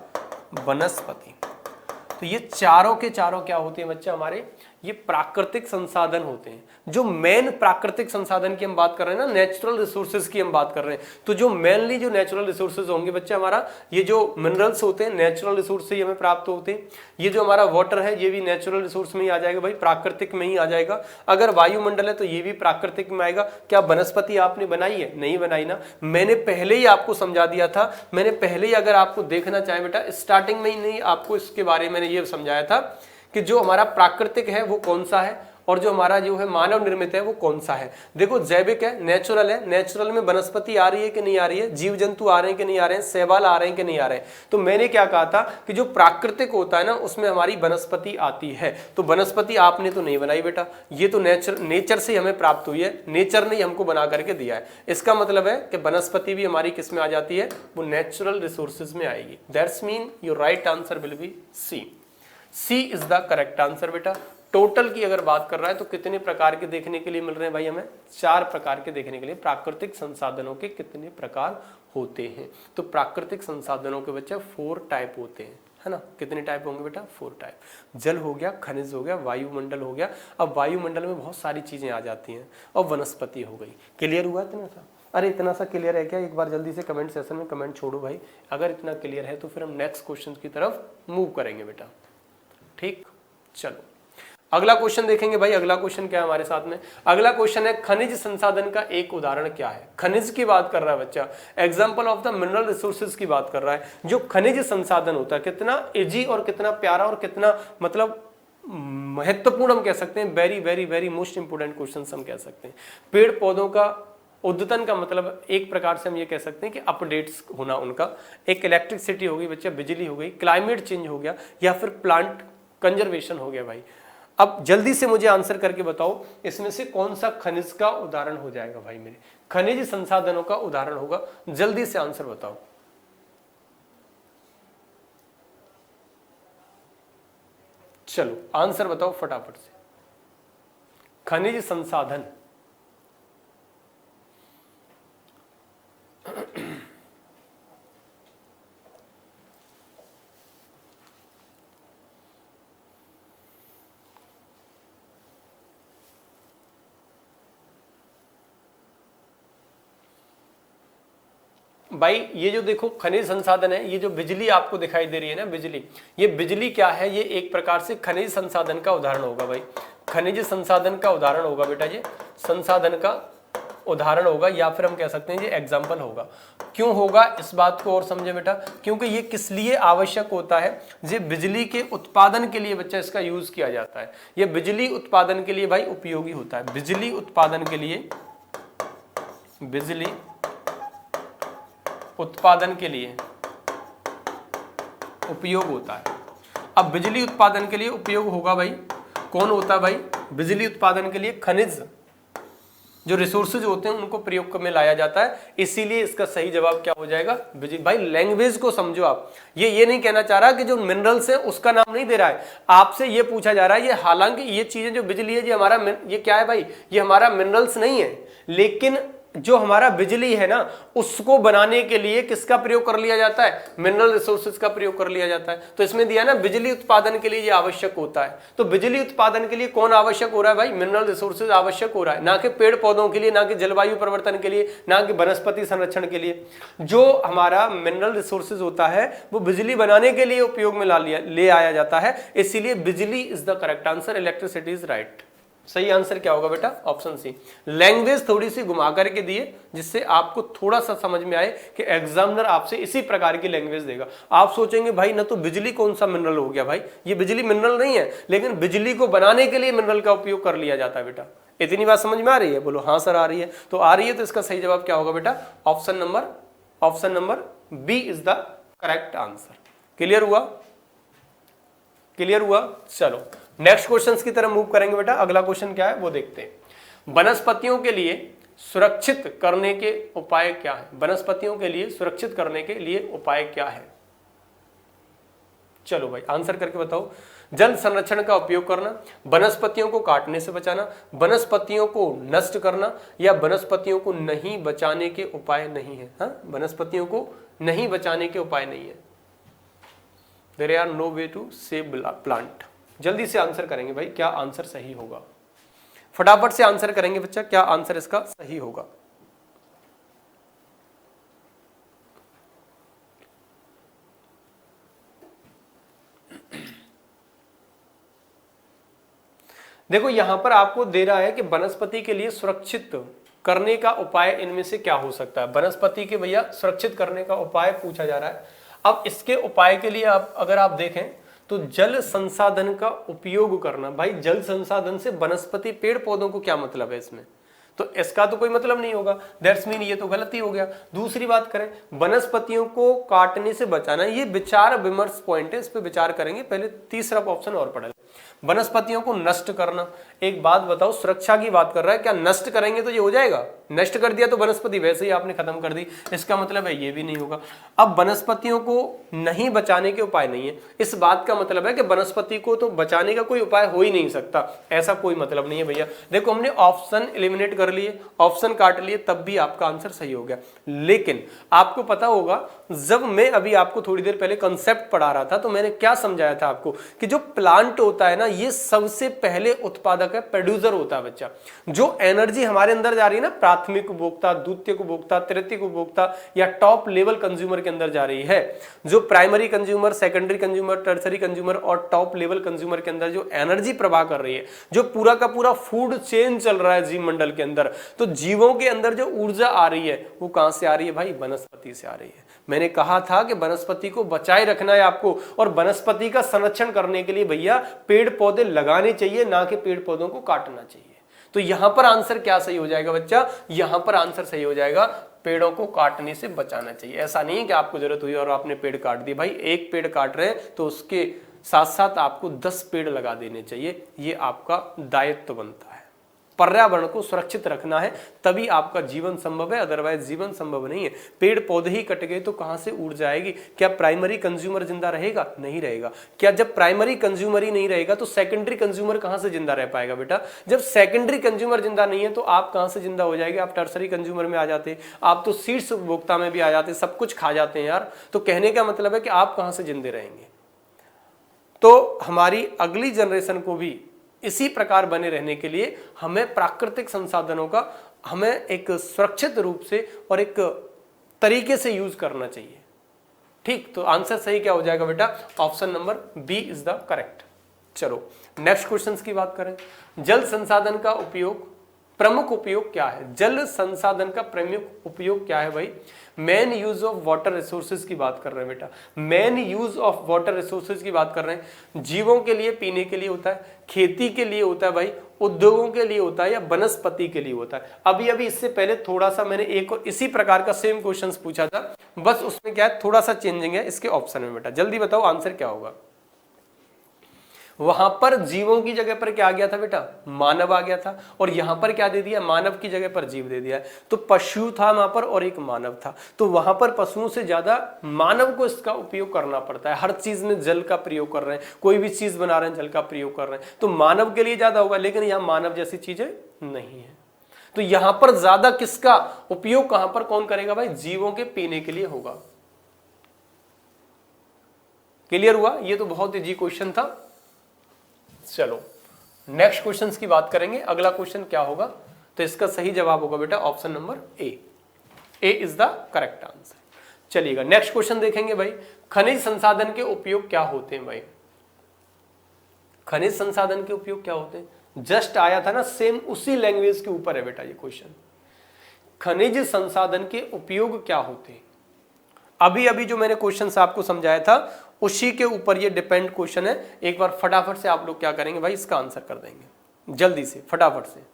वनस्पति। तो ये चारों के चारों क्या होते हैं बच्चा? हमारे ये प्राकृतिक संसाधन होते हैं। जो मेन प्राकृतिक संसाधन की हम बात कर रहे हैं ना, नेचुरल रिसोर्सेज की हम बात कर रहे हैं, तो जो मेनली जो नेचुरल रिसोर्सेज होंगे बच्चा हमारा, ये जो मिनरल्स होते हैं नेचुरल रिसोर्स से ही हमें प्राप्त होते हैं। ये जो हमारा वाटर है ये भी नेचुरल रिसोर्स में ही आ जाएगा भाई, प्राकृतिक में ही आ जाएगा। अगर वायुमंडल है तो ये भी प्राकृतिक में आएगा। क्या वनस्पति आपने बनाई है? नहीं बनाई ना, मैंने पहले ही आपको समझा दिया था। मैंने पहले ही, अगर आपको देखना चाहें बेटा, स्टार्टिंग में ही नहीं आपको इसके बारे में ये समझाया था कि जो हमारा प्राकृतिक है वो कौन सा है, और जो हमारा जो है मानव निर्मित है वो कौन सा है। देखो जैविक है, नेचुरल है, नेचुरल में वनस्पति आ रही है कि नहीं आ रही है, जीव जंतु आ रहे हैं कि नहीं आ रहे हैं, शैवाल आ रहे हैं कि नहीं आ रहे हैं। तो मैंने क्या कहा था कि जो प्राकृतिक होता है ना उसमें हमारी वनस्पति आती है। तो वनस्पति आपने तो नहीं बनाई बेटा, ये तो नेचर से हमें प्राप्त हुई है, नेचर ने हमको बना करके दिया है। इसका मतलब है कि वनस्पति भी हमारी किस में आ जाती है? वो नेचुरल रिसोर्सेज में आएगी। That's mean your right answer will be C. C is the correct answer बेटा। टोटल की अगर बात कर रहा है तो कितने प्रकार के देखने के लिए मिल रहे हैं भाई हमें? 4 प्रकार के देखने के लिए। प्राकृतिक संसाधनों के कितने प्रकार होते हैं? तो प्राकृतिक संसाधनों के बच्चे 4 टाइप होते हैं, है ना। कितने टाइप होंगे बेटा? 4 टाइप। जल हो गया, खनिज हो गया, वायुमंडल हो गया। अब वायुमंडल में बहुत सारी चीजें आ जाती हैं, और वनस्पति हो गई। क्लियर हुआ इतना सा? अरे इतना सा क्लियर है क्या? एक बार जल्दी से कमेंट सेशन में कमेंट छोड़ो भाई। अगर इतना क्लियर है तो फिर हम नेक्स्ट क्वेश्चन की तरफ मूव करेंगे बेटा। ठीक, चलो अगला क्वेश्चन देखेंगे भाई। अगला क्वेश्चन क्या है हमारे साथ में? अगला क्वेश्चन है खनिज संसाधन का एक उदाहरण क्या है? खनिज की बात कर रहा है बच्चा, example of the mineral resources की बात कर रहा है। जो खनिज संसाधन होता है, कितना इजी और कितना प्यारा और कितना मतलब महत्वपूर्ण हम कह सकते हैं। Very very very most important question हम कह सकते हैं। पेड़ पौधों का उद्यतन का मतलब एक प्रकार से हम ये कह सकते हैं कि अपडेट्स होना उनका। एक इलेक्ट्रिसिटी हो गई बच्चा, बिजली हो गई, क्लाइमेट चेंज हो गया, या फिर प्लांट कंजर्वेशन हो गया भाई। अब जल्दी से मुझे आंसर करके बताओ इसमें से कौन सा खनिज का उदाहरण हो जाएगा भाई मेरे? खनिज संसाधनों का उदाहरण होगा। जल्दी से आंसर बताओ। चलो आंसर बताओ फटाफट से। खनिज संसाधन भाई, ये जो देखो खनिज संसाधन है, ये जो बिजली आपको दिखाई दे रही है ना, बिजली, ये बिजली क्या है? ये एक प्रकार से खनिज संसाधन का उदाहरण होगा भाई। खनिज संसाधन का उदाहरण होगा बेटा, ये संसाधन का उदाहरण होगा, या फिर हम कह सकते हैं ये एग्जाम्पल होगा। क्यों होगा इस बात को और समझे बेटा, क्योंकि ये किस लिए आवश्यक होता है? ये बिजली के उत्पादन के लिए बच्चा इसका यूज किया जाता है। ये बिजली उत्पादन के लिए भाई उपयोगी होता है। बिजली उत्पादन के लिए, बिजली उत्पादन के लिए उपयोग होता है। अब बिजली उत्पादन के लिए उपयोग होगा भाई, कौन होता है भाई? बिजली उत्पादन के लिए खनिज जो रिसोर्सेज होते हैं उनको प्रयोग में लाया जाता है। इसीलिए इसका सही जवाब क्या हो जाएगा? बिजली। भाई लैंग्वेज को समझो आप। ये नहीं कहना चाह रहा कि जो मिनरल्स है उसका नाम नहीं दे रहा है, आपसे ये पूछा जा रहा है। ये हालांकि ये चीजें जो बिजली है, ये हमारा, ये क्या है भाई? ये हमारा मिनरल्स नहीं है, लेकिन जो हमारा बिजली है ना, उसको बनाने के लिए किसका प्रयोग कर लिया जाता है? मिनरल रिसोर्सेज का प्रयोग कर लिया जाता है। तो इसमें दिया ना बिजली उत्पादन के लिए ये आवश्यक होता है। तो बिजली उत्पादन के लिए कौन आवश्यक हो रहा है भाई? मिनरल रिसोर्सेज आवश्यक हो रहा है, ना कि पेड़ पौधों के लिए, ना कि जलवायु परिवर्तन के लिए, ना कि वनस्पति संरक्षण के लिए। जो हमारा मिनरल रिसोर्सेज होता है वो बिजली बनाने के लिए उपयोग में ले आया जाता है, इसीलिए बिजली is the correct answer. Electricity is right. सही आंसर क्या होगा बेटा? Option C. लैंग्वेज थोड़ी सी घुमा करके दिए जिससे आपको थोड़ा सा समझ में आए कि एग्जामिनर आपसे इसी प्रकार की लैंग्वेज देगा। आप सोचेंगे भाई ना, तो बिजली कौन सा मिनरल हो गया भाई? ये बिजली मिनरल नहीं है, लेकिन बिजली को बनाने के लिए मिनरल का उपयोग कर लिया जाता है बेटा। इतनी बात समझ में आ रही है? बोलो हाँ सर आ रही है। तो आ रही है तो इसका सही जवाब क्या होगा बेटा? Option number B is the correct answer. Clear हुआ? क्लियर हुआ? चलो नेक्स्ट क्वेश्चंस की तरफ मूव करेंगे बेटा। अगला क्वेश्चन क्या है वो देखते हैं। वनस्पतियों के लिए सुरक्षित करने के उपाय क्या है? वनस्पतियों के लिए सुरक्षित करने के लिए उपाय क्या है? चलो भाई आंसर करके बताओ। जल संरक्षण का उपयोग करना, वनस्पतियों को काटने से बचाना, वनस्पतियों को नष्ट करना, या वनस्पतियों को नहीं बचाने के उपाय नहीं है। हाँ, वनस्पतियों को नहीं बचाने के उपाय नहीं है। There are no way to save plant. जल्दी से आंसर करेंगे भाई, क्या आंसर सही होगा? फटाफट से आंसर करेंगे बच्चा, क्या आंसर इसका सही होगा? देखो यहां पर आपको दे रहा है कि वनस्पति के लिए सुरक्षित करने का उपाय इनमें से क्या हो सकता है। वनस्पति के भैया सुरक्षित करने का उपाय पूछा जा रहा है। अब इसके उपाय के लिए अगर आप देखें तो जल संसाधन का उपयोग करना। भाई जल संसाधन से वनस्पति पेड़ पौधों को क्या मतलब है इसमें? तो इसका तो कोई मतलब नहीं होगा। दैट्स मीन ये तो गलती हो गया। दूसरी बात करें, वनस्पतियों को काटने से बचाना, ये विचार विमर्श पॉइंट है, इस पे विचार करेंगे। पहले तीसरा ऑप्शन और पढ़ लें। वनस्पतियों को नष्ट करना। एक बात बताओ, सुरक्षा की बात कर रहा है, क्या नष्ट करेंगे तो ये हो जाएगा? नष्ट कर दिया तो वनस्पति वैसे ही आपने खत्म कर दी, इसका मतलब है ये भी नहीं होगा। अब वनस्पतियों को नहीं बचाने के उपाय नहीं है, इस बात का मतलब है कि वनस्पति को तो बचाने का कोई उपाय हो ही नहीं सकता, ऐसा कोई मतलब नहीं है भैया। देखो हमने ऑप्शन एलिमिनेट कर लिए, ऑप्शन काट लिए, तब भी आपका आंसर सही हो गया। लेकिन आपको पता होगा, जब मैं अभी आपको थोड़ी देर पहले कंसेप्ट पढ़ा रहा था तो मैंने क्या समझाया था आपको कि जो प्लांट होता है ना, ये सबसे पहले उत्पादक है, प्रोड्यूसर होता है बच्चा। जो एनर्जी हमारे अंदर जा रही है ना, प्राथमिक उपभोक्ता, द्वितीयक उपभोक्ता, तृतीयक उपभोक्ता या टॉप लेवल कंज्यूमर के अंदर जा रही है, जो primary consumer, secondary consumer, tertiary consumer और टॉप लेवल कंज्यूमर के अंदर जो एनर्जी प्रवाह कर रही है, जो पूरा का पूरा फूड चेन चल रहा है जीव मंडल के अंदर, तो जीवों के अंदर जो ऊर्जा आ रही है वो कहां से आ रही है भाई? वनस्पति से आ रही है। मैंने कहा था कि वनस्पति को बचाए रखना है आपको, और वनस्पति का संरक्षण करने के लिए भैया पेड़ पौधे लगाने चाहिए, ना कि पेड़ पौधों को काटना चाहिए। तो यहां पर आंसर क्या सही हो जाएगा बच्चा? यहां पर आंसर सही हो जाएगा, पेड़ों को काटने से बचाना चाहिए। ऐसा नहीं है कि आपको जरूरत हुई और आपने पेड़ काट दिए। भाई एक पेड़ काट रहे हैं तो उसके साथ साथ आपको 10 पेड़ लगा देने चाहिए, ये आपका दायित्व बनता है। पर्यावरण को सुरक्षित रखना है, तभी आपका जीवन संभव है, अदरवाइज जीवन संभव नहीं है। पेड़ पौधे ही कट गए तो कहां से ऊर्जा आएगी? क्या प्राइमरी कंज्यूमर जिंदा रहेगा? नहीं रहेगा। क्या जब प्राइमरी कंज्यूमर ही नहीं रहेगा तो सेकेंडरी कंज्यूमर कहां से जिंदा रह पाएगा बेटा? जब सेकेंडरी कंज्यूमर जिंदा नहीं है तो आप कहां से जिंदा हो जाएंगे? आप टर्सरी कंज्यूमर में आ जाते, आप तो शीर्ष उपभोक्ता में भी आ जाते, सब कुछ खा जाते हैं यार। तो कहने का मतलब है कि आप कहां से जिंदे रहेंगे? तो हमारी अगली जनरेशन को भी इसी प्रकार बने रहने के लिए हमें प्राकृतिक संसाधनों का हमें एक सुरक्षित रूप से और एक तरीके से यूज करना चाहिए। ठीक, तो आंसर सही क्या हो जाएगा बेटा? Option number B is the correct. चलो नेक्स्ट क्वेश्चंस की बात करें। जल संसाधन का उपयोग, प्रमुख उपयोग क्या है? जल संसाधन का प्रमुख उपयोग क्या है भाई? Main use of water resources की बात कर रहे हैं बेटा। Main use of water resources की बात कर रहे हैं। जीवों के लिए, पीने के लिए होता है, खेती के लिए होता है भाई, उद्योगों के लिए होता है, या वनस्पति के लिए होता है। अभी इससे पहले थोड़ा सा मैंने एक और इसी प्रकार का सेम क्वेश्चन पूछा था, बस उसमें क्या है, थोड़ा सा चेंजिंग है इसके ऑप्शन में बेटा। जल्दी बताओ आंसर क्या होगा? वहां पर जीवों की जगह पर क्या आ गया था बेटा? मानव आ गया था। और यहां पर क्या दे दिया? मानव की जगह पर जीव दे दिया है। तो पशु था वहां पर और एक मानव था, तो वहां पर पशुओं से ज्यादा मानव को इसका उपयोग करना पड़ता है। हर चीज में जल का प्रयोग कर रहे हैं, कोई भी चीज बना रहे हैं जल का प्रयोग कर रहे हैं, तो मानव के लिए ज्यादा होगा। लेकिन यहां मानव जैसी चीजें नहीं है। तो यहां पर ज्यादा किसका उपयोग कहां पर कौन करेगा भाई? जीवों के पीने के लिए होगा। क्लियर हुआ? ये तो बहुत इजी क्वेश्चन था। चलो नेक्स्ट क्वेश्चन की बात करेंगे। अगला क्वेश्चन क्या होगा? तो इसका सही जवाब होगा बेटा option number A. A is the correct answer. चलिएगा नेक्स्ट क्वेश्चन देखेंगे भाई। खनिज संसाधन के उपयोग क्या होते हैं भाई? खनिज संसाधन के उपयोग क्या होते हैं? जस्ट आया था ना, सेम उसी लैंग्वेज के ऊपर है बेटा ये क्वेश्चन। खनिज संसाधन के उपयोग क्या होते हैं? अभी अभी जो मैंने क्वेश्चन आपको समझाया था उसी के ऊपर ये डिपेंड क्वेश्चन है। एक बार फटाफट से आप लोग क्या करेंगे भाई, इसका आंसर कर देंगे जल्दी से, फटाफट से।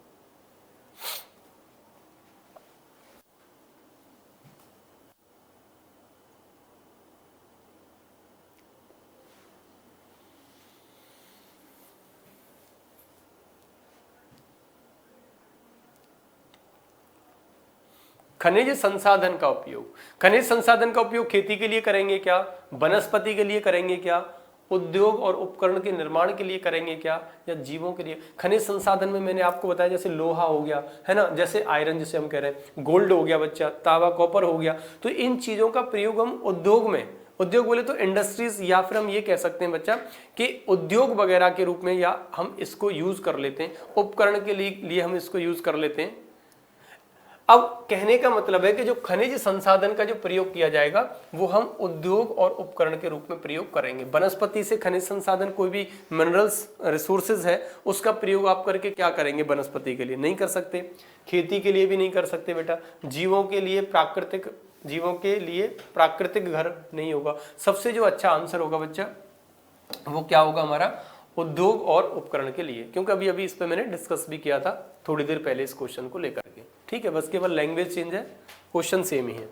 खनिज संसाधन का उपयोग, खनिज संसाधन का उपयोग खेती के लिए करेंगे क्या? वनस्पति के लिए करेंगे क्या? उद्योग और उपकरण के निर्माण के लिए करेंगे क्या? या जीवों के लिए? खनिज संसाधन में मैंने आपको बताया जैसे लोहा हो गया है ना, जैसे आयरन जिसे हम कह रहे हैं, गोल्ड हो गया बच्चा, तांबा कॉपर हो गया। तो इन चीजों का प्रयोग हम उद्योग में, उद्योग बोले तो इंडस्ट्रीज, या फिर हम ये कह सकते हैं बच्चा कि उद्योग वगैरह के रूप में, या हम इसको यूज कर लेते हैं उपकरण के लिए हम इसको यूज कर लेते हैं। अब कहने का मतलब है कि जो खनिज संसाधन का जो प्रयोग किया जाएगा वो हम उद्योग और उपकरण के रूप में प्रयोग करेंगे। वनस्पति से खनिज संसाधन, कोई भी मिनरल्स रिसोर्सेज है उसका प्रयोग आप करके क्या करेंगे? वनस्पति के लिए नहीं कर सकते, खेती के लिए भी नहीं कर सकते बेटा, जीवों के लिए प्राकृतिक घर नहीं होगा। सबसे जो अच्छा आंसर होगा बच्चा वो क्या होगा हमारा? उद्योग और उपकरण के लिए, क्योंकि अभी अभी इस पे मैंने डिस्कस भी किया था थोड़ी देर पहले इस क्वेश्चन को लेकर के। ठीक है, बस केवल लैंग्वेज चेंज है, क्वेश्चन सेम ही है।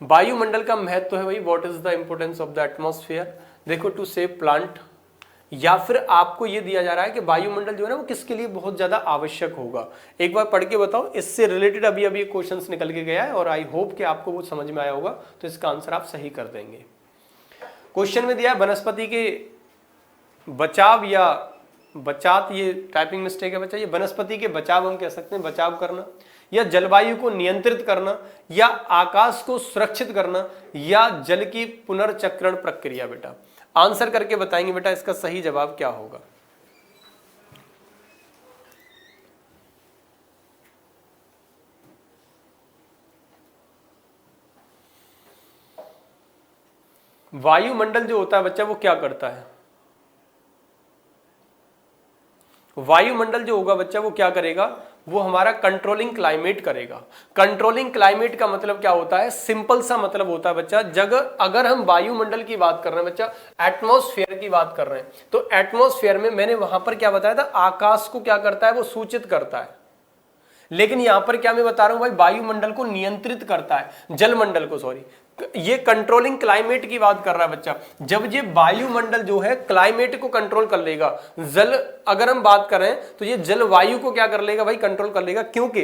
वायुमंडल का महत्व है भाई, what is the importance of the atmosphere? देखो टू सेव प्लांट, या फिर आपको ये दिया जा रहा है कि वायुमंडल जो है ना वो किसके लिए बहुत ज्यादा आवश्यक होगा। एक बार पढ़ के बताओ, इससे रिलेटेड अभी अभी क्वेश्चन निकल के गया है और आई होप कि आपको वो समझ में आया होगा, तो इसका आंसर आप सही कर देंगे। क्वेश्चन में दिया है वनस्पति के बचाव या बचात, ये टाइपिंग मिस्टेक है बच्चा, ये वनस्पति के बचाव हम कह सकते हैं, बचाव करना, या जलवायु को नियंत्रित करना, या आकाश को सुरक्षित करना, या जल की पुनर्चक्रण प्रक्रिया। बेटा आंसर करके बताएंगे बेटा इसका सही जवाब क्या होगा। वायुमंडल जो होता है बच्चा वो क्या करता है? वायुमंडल जो होगा बच्चा वो क्या करेगा? वो हमारा कंट्रोलिंग क्लाइमेट करेगा। कंट्रोलिंग क्लाइमेट का मतलब क्या होता है? सिंपल सा मतलब होता है बच्चा, अगर हम वायुमंडल की बात कर रहे हैं बच्चा, एटमॉस्फेयर की बात कर रहे हैं, तो एटमॉस्फेयर में मैंने वहां पर क्या बताया था? आकाश को क्या करता है? वो सूचित करता है। लेकिन यहां पर क्या मैं बता रहा हूं भाई? वायुमंडल को नियंत्रित करता है, जलमंडल को, सॉरी, ये कंट्रोलिंग क्लाइमेट की बात कर रहा है बच्चा। जब ये वायुमंडल जो है क्लाइमेट को कंट्रोल कर लेगा, जल अगर हम बात करें तो ये जलवायु को क्या कर लेगा भाई? कंट्रोल कर लेगा, क्योंकि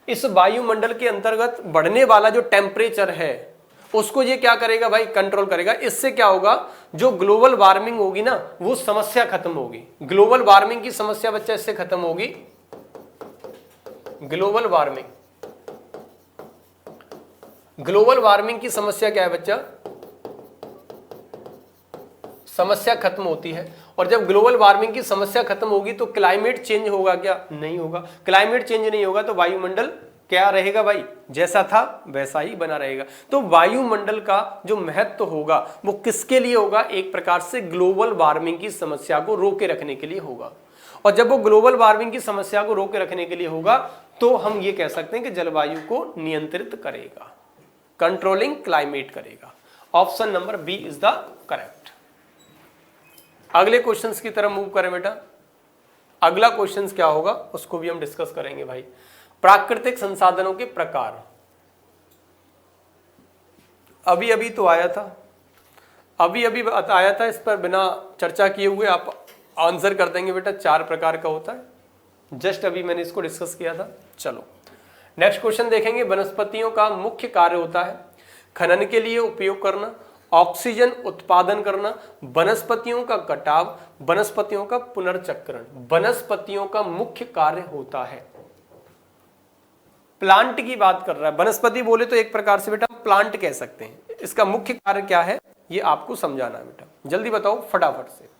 इस वायुमंडल के अंतर्गत बढ़ने वाला जो टेम्परेचर है उसको ये क्या करेगा भाई? कंट्रोल करेगा। इससे क्या होगा? जो ग्लोबल वार्मिंग होगी ना वो समस्या खत्म होगी। ग्लोबल वार्मिंग की समस्या बच्चा इससे खत्म होगी। ग्लोबल वार्मिंग की समस्या क्या है बच्चा? समस्या खत्म होती है। और जब ग्लोबल वार्मिंग की समस्या खत्म होगी तो क्लाइमेट चेंज होगा क्या? नहीं होगा। क्लाइमेट चेंज नहीं होगा तो वायुमंडल क्या रहेगा भाई? जैसा था वैसा ही बना रहेगा। तो वायुमंडल का जो महत्व होगा वो किसके लिए होगा? एक प्रकार से ग्लोबल वार्मिंग की समस्या को रोके रखने के लिए होगा। और जब वो ग्लोबल वार्मिंग की समस्या को रोके रखने के लिए होगा तो हम ये कह सकते हैं कि जलवायु को नियंत्रित करेगा, कंट्रोलिंग क्लाइमेट करेगा। Option number B is the correct. अगले क्वेश्चंस की तरफ मूव करें बेटा। अगला क्वेश्चंस क्या होगा उसको भी हम डिस्कस करेंगे भाई। प्राकृतिक संसाधनों के प्रकार, अभी अभी तो आया था, अभी अभी आया था, इस पर बिना चर्चा किए हुए आप आंसर कर देंगे बेटा। 4 प्रकार का होता है, जस्ट अभी मैंने इसको डिस्कस किया था। चलो नेक्स्ट क्वेश्चन देखेंगे। वनस्पतियों का मुख्य कार्य होता है खनन के लिए उपयोग करना, ऑक्सीजन उत्पादन करना, वनस्पतियों का कटाव, वनस्पतियों का पुनर्चक्रण। वनस्पतियों का मुख्य कार्य होता है, प्लांट की बात कर रहा है। वनस्पति बोले तो एक प्रकार से बेटा प्लांट कह सकते हैं। इसका मुख्य कार्य क्या है ये आपको समझाना है बेटा, जल्दी बताओ फटाफट से।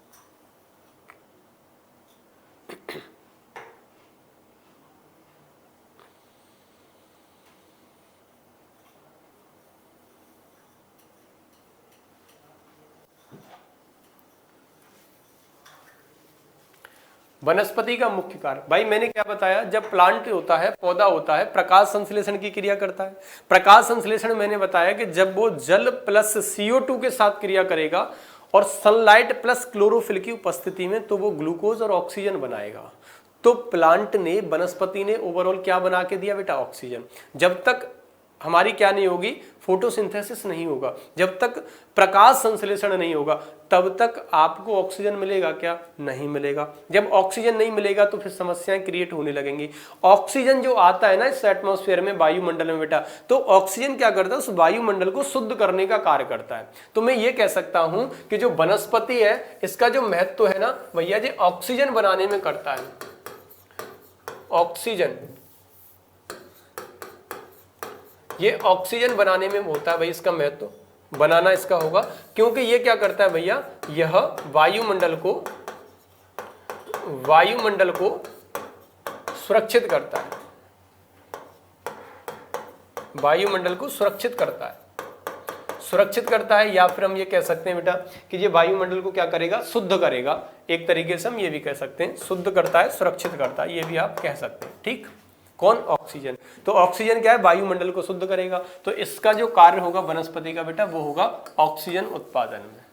वनस्पति का मुख्य कार्य भाई मैंने क्या बताया, जब प्लांट होता है, पौधा होता है, प्रकाश संश्लेषण की क्रिया करता है। प्रकाश संश्लेषण मैंने बताया कि जब वो जल प्लस CO2 के साथ क्रिया करेगा और सनलाइट प्लस क्लोरोफिल की उपस्थिति में, तो वो ग्लूकोज और ऑक्सीजन बनाएगा। तो प्लांट ने, वनस्पति ने ओवरऑल क्या बना के दिया बेटा, ऑक्सीजन। जब तक हमारी क्या नहीं होगी, फोटोसिंथेसिस नहीं होगा, जब तक प्रकाश संश्लेषण नहीं होगा, तब तक आपको ऑक्सीजन मिलेगा क्या, नहीं मिलेगा। जब ऑक्सीजन नहीं मिलेगा तो फिर समस्याएं क्रिएट होने लगेंगी। ऑक्सीजन जो आता है ना इस एटमॉस्फेयर में, वायुमंडल में बेटा, तो ऑक्सीजन क्या करता है, उस वायुमंडल को शुद्ध करने का कार्य करता है। तो मैं ये कह सकता हूं कि जो वनस्पति है इसका जो महत्व है ना भैया जी, ऑक्सीजन बनाने में करता है। ऑक्सीजन, ये ऑक्सीजन बनाने में होता है भाई, इसका महत्व बनाना इसका होगा, क्योंकि ये क्या करता है भैया, यह वायुमंडल को सुरक्षित करता है, वायुमंडल को सुरक्षित करता है, या फिर हम ये कह सकते हैं बेटा कि ये वायुमंडल को क्या करेगा, शुद्ध करेगा। एक तरीके से हम ये भी कह सकते हैं, शुद्ध करता है, सुरक्षित करता है, ये भी आप कह सकते हैं। ठीक, कौन, ऑक्सीजन। तो ऑक्सीजन क्या है, वायुमंडल को शुद्ध करेगा। तो इसका जो कार्य होगा वनस्पति का बेटा, वो होगा ऑक्सीजन उत्पादन में।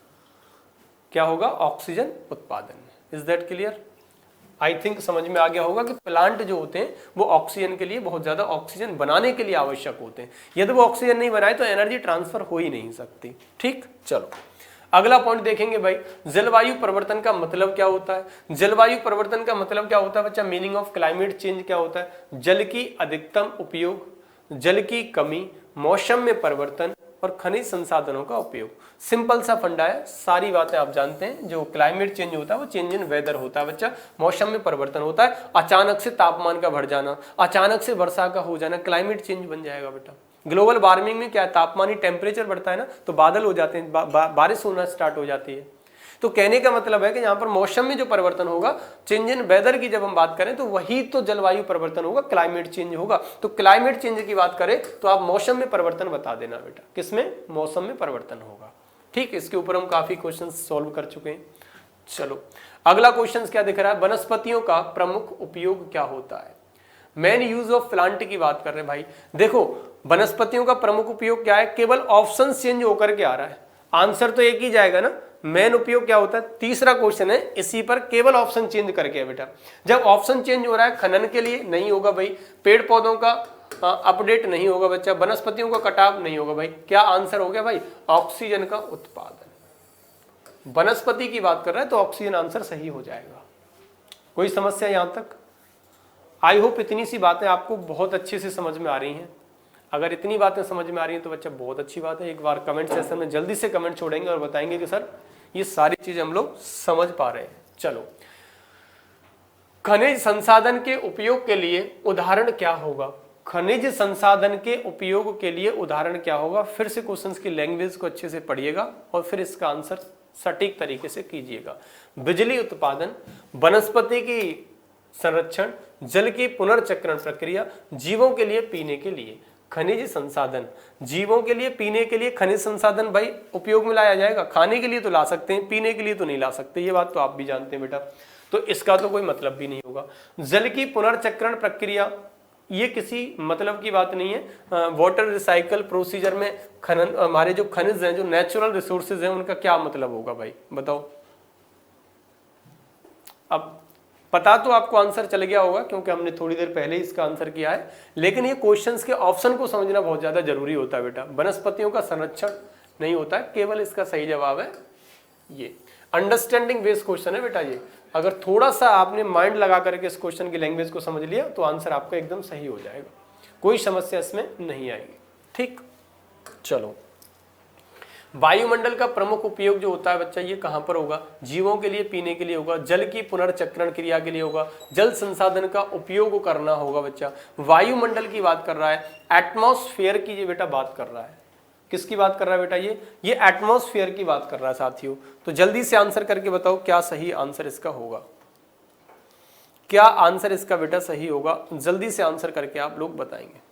क्या होगा, ऑक्सीजन उत्पादन में। Is that clear? I think समझ में आ गया होगा कि प्लांट जो होते हैं वो ऑक्सीजन के लिए, बहुत ज्यादा ऑक्सीजन बनाने के लिए आवश्यक होते हैं। यदि वो ऑक्सीजन नहीं बनाए तो एनर्जी ट्रांसफर हो ही नहीं सकती। ठीक, चलो अगला पॉइंट देखेंगे भाई, जलवायु परिवर्तन का मतलब क्या होता है। जलवायु परिवर्तन का मतलब क्या होता है बच्चा, मीनिंग ऑफ क्लाइमेट चेंज क्या होता है, जल की अधिकतम उपयोग, जल की कमी, मौसम में परिवर्तन और खनिज संसाधनों का उपयोग। सिंपल सा फंडा है, सारी बातें आप जानते हैं। जो क्लाइमेट चेंज होता है वो चेंज इन वेदर होता है बच्चा, मौसम में परिवर्तन होता है, अचानक से तापमान का बढ़ जाना, अचानक से वर्षा का हो जाना, क्लाइमेट चेंज बन जाएगा बेटा। ग्लोबल वार्मिंग में क्या है, तापमानी टेम्परेचर बढ़ता है ना, तो बादल हो जाते हैं, बारिश होना स्टार्ट हो जाती है। तो कहने का मतलब है कि यहाँ पर मौसम में जो परिवर्तन होगा, चेंज इन वेदर की जब हम बात करें तो वही तो जलवायु परिवर्तन होगा, क्लाइमेट चेंज होगा। तो क्लाइमेट चेंज की बात करें तो आप मौसम में परिवर्तन बता देना बेटा, किसमें, मौसम में परिवर्तन होगा। ठीक, इसके ऊपर हम काफी क्वेश्चन सॉल्व कर चुके हैं। चलो अगला क्वेश्चन क्या दिख रहा है, वनस्पतियों का प्रमुख उपयोग क्या होता है। मेन यूज ऑफ प्लांट की बात कर रहे हैं भाई। देखो वनस्पतियों का प्रमुख उपयोग क्या है, केवल ऑप्शन चेंज होकर के आ रहा है, आंसर तो एक ही जाएगा ना। मेन उपयोग क्या होता है, तीसरा क्वेश्चन है इसी पर, केवल ऑप्शन चेंज करके है बेटा। जब ऑप्शन चेंज हो रहा है, खनन के लिए नहीं होगा भाई, पेड़ पौधों का अपडेट नहीं होगा बच्चा, वनस्पतियों का कटाव नहीं होगा भाई। क्या आंसर हो गया भाई, ऑक्सीजन का उत्पादन। वनस्पति की बात कर रहे हैं तो ऑक्सीजन आंसर सही हो जाएगा। कोई समस्या यहां तक? आई होप इतनी सी बातें आपको बहुत अच्छे से समझ में आ रही हैं। अगर इतनी बातें समझ में आ रही हैं तो बच्चा बहुत अच्छी बात है। एक बार कमेंट सेक्शन में जल्दी से कमेंट छोड़ेंगे और बताएंगे कि सर ये सारी चीजें हम लोग समझ पा रहे हैं। चलो, खनिज संसाधन के उपयोग के लिए उदाहरण क्या होगा, खनिज संसाधन के उपयोग के लिए उदाहरण क्या होगा। फिर से क्वेश्चंस की लैंग्वेज को अच्छे से पढ़िएगा और फिर इसका आंसर सटीक तरीके से कीजिएगा। बिजली उत्पादन, वनस्पति की संरक्षण, जल की पुनर्चक्रण प्रक्रिया, जीवों के लिए पीने के लिए। खनिज संसाधन, जीवों के लिए पीने के लिए खनिज संसाधन भाई उपयोग में लाया जाएगा। खाने के लिए तो ला सकते हैं, पीने के लिए तो नहीं ला सकते, ये बात तो आप भी जानते हैं बेटा। तो इसका तो कोई मतलब भी नहीं होगा। जल की पुनर्चक्रण प्रक्रिया, ये किसी मतलब की बात नहीं है। वाटर रिसाइकल प्रोसीजर में खनन, हमारे जो खनिज हैं, जो नेचुरल रिसोर्सेज हैं, उनका क्या मतलब होगा भाई बताओ। अब पता तो आपको आंसर चल गया होगा क्योंकि हमने थोड़ी देर पहले ही इसका आंसर किया है, लेकिन ये क्वेश्चंस के ऑप्शन को समझना बहुत ज्यादा जरूरी होता है बेटा। वनस्पतियों का संरक्षण नहीं होता है, केवल इसका सही जवाब है ये। अंडरस्टैंडिंग बेस्ड क्वेश्चन है बेटा ये। अगर थोड़ा सा आपने माइंड लगा करके इस क्वेश्चन की लैंग्वेज को समझ लिया तो आंसर आपका एकदम सही हो जाएगा, कोई समस्या इसमें नहीं आएगी। ठीक, चलो वायुमंडल का प्रमुख उपयोग जो होता है बच्चा, ये कहां पर होगा? जीवों के लिए, पीने के लिए होगा, जल की पुनर्चक्रण क्रिया के लिए होगा, जल संसाधन का उपयोग करना होगा बच्चा। वायुमंडल की बात कर रहा है, एटमॉस्फेयर की ये बेटा बात कर रहा है। किसकी बात कर रहा है बेटा? ये एटमॉस्फेयर की बात कर रहा है साथियों। तो जल्दी से आंसर करके बताओ क्या सही आंसर इसका होगा, क्या आंसर इसका बेटा सही होगा? जल्दी से आंसर करके आप लोग बताएंगे।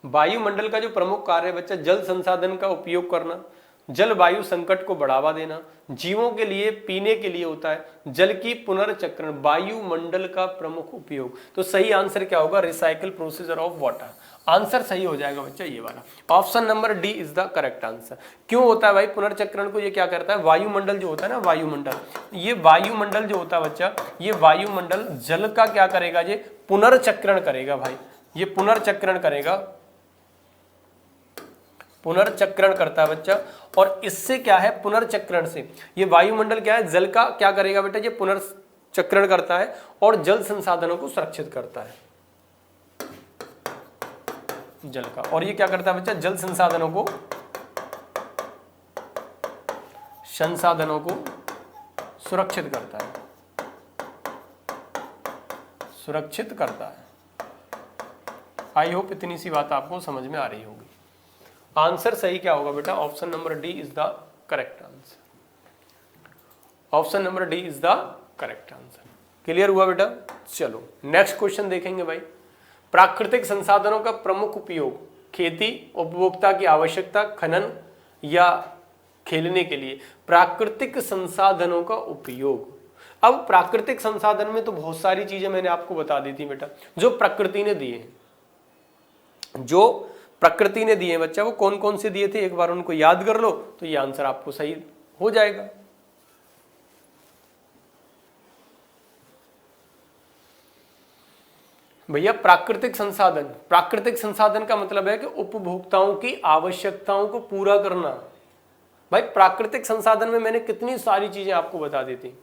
वायुमंडल का जो प्रमुख कार्य है बच्चा, जल संसाधन का उपयोग करना, जलवायु संकट को बढ़ावा देना, जीवों के लिए, पीने के लिए होता है, जल की पुनर्चक्रण, वायुमंडल का प्रमुख उपयोग। तो सही आंसर क्या होगा? Recycle procedure of water. Answer सही हो जाएगा बच्चा ये वाला, option number D is the correct answer. क्यों होता है भाई पुनर्चक्रण को? ये क्या करता है? वायुमंडल जो होता है ना, वायुमंडल, ये वायुमंडल जो होता है बच्चा, ये वायुमंडल जल का क्या करेगा? ये पुनर्चक्रण करेगा भाई, ये पुनर्चक्रण करेगा, पुनर्चक्रण करता है बच्चा। और इससे क्या है? पुनर्चक्रण से ये वायुमंडल क्या है? जल का क्या करेगा बेटा? ये पुनर्चक्रण करता है और जल संसाधनों को सुरक्षित करता है, जल का। और ये क्या करता है बच्चा? जल संसाधनों को सुरक्षित करता है, सुरक्षित करता है। आई होप इतनी सी बात आपको समझ में आ रही होगी। आंसर सही क्या होगा बेटा? Option number D is the correct answer, option number D is the correct answer. Clear हुआ बेटा? चलो नेक्स्ट क्वेश्चन देखेंगे भाई। प्राकृतिक संसाधनों का प्रमुख उपयोग, खेती, उपभोक्ता की आवश्यकता, खनन या खेलने के लिए। प्राकृतिक संसाधनों का उपयोग। अब प्राकृतिक संसाधन में तो बहुत सारी चीजें मैंने आपको बता दी थी बेटा, जो प्रकृति ने दिए हैं, जो प्रकृति ने दिए बच्चा। वो कौन कौन से दिए थे एक बार उनको याद कर लो, तो ये आंसर आपको सही हो जाएगा। भैया प्राकृतिक संसाधन, प्राकृतिक संसाधन का मतलब है कि उपभोक्ताओं की आवश्यकताओं को पूरा करना। भाई प्राकृतिक संसाधन में मैंने कितनी सारी चीजें आपको बता दी थी।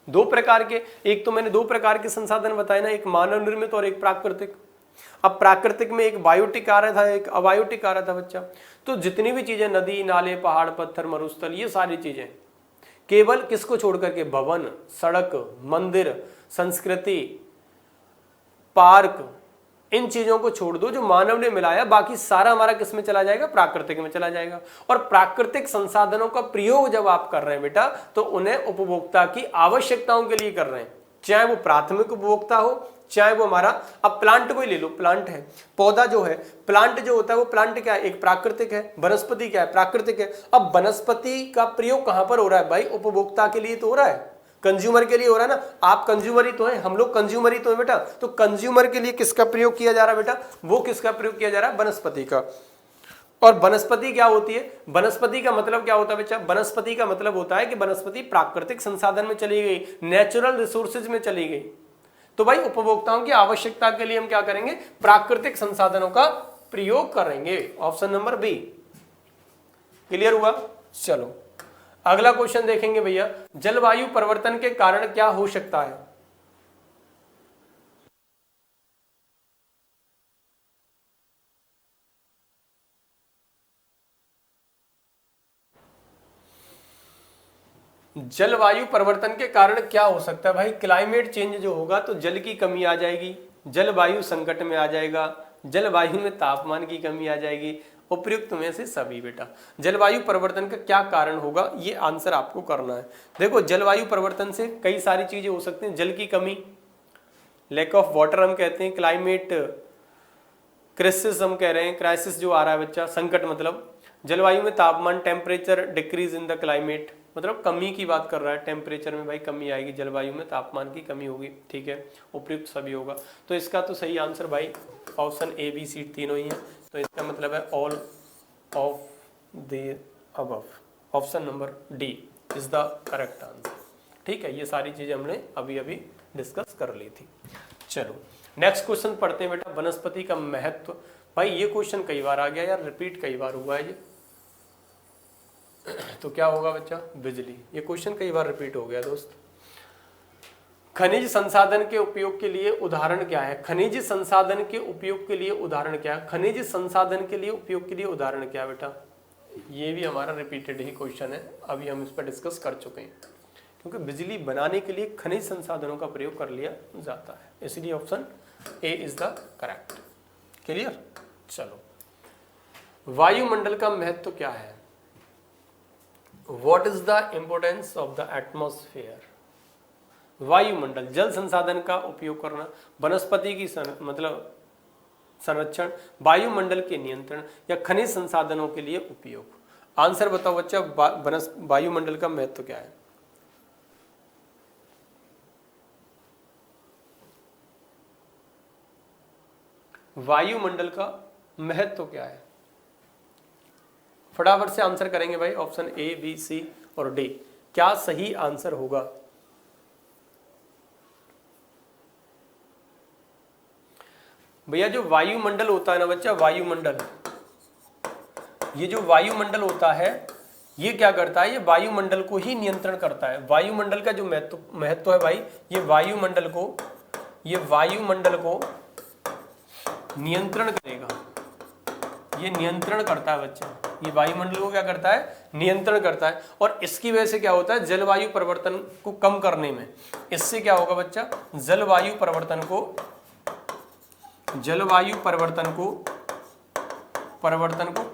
दो प्रकार के, एक तो मैंने दो प्रकार के संसाधन बताए ना, एक मानव निर्मित और एक प्राकृतिक। अब प्राकृतिक में एक बायोटिक आ रहा था, एक अबायोटिक आ रहा था बच्चा। तो जितनी भी चीजें, नदी, नाले, पहाड़, पत्थर, मरुस्थल, ये सारी चीजें केवल किसको छोड़ करके? भवन, सड़क, मंदिर, संस्कृति, पार्क, इन चीजों को छोड़ दो जो मानव ने मिलाया, बाकी सारा हमारा किस में चला जाएगा? प्राकृतिक में चला जाएगा। और प्राकृतिक संसाधनों का प्रयोग जब आप कर रहे हैं बेटा, तो उन्हें उपभोक्ता की आवश्यकताओं के लिए कर रहे हैं, चाहे वो प्राथमिक उपभोक्ता हो, चाहे वो हमारा, अब प्लांट को ही ले लो, प्लांट है, पौधा जो है, प्लांट जो होता है वो प्लांट क्या है? एक प्राकृतिक है। वनस्पति क्या है? प्राकृतिक है। अब वनस्पति का प्रयोग कहां पर हो रहा है भाई? उपभोक्ता के लिए तो हो रहा है, कंज्यूमर के लिए हो रहा है ना। आप कंज्यूमर ही तो हैं, हम लोग कंज्यूमर ही तो हैं बेटा। तो कंज्यूमर के लिए किसका प्रयोग किया जा रहा है बेटा? वो किसका प्रयोग किया जा रहा है? वनस्पति का। और वनस्पति क्या होती है? वनस्पति का मतलब क्या होता है बच्चा? वनस्पति का मतलब होता है कि वनस्पति प्राकृतिक संसाधन में चली गई, नेचुरल रिसोर्सेज में चली गई। तो भाई उपभोक्ताओं की आवश्यकता के लिए हम क्या करेंगे? प्राकृतिक संसाधनों का प्रयोग करेंगे। Option number B. क्लियर हुआ? चलो अगला क्वेश्चन देखेंगे भैया। जलवायु परिवर्तन के कारण क्या हो सकता है? जलवायु परिवर्तन के कारण क्या हो सकता है भाई? क्लाइमेट चेंज जो होगा तो जल की कमी आ जाएगी, जलवायु संकट में आ जाएगा, जलवायु में तापमान की कमी आ जाएगी। उपयुक्त में से सभी बेटा। जलवायु परिवर्तन का क्या कारण होगा, ये आंसर आपको करना है। देखो जलवायु परिवर्तन से कई सारी चीजें हो सकती हैं। जल की कमी, लैक ऑफ वाटर हम कहते हैं, क्लाइमेट क्राइसिस हम कह रहे हैं, क्राइसिस जो आ रहा है बच्चा, संकट मतलब जलवायु में तापमान, temperature decrease in the climate, मतलब कमी की बात कर रहा है। टेम्परेचर में भाई कमी आएगी, जलवायु में तापमान की कमी होगी, ठीक है, उपयुक्त सभी होगा। तो इसका तो सही आंसर भाई ऑप्शन ए बी सी तीनों ही है। तो इसका मतलब है all of the above. Option number D is the correct answer. ठीक है, ये सारी चीजें हमने अभी अभी डिस्कस कर ली थी। चलो नेक्स्ट क्वेश्चन पढ़ते हैं बेटा। वनस्पति का महत्व। भाई ये क्वेश्चन कई बार आ गया यार, रिपीट कई बार हुआ है ये। तो क्या होगा बच्चा, बिजली। ये क्वेश्चन कई बार रिपीट हो गया दोस्त। खनिज संसाधन के उपयोग के लिए उदाहरण क्या है? खनिज संसाधन के उपयोग के लिए उदाहरण क्या है? खनिज संसाधन के लिए उपयोग के लिए उदाहरण क्या है बेटा? ये भी हमारा रिपीटेड ही क्वेश्चन है, अभी हम इस पर डिस्कस कर चुके हैं, क्योंकि बिजली बनाने के लिए खनिज संसाधनों का प्रयोग कर लिया जाता है, इसलिए option A is the correct. Clear? चलो, वायुमंडल का महत्व क्या है? What is the importance of the atmosphere? वायुमंडल, जल संसाधन का उपयोग करना, वनस्पति की मतलब संरक्षण, वायुमंडल के नियंत्रण या खनिज संसाधनों के लिए उपयोग। आंसर बताओ बच्चा, वायुमंडल का महत्व क्या है? वायुमंडल का महत्व क्या है? फटाफट से आंसर करेंगे भाई, ऑप्शन ए, बी, सी और डी, क्या सही आंसर होगा? भैया जो वायुमंडल होता है ना बच्चा, वायुमंडल, ये जो वायुमंडल होता है ये क्या करता है? ये वायुमंडल को ही नियंत्रण करता है। वायुमंडल का जो महत्व है भाई, ये वायुमंडल को नियंत्रण करेगा, ये नियंत्रण करता है बच्चा। ये वायुमंडल को क्या करता है? नियंत्रण करता है। और इसकी वजह से क्या होता है? जलवायु परिवर्तन को कम करने में, इससे क्या होगा बच्चा? जलवायु परिवर्तन को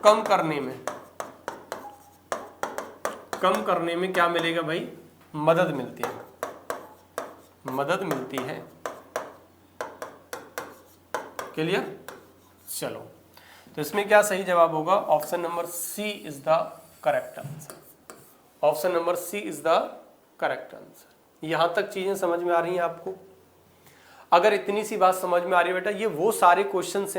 कम करने में क्या मिलेगा भाई? मदद मिलती है। क्लियर? चलो, तो इसमें क्या सही जवाब होगा? Option number C is the correct answer. Option number C is the correct answer. यहां तक चीजें समझ में आ रही हैं आपको? अगर इतनी सी बात समझ में आ रही है बेटा, ये वो सारे क्वेश्चंस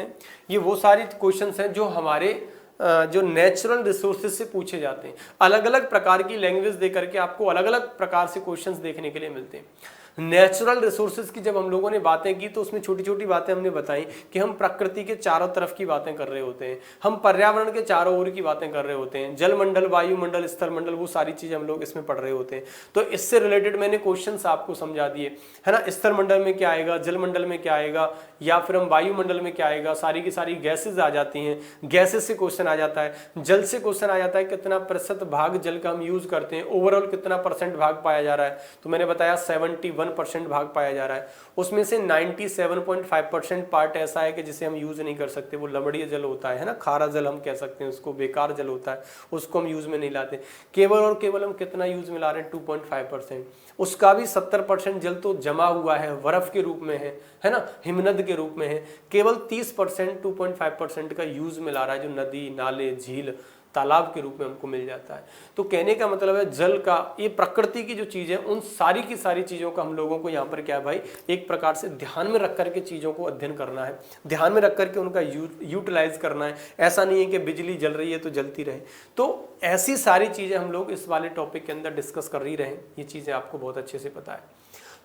हैं जो हमारे जो नेचुरल रिसोर्सेज से पूछे जाते हैं। अलग अलग प्रकार की लैंग्वेज दे करके आपको अलग अलग प्रकार से क्वेश्चंस देखने के लिए मिलते हैं। नेचुरल रिसोर्सेज की जब हम लोगों ने बातें की तो उसमें छोटी छोटी बातें हमने बताई कि हम प्रकृति के चारों तरफ की बातें कर रहे होते हैं, हम पर्यावरण के चारों ओर की बातें कर रहे होते हैं, जलमंडल, वायुमंडल, स्थलमंडल, वो सारी चीजें हम लोग इसमें पढ़ रहे होते हैं। तो इससे रिलेटेड मैंने क्वेश्चंस आपको समझा दिए, है ना। स्थलमंडल में क्या आएगा, जलमंडल में क्या आएगा, या फिर हम वायुमंडल में क्या आएगा, सारी की सारी गैसेज आ जाती हैं, गैसेज से क्वेश्चन आ जाता है, जल से क्वेश्चन आ जाता है कितना प्रतिशत भाग जल का हम यूज करते हैं, ओवरऑल कितना परसेंट भाग पाया जा रहा है। तो मैंने बताया 71% भाग पाया जा रहा है, उसमें से 97.5% पार्ट ऐसा है कि जिसे हम यूज नहीं कर सकते, वो लवणीय जल होता है ना, खारा जल हम कह सकते हैं उसको, बेकार जल होता है, उसको हम यूज में नहीं लाते। केवल और केवल हम कितना यूज में ला रहे हैं? 2.5%। उसका भी 70% जल तो जमा हुआ है, बर्फ के रूप में है ना, हिमनद के रूप में है। केवल 30% 2.5% का यूज में ला रहा है, जो नदी, नाले, झील, तालाब के रूप में हमको मिल जाता है। तो कहने का मतलब है जल का, ये प्रकृति की जो चीज़ है, उन सारी की सारी चीज़ों का हम लोगों को यहाँ पर क्या है भाई, एक प्रकार से ध्यान में रख करके चीज़ों को अध्ययन करना है, ध्यान में रख करके उनका यूटिलाइज करना है। ऐसा नहीं है कि बिजली जल रही है तो जलती रहे। तो ऐसी सारी चीज़ें हम लोग इस वाले टॉपिक के अंदर डिस्कस कर ही रहे हैं, ये चीज़ें आपको बहुत अच्छे से पता है।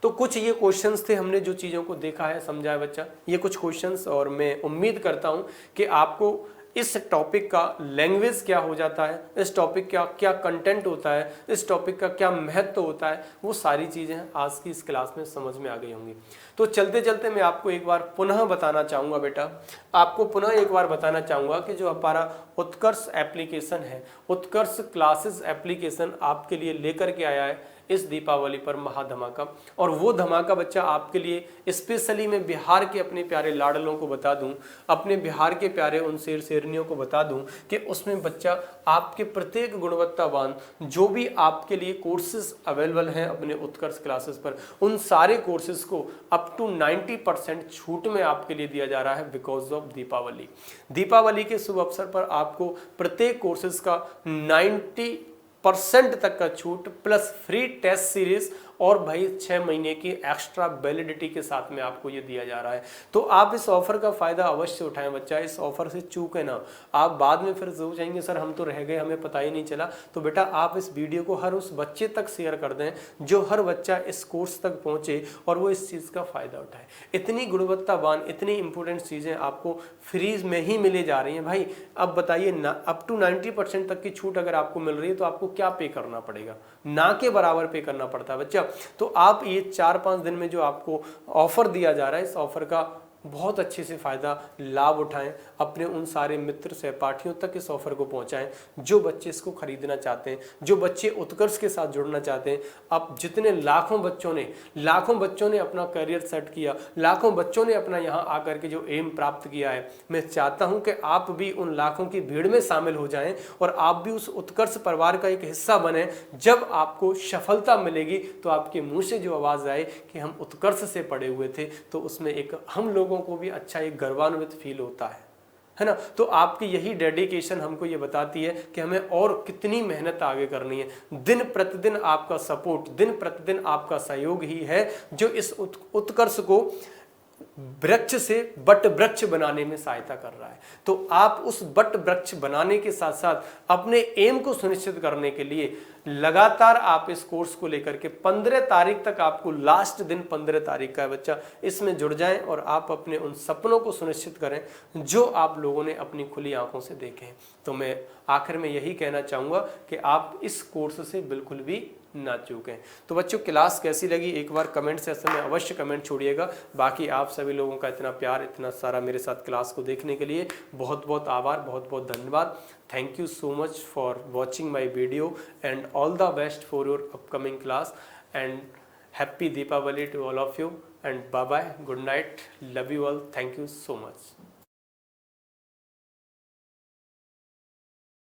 तो कुछ ये क्वेश्चंस थे, हमने जो चीज़ों को देखा है, समझा है बच्चा, ये कुछ क्वेश्चंस, और मैं उम्मीद करता हूँ कि आपको इस टॉपिक का लैंग्वेज क्या हो जाता है, इस टॉपिक का क्या कंटेंट होता है, इस टॉपिक का क्या महत्व होता है, वो सारी चीज़ें आज की इस क्लास में समझ में आ गई होंगी। तो चलते चलते मैं आपको एक बार पुनः बताना चाहूँगा बेटा, आपको पुनः एक बार बताना चाहूँगा कि जो हमारा उत्कर्ष एप्लीकेशन है, उत्कर्ष क्लासेस एप्लीकेशन आपके लिए लेकर के आया है इस दीपावली पर महाधमाका। और वो धमाका बच्चा आपके लिए स्पेशली मैं बिहार के अपने प्यारे लाडलों को बता दूं, अपने बिहार के प्यारे उन शेर शेरनियों को बता दूं कि उसमें बच्चा आपके प्रत्येक गुणवत्तावान जो भी आपके लिए कोर्सेज अवेलेबल हैं अपने उत्कर्ष क्लासेस पर, उन सारे कोर्सेज को अप टू 90% छूट में आपके लिए दिया जा रहा है बिकॉज ऑफ दीपावली। दीपावली के शुभ अवसर पर आपको प्रत्येक कोर्सेज का 90% तक का छूट प्लस फ्री टेस्ट सीरीज और भाई 6 महीने की एक्स्ट्रा वैलिडिटी के साथ में आपको ये दिया जा रहा है। तो आप इस ऑफर का फायदा अवश्य उठाएं बच्चा, इस ऑफर से चूके ना। आप बाद में फिर सोचेंगे सर हम तो रह गए, हमें पता ही नहीं चला। तो बेटा आप इस वीडियो को हर उस बच्चे तक शेयर कर दें जो हर बच्चा इस कोर्स तक पहुंचे और वो इस चीज़ का फायदा उठाए। इतनी गुणवत्तावान, इतनी इंपॉर्टेंट चीज़ें आपको फ्री में ही मिले जा रही हैं भाई। अब बताइए ना, अप टू 90% तक की छूट अगर आपको मिल रही है तो आपको क्या पे करना पड़ेगा? ना के बराबर पे करना पड़ता है बच्चा। तो आप ये 4-5 दिन में जो आपको ऑफर दिया जा रहा है, इस ऑफर का बहुत अच्छे से फ़ायदा लाभ उठाएं, अपने उन सारे मित्र सहपाठियों तक इस ऑफ़र को पहुंचाएं जो बच्चे इसको खरीदना चाहते हैं, जो बच्चे उत्कर्ष के साथ जुड़ना चाहते हैं। अब जितने लाखों बच्चों ने अपना करियर सेट किया, लाखों बच्चों ने अपना यहाँ आकर के जो एम प्राप्त किया है, मैं चाहता हूँ कि आप भी उन लाखों की भीड़ में शामिल हो जाएं और आप भी उस उत्कर्ष परिवार का एक हिस्सा बने। जब आपको सफलता मिलेगी तो आपके मुँह से जो आवाज़ आए कि हम उत्कर्ष से पढ़े हुए थे, तो उसमें एक हम लोगों को भी अच्छा एक गर्वान्वित फील होता है ना। तो आपकी यही डेडिकेशन हमको ये बताती है कि हमें और कितनी मेहनत आगे करनी है। दिन प्रतिदिन आपका सपोर्ट, दिन प्रतिदिन आपका सहयोग ही है जो इस उत्कर्ष को वृक्ष से बट वृक्ष बनाने में सहायता कर रहा है। तो आप उस बट वृक्ष बनाने के साथ साथ अपने एम को सुनिश्चित करने के लिए लगातार आप इस कोर्स को लेकर के 15 तारीख तक, आपको लास्ट दिन 15 तारीख का है बच्चा, इसमें जुड़ जाएं और आप अपने उन सपनों को सुनिश्चित करें जो आप लोगों ने अपनी खुली आंखों से देखे हैं। तो मैं आखिर में यही कहना चाहूँगा कि आप इस कोर्स से बिल्कुल भी ना चूकें। तो बच्चों क्लास कैसी लगी एक बार कमेंट सेक्शन में अवश्य कमेंट छोड़िएगा। बाकी आप सभी लोगों का इतना प्यार, इतना सारा मेरे साथ क्लास को देखने के लिए बहुत बहुत आभार, बहुत बहुत धन्यवाद। Thank you so much for watching my video and all the best for your upcoming class and happy Deepavali to all of you and bye bye, good night, love you all, thank you so much.